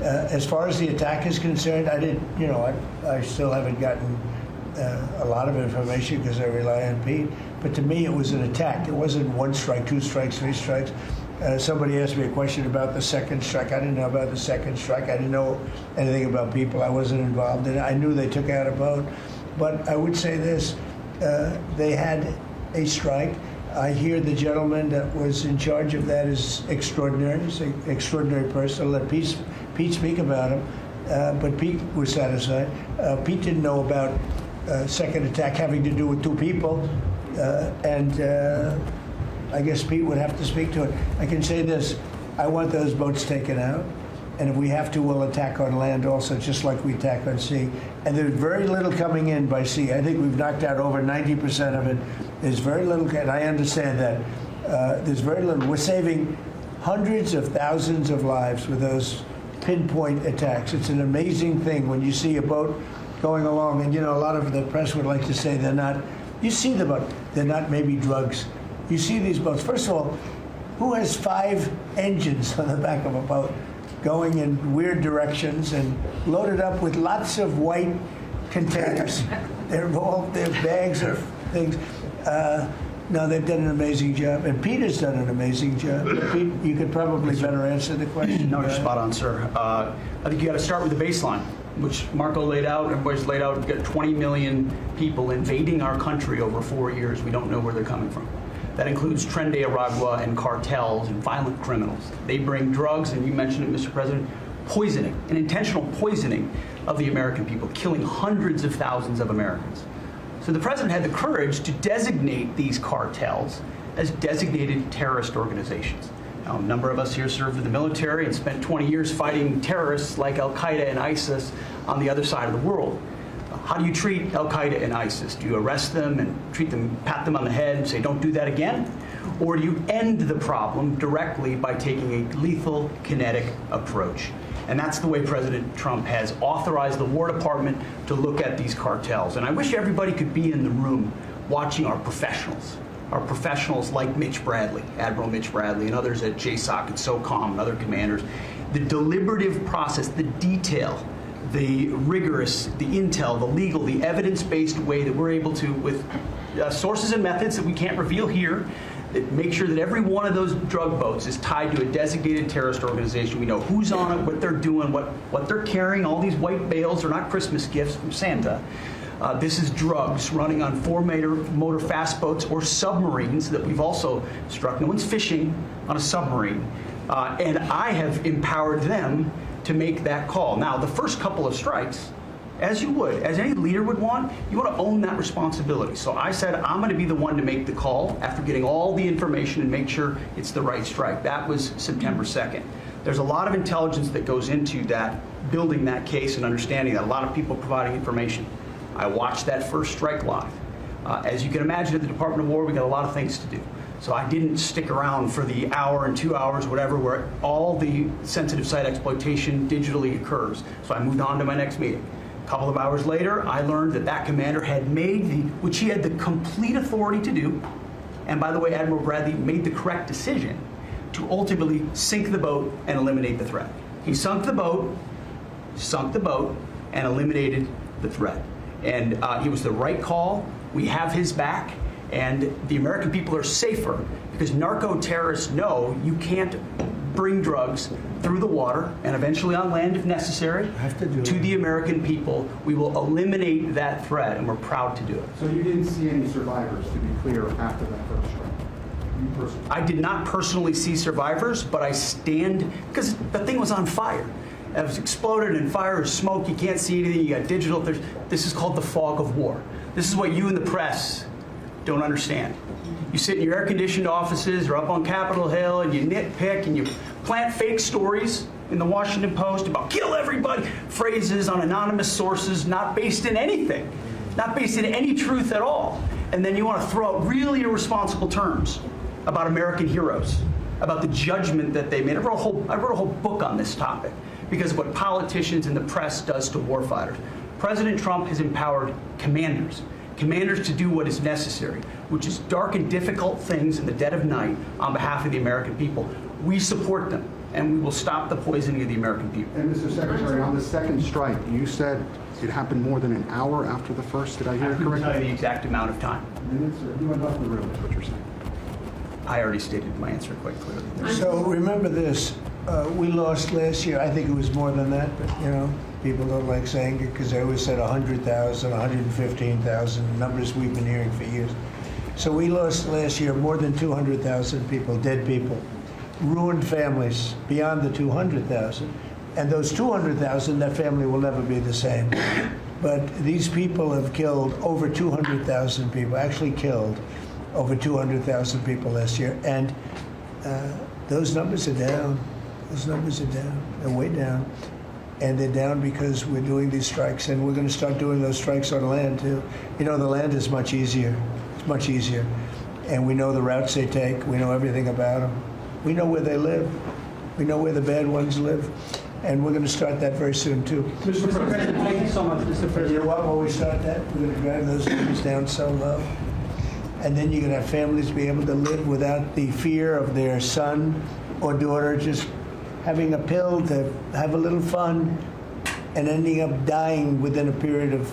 [SPEAKER 1] As far as the attack is concerned, I still haven't gotten a lot of information because I rely on Pete. But to me, it was an attack. It wasn't one strike, two strikes, three strikes. Somebody asked me a question about the second strike. I didn't know about the second strike. I didn't know anything about people. I wasn't involved in it. I knew they took out a boat. But I would say this, they had a strike. I hear the gentleman that was in charge of that is extraordinary. He's an extraordinary person. I'll let Pete speak about him. But Pete was satisfied. Pete didn't know about second attack having to do with two people. I guess Pete would have to speak to it. I can say this, I want those boats taken out. And if we have to, we'll attack on land also, just like we attack on sea. And there's very little coming in by sea. I think we've knocked out over 90% of it. There's very little, and I understand that. There's very little. We're saving hundreds of thousands of lives with those pinpoint attacks. It's an amazing thing when you see a boat going along, and a lot of the press would like to say they're not. You see the boat. They're not maybe drugs. You see these boats. First of all, who has 5 engines on the back of a boat going in weird directions and loaded up with lots of white containers? They're bags of things. No, they've done an amazing job, and Peter's done an amazing job. Pete, you could probably better answer the question.
[SPEAKER 4] No, you're spot on, sir. I think you got to start with the baseline, which Marco laid out, everybody's laid out. We've got 20 million people invading our country over 4 years. We don't know where they're coming from. That includes Tren de Aragua and cartels and violent criminals. They bring drugs, and you mentioned it, Mr. President, poisoning, an intentional poisoning of the American people, killing hundreds of thousands of Americans. So the president had the courage to designate these cartels as designated terrorist organizations. Now, a number of us here served in the military and spent 20 years fighting terrorists like Al-Qaeda and ISIS on the other side of the world. How do you treat Al-Qaeda and ISIS? Do you arrest them and treat them, pat them on the head and say, don't do that again? Or do you end the problem directly by taking a lethal, kinetic approach? And that's the way President Trump has authorized the War Department to look at these cartels. And I wish everybody could be in the room watching our professionals like Mitch Bradley, Admiral Mitch Bradley, and others at JSOC and SOCOM and other commanders. The deliberative process, the detail, the rigorous, the intel, the legal, the evidence-based way that we're able to, with sources and methods that we can't reveal here, that make sure that every one of those drug boats is tied to a designated terrorist organization. We know who's on it, what they're doing, what they're carrying. All these white bales are not Christmas gifts from Santa. This is drugs running on 4-motor fast boats or submarines that we've also struck. No one's fishing on a submarine. And I have empowered them to make that call. Now, the first couple of strikes, as you would, as any leader would want, you want to own that responsibility. So I said, I'm going to be the one to make the call after getting all the information and make sure it's the right strike. That was September 2nd. There's a lot of intelligence that goes into that, building that case and understanding that, a lot of people providing information. I watched that first strike live. As you can imagine, at the Department of War, we got a lot of things to do. So I didn't stick around for the hour and 2 hours, whatever, where all the sensitive site exploitation digitally occurs. So I moved on to my next meeting. A couple of hours later, I learned that that commander had made which he had the complete authority to do, and by the way, Admiral Bradley made the correct decision to ultimately sink the boat and eliminate the threat. He sunk the boat, and eliminated the threat. And it was the right call. We have his back. And the American people are safer because narco-terrorists know you can't bring drugs through the water and eventually on land if necessary to the American people. We will eliminate that threat, and we're proud to do it.
[SPEAKER 22] So you didn't see any survivors, to be clear, after that first strike? You personally?
[SPEAKER 4] I did not personally see survivors, but I stand, because the thing was on fire. It was exploded and fire and smoke. You can't see anything. You got digital. This is called the fog of war. This is what you in the press don't understand. You sit in your air-conditioned offices or up on Capitol Hill and you nitpick and you plant fake stories in the Washington Post about kill everybody, phrases on anonymous sources not based in anything, not based in any truth at all. And then you want to throw out really irresponsible terms about American heroes. about the judgment that they made. I wrote a whole book on this topic because of what politicians and the press does to warfighters. President Trump has empowered commanders to do what is necessary, which is dark and difficult things in the dead of night on behalf of the American people. We support them, and we will stop the poisoning of the American people.
[SPEAKER 22] And Mr. Secretary, on the second strike, you said it happened more than an hour after the first. Did I hear it correctly?
[SPEAKER 4] I couldn't tell you the exact amount of time.
[SPEAKER 22] Minutes, or you went off the road, is what you're saying.
[SPEAKER 4] I already stated my answer quite clearly.
[SPEAKER 1] So remember this, we lost last year, I think it was more than that, but people don't like saying it because they always said 100,000, 115,000, numbers we've been hearing for years. So we lost last year more than 200,000 people, dead people, ruined families beyond the 200,000. And those 200,000, that family will never be the same. But these people have killed over 200,000 people, actually killed over 200,000 people last year. And those numbers are down. Those numbers are down. They're way down. And they're down because we're doing these strikes, and we're going to start doing those strikes on land too. The land is much easier. It's much easier. And we know the routes they take. We know everything about them. We know where they live. We know where the bad ones live. And we're going to start that very soon too.
[SPEAKER 3] Mr. President, thank you so much, Mr. President.
[SPEAKER 1] You know what? When we start that, we're going to drive those numbers down so low. And then you're going to have families be able to live without the fear of their son or daughter just having a pill to have a little fun and ending up dying within a period of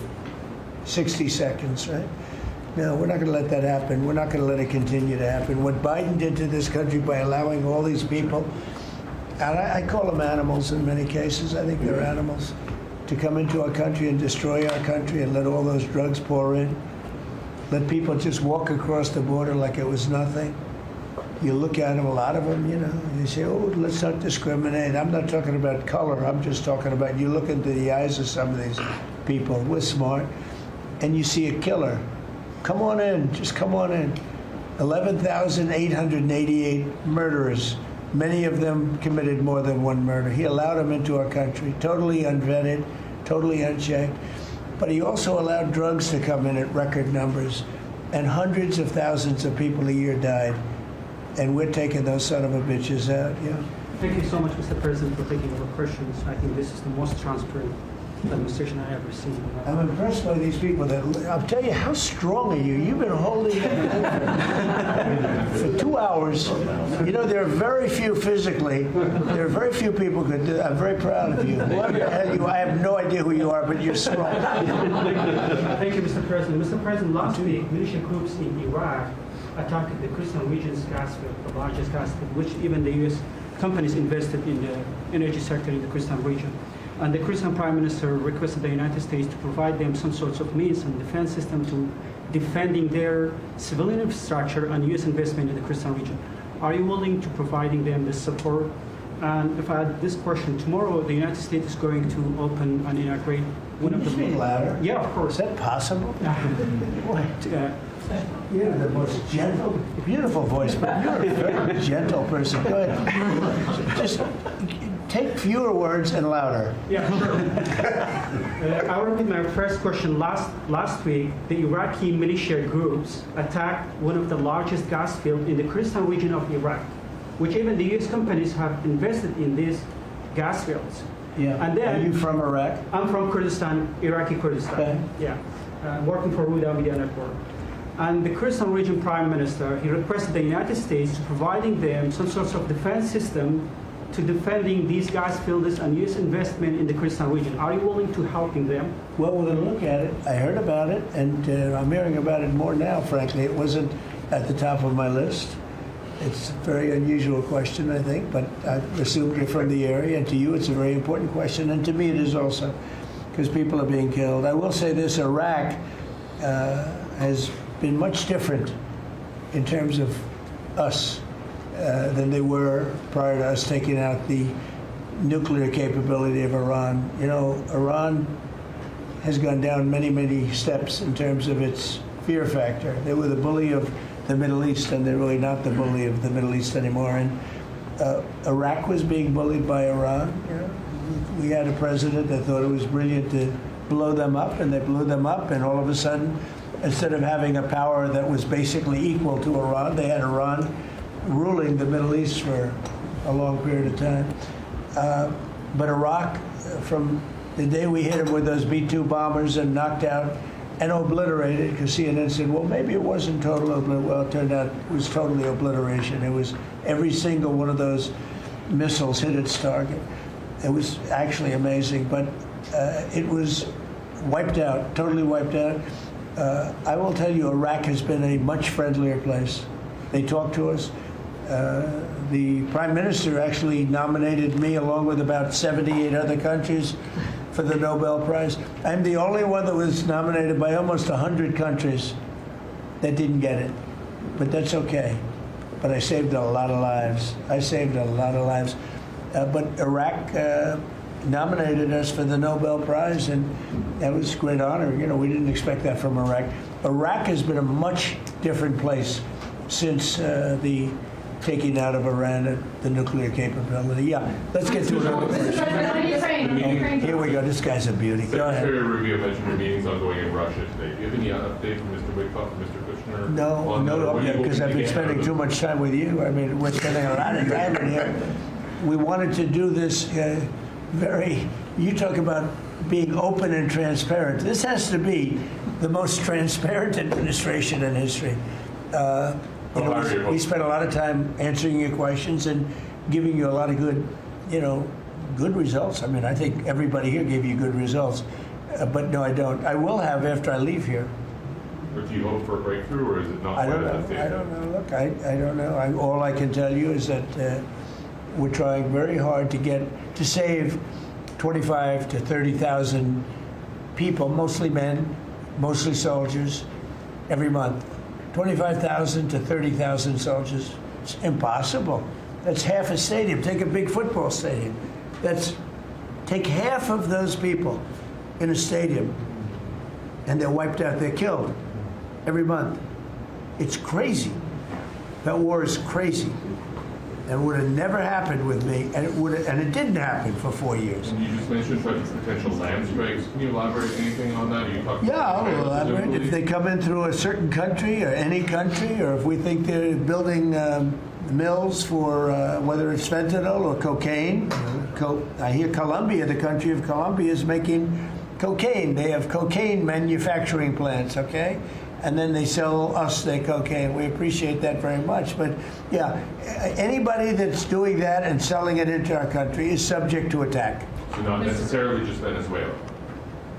[SPEAKER 1] 60 seconds, right? No, we're not going to let that happen. We're not going to let it continue to happen. What Biden did to this country by allowing all these people, and I call them animals in many cases, I think they're animals, to come into our country and destroy our country and let all those drugs pour in. Let people just walk across the border like it was nothing. You look at them, a lot of them, you say, oh, let's not discriminate. I'm not talking about color. I'm just talking about you look into the eyes of some of these people. We're smart. And you see a killer. Come on in. Just come on in. 11,888 murderers. Many of them committed more than one murder. He allowed them into our country, totally unvetted, totally unchecked. But he also allowed drugs to come in at record numbers. And hundreds of thousands of people a year died. And we're taking those son of a bitches out,
[SPEAKER 3] Thank you so much, Mr. President, for taking our questions. I think this is the most transparent administration I have ever seen.
[SPEAKER 1] I'm impressed by these people. I'll tell you, how strong are you? You've been holding it for 2 hours. There are very few physically. There are very few people who could do that. I'm very proud of you. Whoever the hell you are, I have no idea who you are, but you're strong.
[SPEAKER 3] Thank you, Mr. President. Mr. President, last week, militia groups in Iraq attacked the Christian region's gas field, the largest gas field, which even the U.S. companies invested in the energy sector in the Christian region. And the Christian Prime Minister requested the United States to provide them some sorts of means and defense system to defending their civilian infrastructure and U.S. investment in the Christian region. Are you willing to providing them this support? And if I add this question, tomorrow the United States is going to open and inaugurate one of the...
[SPEAKER 1] Can you speak louder?
[SPEAKER 3] Yeah, of course.
[SPEAKER 1] Is that possible? You're the most gentle, beautiful voice, but you're a very gentle person. Go ahead. Just take fewer words and louder.
[SPEAKER 3] Yeah, sure. I'll repeat my first question. Last week, the Iraqi militia groups attacked one of the largest gas fields in the Kurdistan region of Iraq, which even the U.S. companies have invested in these gas fields.
[SPEAKER 1] Yeah.
[SPEAKER 3] And then,
[SPEAKER 1] are you from Iraq?
[SPEAKER 3] I'm from Kurdistan, Iraqi Kurdistan.
[SPEAKER 1] Okay.
[SPEAKER 3] Yeah. Working for Huda Media Network. And the Kurdistan region prime minister, he requested the United States to providing them some sorts of defense system to defending these gas fields and U.S. investment in the Kurdistan region. Are you willing to helping them?
[SPEAKER 1] Well, we're going to look at it. I heard about it, and I'm hearing about it more now, frankly. It wasn't at the top of my list. It's a very unusual question, I think, but I assumed you're from the area, and to you it's a very important question, and to me it is also, because people are being killed. I will say this, Iraq has been much different in terms of us than they were prior to us taking out the nuclear capability of Iran. Iran has gone down many, many steps in terms of its fear factor. They were the bully of the Middle East, and they're really not the bully of the Middle East anymore. And Iraq was being bullied by Iran. We had a president that thought it was brilliant to blow them up, and they blew them up, and all of a sudden, instead of having a power that was basically equal to Iran, they had Iran ruling the Middle East for a long period of time. But Iraq, from the day we hit them with those B-2 bombers and knocked out and obliterated, because CNN said, well, maybe it wasn't total obliteration. Well, it turned out it was totally obliteration. It was every single one of those missiles hit its target. It was actually amazing, but it was wiped out, totally wiped out. I will tell you, Iraq has been a much friendlier place. They talk to us. The Prime Minister actually nominated me along with about 78 other countries for the Nobel Prize. I'm the only one that was nominated by almost 100 countries that didn't get it. But that's okay. But I saved a lot of lives. I saved a lot of lives. But Iraq nominated us for the Nobel Prize, and that was a great honor. You know, we didn't expect that from Iraq. Iraq has been a much different place since the taking out of Iran the nuclear capability. Yeah, let's get to another question. Here we go. This guy's a beauty. Go ahead.
[SPEAKER 5] Secretary Rubio mentioned your meetings ongoing in Russia today. Do you have any update from Mr. Witkoff and Mr. Kushner?
[SPEAKER 1] No, because I've been spending too much time with you. I mean, we're spending a lot of time in here. We wanted to do this you talk about being open and transparent. This has to be the most transparent administration in history. We spent a lot of time answering your questions and giving you a lot of good results. I mean, I think everybody here gave you good results. But no, I don't. I will have after I leave here.
[SPEAKER 5] But do you hope for a breakthrough, or is it not?
[SPEAKER 1] I don't know. Look, I don't know. All I can tell you is that we're trying very hard to save 25 to 30,000 people, mostly men, mostly soldiers, every month. 25,000 to 30,000 soldiers. It's impossible. That's half a stadium. Take a big football stadium. Take half of those people in a stadium, and they're wiped out. They're killed every month. It's crazy. That war is crazy. It would have never happened with me, and it didn't happen for 4 years.
[SPEAKER 5] And you just mentioned potential land strikes. Can you elaborate anything on that?
[SPEAKER 1] I'll elaborate. If they come in through a certain country or any country, or if we think they're building mills for whether it's fentanyl or cocaine. I hear Colombia, the country of Colombia, is making cocaine. They have cocaine manufacturing plants, okay? And then they sell us their cocaine. We appreciate that very much. But yeah, anybody that's doing that and selling it into our country is subject to attack.
[SPEAKER 5] So not necessarily just Venezuela?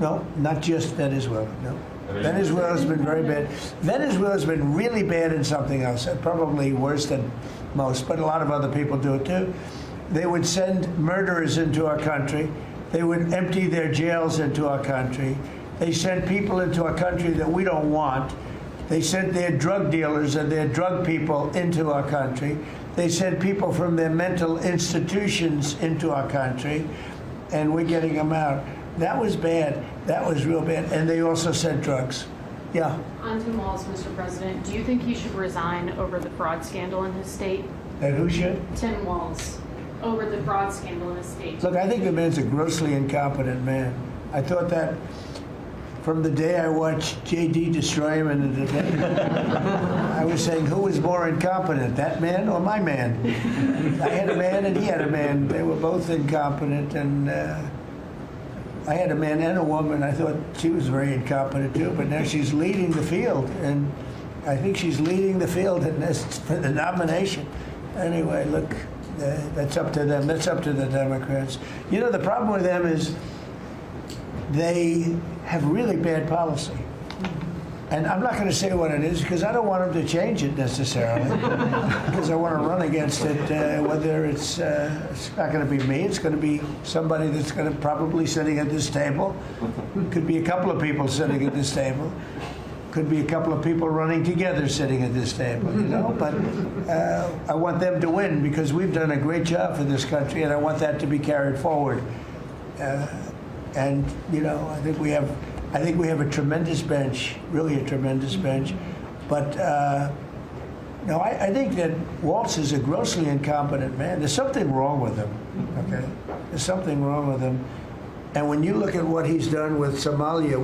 [SPEAKER 1] No, not just Venezuela, no. Venezuela's been very bad. Venezuela's been really bad in something else, probably worse than most, but a lot of other people do it too. They would send murderers into our country. They would empty their jails into our country. They sent people into our country that we don't want. They sent their drug dealers and their drug people into our country. They sent people from their mental institutions into our country, and we're getting them out. That was bad. That was real bad. And they also sent drugs. Yeah.
[SPEAKER 6] On Tim Walz, Mr. President, do you think he should resign over the fraud scandal in his state?
[SPEAKER 1] And who should?
[SPEAKER 6] Tim Walz, over the fraud scandal in his state.
[SPEAKER 1] Look, I think the man's a grossly incompetent man. I thought that from the day I watched J.D. destroy him in the debate. I was saying, who was more incompetent, that man or my man? I had a man and he had a man. They were both incompetent, and I had a man and a woman. I thought she was very incompetent too, but now she's leading the field, and I think she's leading the field for the nomination. Anyway, look, that's up to them. That's up to the Democrats. You know, the problem with them is they have really bad policy. And I'm not going to say what it is because I don't want them to change it necessarily. Because I want to run against it, whether it's not going to be me, it's going to be somebody that's going to probably sitting at this table. Could be a couple of people sitting at this table. Could be a couple of people running together sitting at this table, you know. But I want them to win because we've done a great job for this country, and I want that to be carried forward. And you know, I think we have a tremendous bench, really a tremendous bench. But no, I think that Walz is a grossly incompetent man. There's something wrong with him. Okay, there's something wrong with him. And when you look at what he's done with Somalia,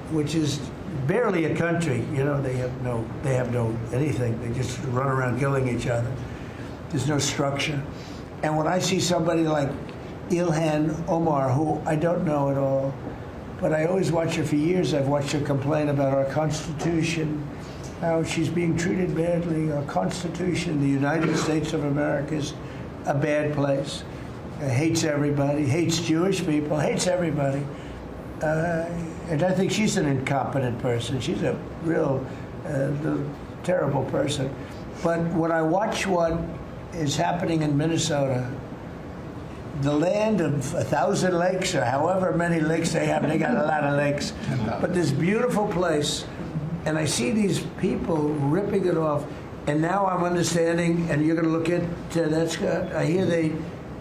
[SPEAKER 1] which is barely a country. You know, they have no anything. They just run around killing each other. There's no structure. And when I see somebody like Ilhan Omar, who I don't know at all, but I always watch her for years. I've watched her complain about our Constitution, how she's being treated badly. Our Constitution, the United States of America, is a bad place. Hates everybody, hates Jewish people, hates everybody. And I think she's an incompetent person. She's a real terrible person. But when I watch what is happening in Minnesota, the land of 1,000 lakes, or however many lakes they have, they got a lot of lakes, but this beautiful place, and I see these people ripping it off, and now I'm understanding, and you're going to look at that, Scott, I hear they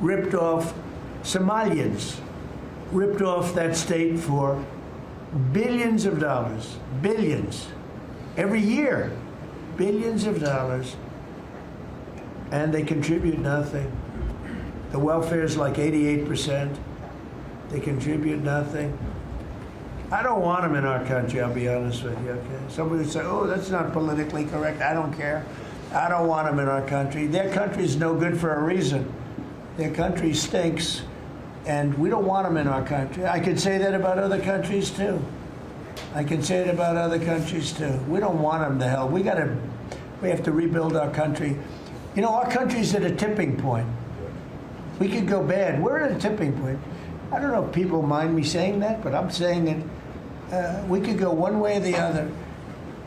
[SPEAKER 1] ripped off Somalians, ripped off that state for billions of dollars, billions, every year, billions of dollars, and they contribute nothing. The welfare is like 88%. They contribute nothing. I don't want them in our country, I'll be honest with you, okay? Somebody would say, oh, that's not politically correct. I don't care. I don't want them in our country. Their country's no good for a reason. Their country stinks, and we don't want them in our country. I could say that about other countries, too. I can say it about other countries, too. We don't want them to hell. We have to rebuild our country. You know, our country's at a tipping point. We could go bad. We're at a tipping point. I don't know if people mind me saying that, but I'm saying it. We could go one way or the other,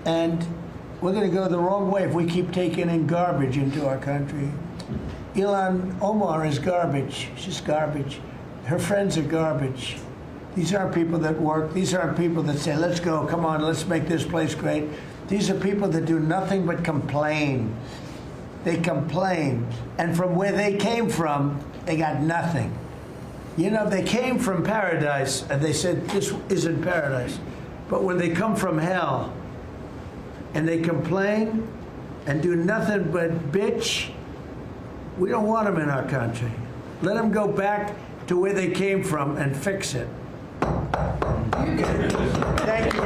[SPEAKER 1] and we're going to go the wrong way if we keep taking in garbage into our country. Ilhan Omar is garbage. She's garbage. Her friends are garbage. These aren't people that work. These aren't people that say, let's go, come on, let's make this place great. These are people that do nothing but complain. They complain. And from where they came from, they got nothing. You know, they came from paradise, and they said, this isn't paradise. But when they come from hell, and they complain, and do nothing but bitch, we don't want them in our country. Let them go back to where they came from and fix it. Thank you.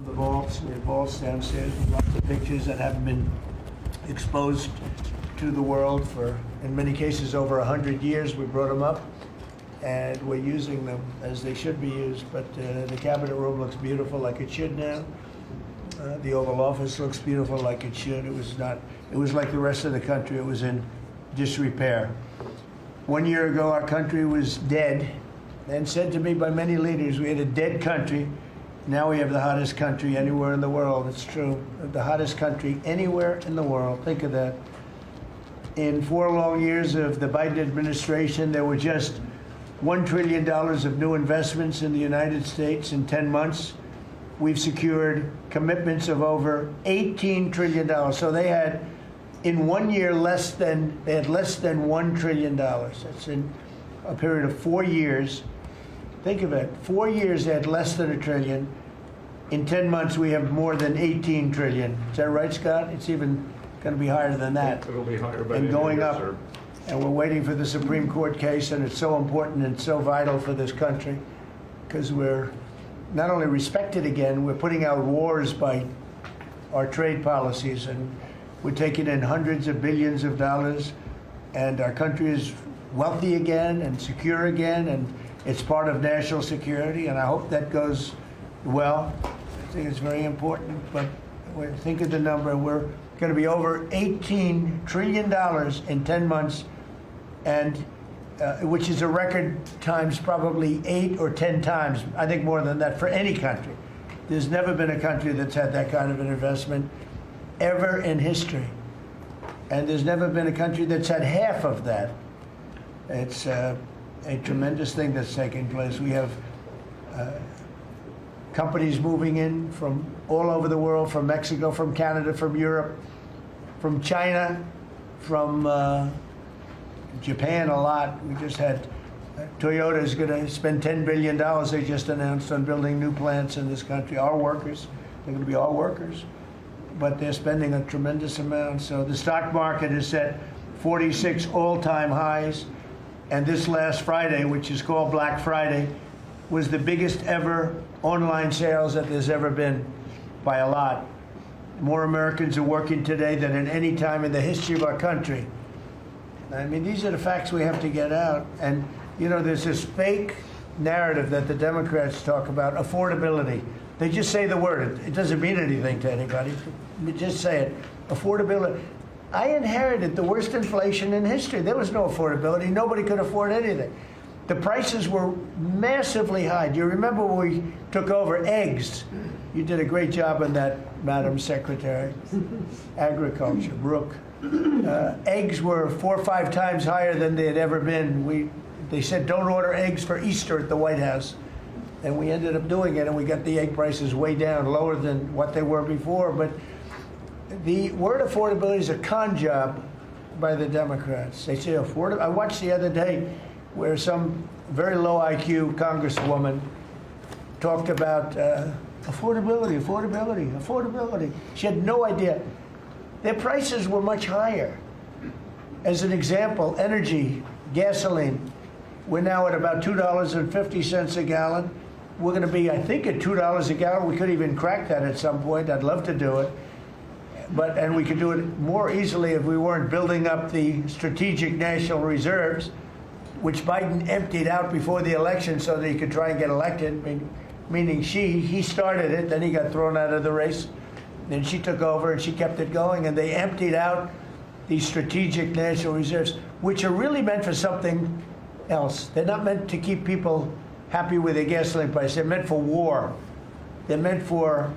[SPEAKER 1] The vaults, we have vaults downstairs with lots of pictures that haven't been exposed to the world for, in many cases, over 100 years. We brought them up, and we're using them as they should be used. But the cabinet room looks beautiful, like it should now. The Oval Office looks beautiful, like it should. It was not. It was like the rest of the country. It was in disrepair. 1 year ago, our country was dead, and said to me by many leaders, we had a dead country. Now we have the hottest country anywhere in the world. It's true. The hottest country anywhere in the world. Think of that. In 4 long years of the Biden administration, there were just $1 trillion of new investments in the United States in 10 months. We've secured commitments of over $18 trillion. So they had, in 1 year, less than $1 trillion. That's in a period of 4 years. Think of it. 4 years they had less than $1 trillion. In 10 months we have more than $18 trillion. Is that right, Scott? It's even going to be higher than that.
[SPEAKER 2] It'll be higher by
[SPEAKER 1] and
[SPEAKER 2] the
[SPEAKER 1] going
[SPEAKER 2] end of
[SPEAKER 1] up.
[SPEAKER 2] the year, sir.
[SPEAKER 1] And we're waiting for the Supreme Court case, and it's so important and so vital for this country because we're not only respected again, we're putting out wars by our trade policies, and we're taking in hundreds of billions of dollars, and our country is wealthy again and secure again, and it's part of national security, and I hope that goes well. I think it's very important, but think of the number. We're going to be over $18 trillion in 10 months, and which is a record times probably 8 or 10 times, I think more than that, for any country. There's never been a country that's had that kind of an investment ever in history. And there's never been a country that's had half of that. It's a tremendous thing that's taking place. We have companies moving in from all over the world, from Mexico, from Canada, from Europe, from China, from Japan a lot. We just had Toyota is going to spend $10 billion, they just announced, on building new plants in this country. Our workers, they're going to be our workers, but they're spending a tremendous amount. So the stock market is set 46 all-time highs, and this last Friday, which is called Black Friday, was the biggest ever online sales that there's ever been by a lot. More Americans are working today than at any time in the history of our country. I mean, these are the facts we have to get out. And, you know, there's this fake narrative that the Democrats talk about, affordability. They just say the word. It doesn't mean anything to anybody. Just say it. Affordability. I inherited the worst inflation in history. There was no affordability. Nobody could afford anything. The prices were massively high. Do you remember when we took over eggs? You did a great job on that, Madam Secretary. Agriculture, Brooke. Eggs were 4 or 5 times higher than they had ever been. They said don't order eggs for Easter at the White House. And we ended up doing it, and we got the egg prices way down, lower than what they were before. But the word affordability is a con job by the Democrats. They say affordable. I watched the other day where some very low IQ congresswoman talked about affordability, affordability, affordability. She had no idea. Their prices were much higher. As an example, energy, gasoline, we're now at about $2.50 a gallon. We're going to be, I think, at $2 a gallon. We could even crack that at some point. I'd love to do it. And we could do it more easily if we weren't building up the strategic national reserves, which Biden emptied out before the election so that he could try and get elected, meaning he started it, then he got thrown out of the race. Then she took over and she kept it going, and they emptied out these strategic national reserves, which are really meant for something else. They're not meant to keep people happy with their gasoline price. They're meant for war. They're meant for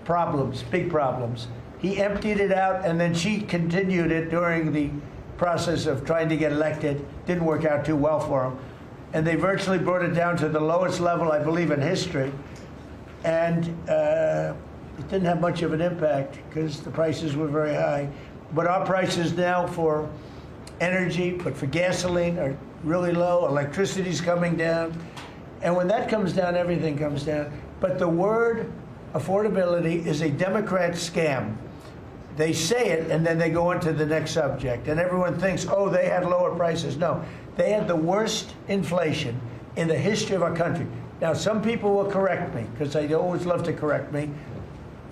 [SPEAKER 1] problems, big problems. He emptied it out, and then she continued it during the process of trying to get elected. Didn't work out too well for him. And they virtually brought it down to the lowest level, I believe, in history. And it didn't have much of an impact because the prices were very high. But our prices now for energy, but for gasoline, are really low. Electricity's coming down. And when that comes down, everything comes down. But the word affordability is a Democrat scam. They say it, and then they go on to the next subject. And everyone thinks, oh, they had lower prices. No, they had the worst inflation in the history of our country. Now, some people will correct me, because they always love to correct me.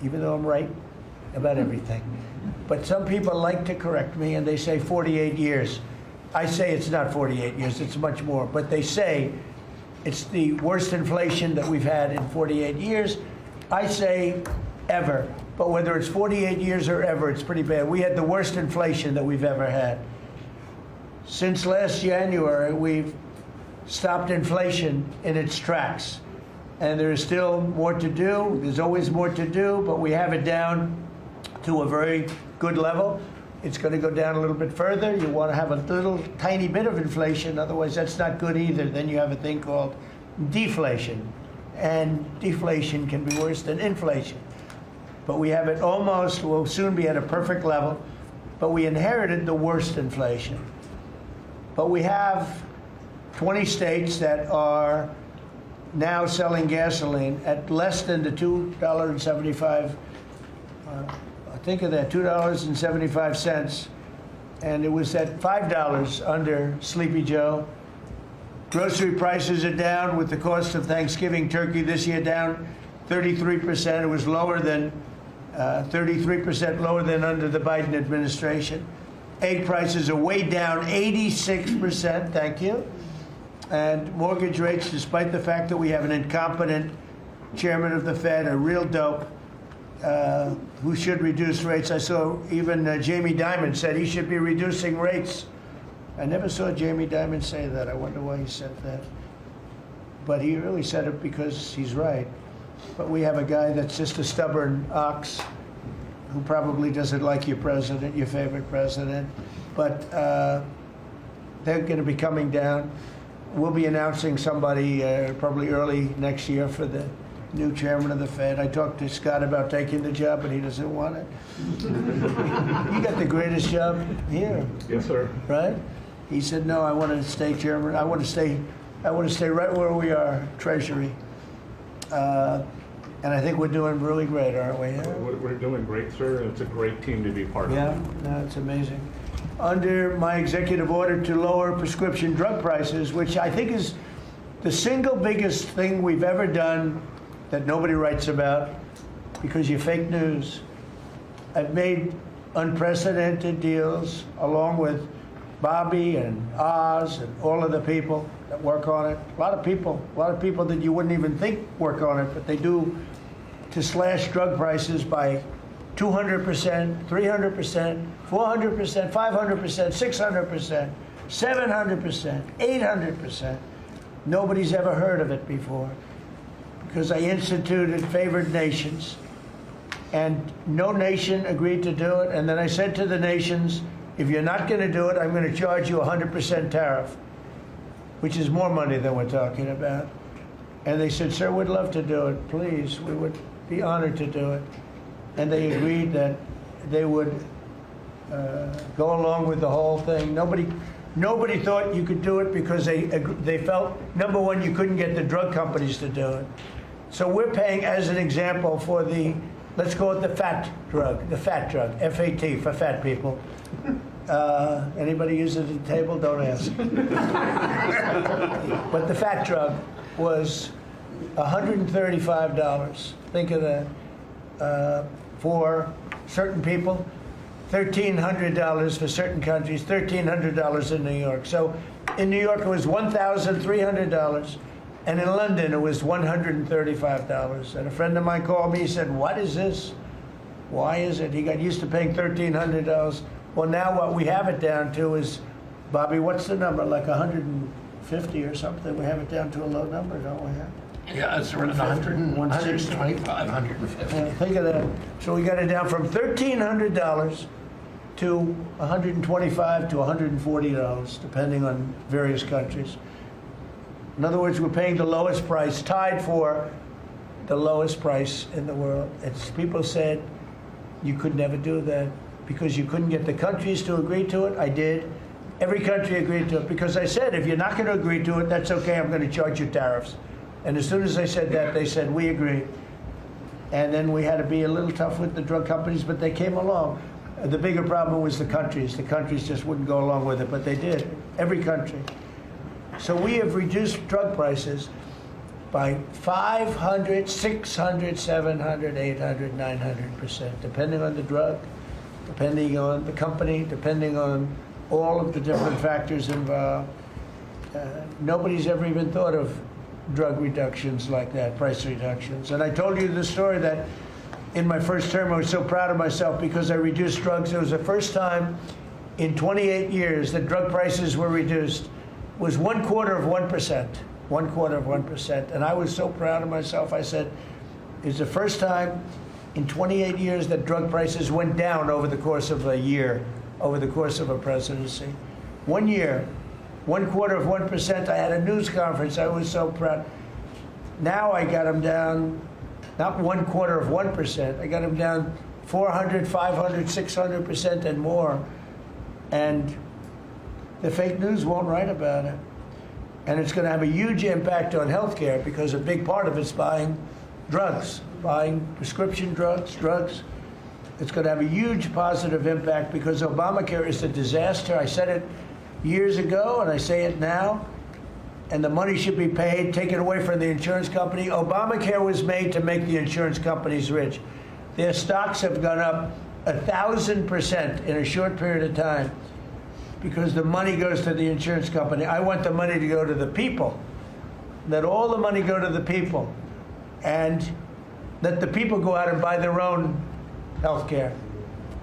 [SPEAKER 1] even though I'm right about everything. But some people like to correct me, and they say 48 years. I say it's not 48 years, it's much more. But they say it's the worst inflation that we've had in 48 years. I say ever. But whether it's 48 years or ever, it's pretty bad. We had the worst inflation that we've ever had. Since last January, we've stopped inflation in its tracks. And there is still more to do. There's always more to do, but we have it down to a very good level. It's going to go down a little bit further. You want to have a little tiny bit of inflation, otherwise that's not good either. Then you have a thing called deflation. And deflation can be worse than inflation. But we have it almost, we'll soon be at a perfect level, but we inherited the worst inflation. But we have 20 states that are now selling gasoline at less than the $2.75, think of that, $2.75, and it was at $5 under Sleepy Joe. Grocery prices are down with the cost of Thanksgiving turkey this year down 33%. It was lower than 33% lower than under the Biden administration. Egg prices are way down 86%, thank you. And mortgage rates, despite the fact that we have an incompetent chairman of the Fed, a real dope, who should reduce rates. I saw even Jamie Dimon said he should be reducing rates. I never saw Jamie Dimon say that. I wonder why he said that. But he really said it because he's right. But we have a guy that's just a stubborn ox who probably doesn't like your president, your favorite president. But they're going to be coming down. We'll be announcing somebody probably early next year for the new chairman of the Fed. I talked to Scott about taking the job, but he doesn't want it. You got the greatest job here.
[SPEAKER 2] Yes, sir.
[SPEAKER 1] Right? He said, no, I want to stay chairman. I want to stay right where we are, Treasury. And I think we're doing really great, aren't we?
[SPEAKER 2] We're doing great, sir. It's a great team to be part of.
[SPEAKER 1] Yeah, no, it's amazing. Under my executive order to lower prescription drug prices, which I think is the single biggest thing we've ever done that nobody writes about because you're fake news. I've made unprecedented deals along with Bobby and Oz and all of the people that work on it. A lot of people that you wouldn't even think work on it, but they do, to slash drug prices by 200%, 300%, 400%, 500%, 600%, 700%, 800%. Nobody's ever heard of it before because I instituted favored nations and no nation agreed to do it. And then I said to the nations, if you're not going to do it, I'm going to charge you 100% tariff, which is more money than we're talking about. And they said, sir, we'd love to do it. Please, we would be honored to do it. And they agreed that they would go along with the whole thing. Nobody thought you could do it because they felt, number one, you couldn't get the drug companies to do it. So we're paying, as an example, for the, let's call it the fat drug, FAT, for fat people. Anybody use it at the table? Don't ask. But the fat drug was $135. Think of that. For certain people, $1,300 for certain countries, $1,300 in New York. So in New York, it was $1,300. And in London, it was $135. And a friend of mine called me, he said, what is this? Why is it? He got used to paying $1,300. Well, now what we have it down to is, Bobby, what's the number? Like 150 or something? We have it down to a low number, don't we?
[SPEAKER 20] Yeah, it's around 125, 150.
[SPEAKER 1] Yeah, think of that. So we got it down from $1,300 to $125 to $140, depending on various countries. In other words, we're paying the lowest price, tied for the lowest price in the world. People said you could never do that because you couldn't get the countries to agree to it. I did. Every country agreed to it because I said, if you're not going to agree to it, that's okay, I'm going to charge you tariffs. And as soon as I said that, they said, we agree. And then we had to be a little tough with the drug companies, but they came along. The bigger problem was the countries. The countries just wouldn't go along with it, but they did. Every country. So we have reduced drug prices. by 500, 600, 700, 800, 900%, depending on the drug, depending on the company, depending on all of the different factors involved. Nobody's ever even thought of drug reductions like that, price reductions. And I told you the story that in my first term, I was so proud of myself because I reduced drugs. It was the first time in 28 years that drug prices were reduced. It was 1/4%, 1/4%. And I was so proud of myself. I said, it's the first time in 28 years that drug prices went down over the course of a year, over the course of a presidency. 1 year, 1/4%. I had a news conference. I was so proud. Now I got them down, not 1/4%. I got them down 400, 500, 600% and more. And the fake news won't write about it. And it's going to have a huge impact on healthcare because a big part of it's buying drugs, buying prescription drugs. It's going to have a huge positive impact because Obamacare is a disaster. I said it years ago and I say it now. And the money should be paid, taken away from the insurance company. Obamacare was made to make the insurance companies rich. Their stocks have gone up 1,000% in a short period of time because the money goes to the insurance company. I want the money to go to the people. Let all the money go to the people. And let the people go out and buy their own health care.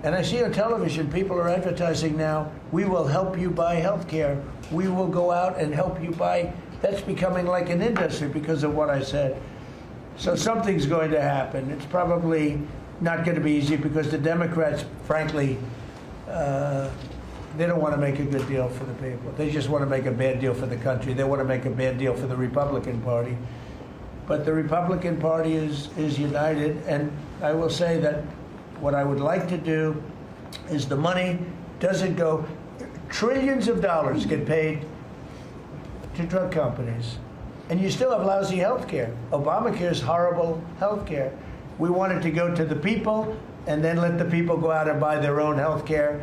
[SPEAKER 1] And I see on television, people are advertising now, we will help you buy health care. We will go out and help you buy. That's becoming like an industry because of what I said. So something's going to happen. It's probably not going to be easy because the Democrats, frankly, they don't want to make a good deal for the people. They just want to make a bad deal for the country. They want to make a bad deal for the Republican Party. But the Republican Party is united, and I will say that what I would like to do is the money doesn't go, trillions of dollars get paid to drug companies, and you still have lousy health care. Obamacare is horrible health care. We want it to go to the people, and then let the people go out and buy their own health care,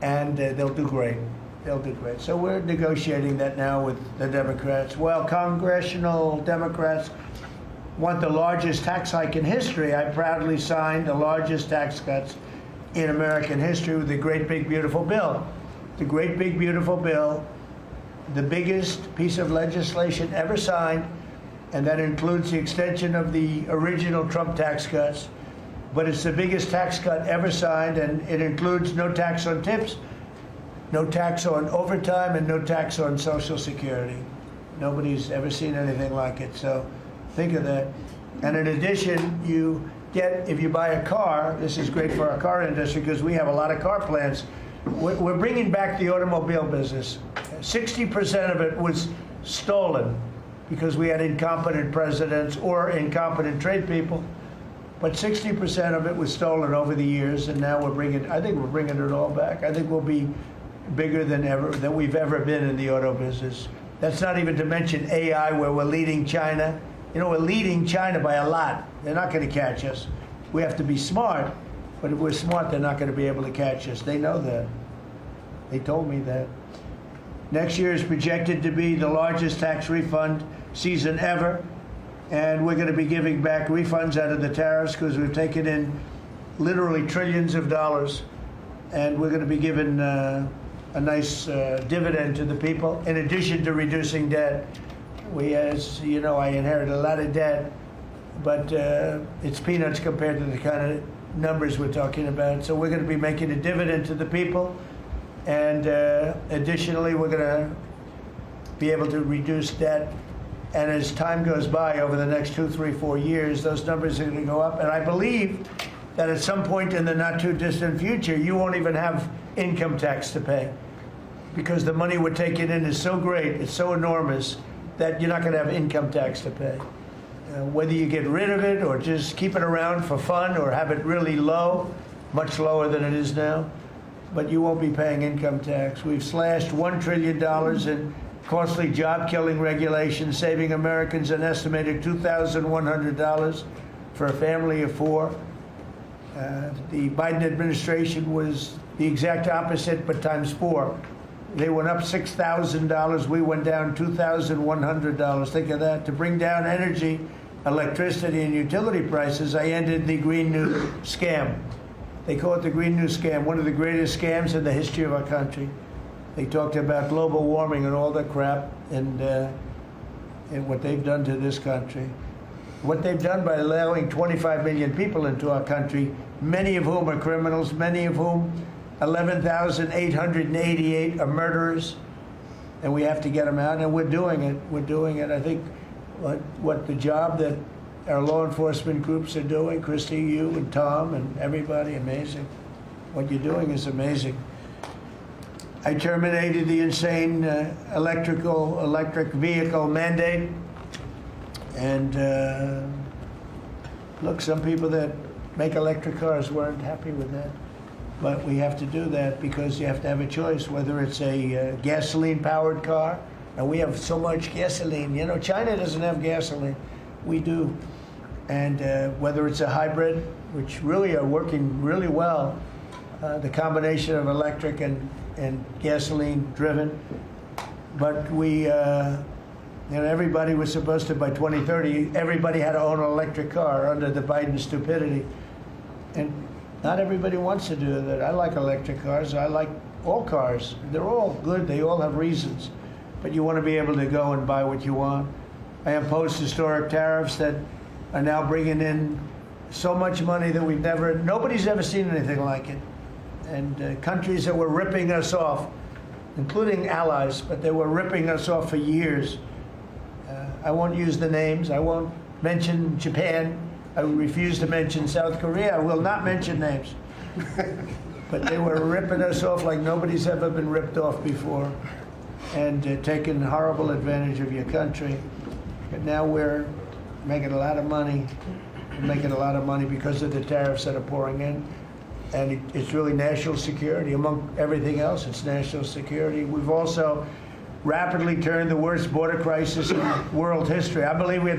[SPEAKER 1] and they'll do great. They'll do great. So we're negotiating that now with the Democrats. Well, congressional Democrats want the largest tax hike in history. I proudly signed the largest tax cuts in American history with the Great Big Beautiful Bill. The Great Big Beautiful Bill, the biggest piece of legislation ever signed, and that includes the extension of the original Trump tax cuts. But it's the biggest tax cut ever signed, and it includes no tax on tips, no tax on overtime, and no tax on Social Security. Nobody's ever seen anything like it, so think of that. And in addition, you get, if you buy a car, this is great for our car industry because we have a lot of car plants. We're bringing back the automobile business. 60% of it was stolen because we had incompetent presidents or incompetent trade people. But 60% of it was stolen over the years, and now I think we're bringing it all back. I think we'll be bigger than we've ever been in the auto business. That's not even to mention AI, where we're leading China. You know, we're leading China by a lot. They're not going to catch us. We have to be smart, but if we're smart, they're not going to be able to catch us. They know that. They told me that. Next year is projected to be the largest tax refund season ever, and we're going to be giving back refunds out of the tariffs because we've taken in literally trillions of dollars, and we're going to be giving a nice dividend to the people, in addition to reducing debt. As you know, I inherited a lot of debt, but it's peanuts compared to the kind of numbers we're talking about. So we're going to be making a dividend to the people, and additionally, we're going to be able to reduce debt. And as time goes by, over the next 2, 3, 4 years, those numbers are going to go up. And I believe that at some point in the not too distant future, you won't even have income tax to pay because the money we're taking in is so great, it's so enormous, that you're not going to have income tax to pay. Whether you get rid of it or just keep it around for fun or have it really low, much lower than it is now, but you won't be paying income tax. We've slashed $1 trillion in costly job-killing regulations, saving Americans an estimated $2,100 for a family of 4. The Biden administration was the exact opposite, but times 4. They went up $6,000. We went down $2,100. Think of that. To bring down energy, electricity, and utility prices, I ended the Green New scam. They call it the Green New scam, one of the greatest scams in the history of our country. They talked about global warming and all that crap, and what they've done to this country. What they've done by allowing 25 million people into our country, many of whom are criminals, many of whom 11,888 are murderers, and we have to get them out, and we're doing it. We're doing it. I think what the job that our law enforcement groups are doing, Christy, you and Tom and everybody, amazing. What you're doing is amazing. I terminated the insane electric vehicle mandate, and look, some people that make electric cars weren't happy with that. But we have to do that because you have to have a choice, whether it's a gasoline-powered car, and we have so much gasoline. You know, China doesn't have gasoline. We do. And whether it's a hybrid, which really are working really well, the combination of electric and gasoline-driven. But we, everybody was supposed to, by 2030, everybody had to own an electric car under the Biden stupidity. And not everybody wants to do that. I like electric cars. I like all cars. They're all good. They all have reasons. But you want to be able to go and buy what you want. I opposed historic tariffs that are now bringing in so much money that nobody's ever seen anything like it. And countries that were ripping us off, including allies, but they were ripping us off for years. I won't use the names. I won't mention Japan. I refuse to mention South Korea. I will not mention names. But they were ripping us off like nobody's ever been ripped off before, and taking horrible advantage of your country. But now we're making a lot of money. We're making a lot of money because of the tariffs that are pouring in. And it's really national security. Among everything else, it's national security. We've also rapidly turned the worst border crisis in world history. I believe we had the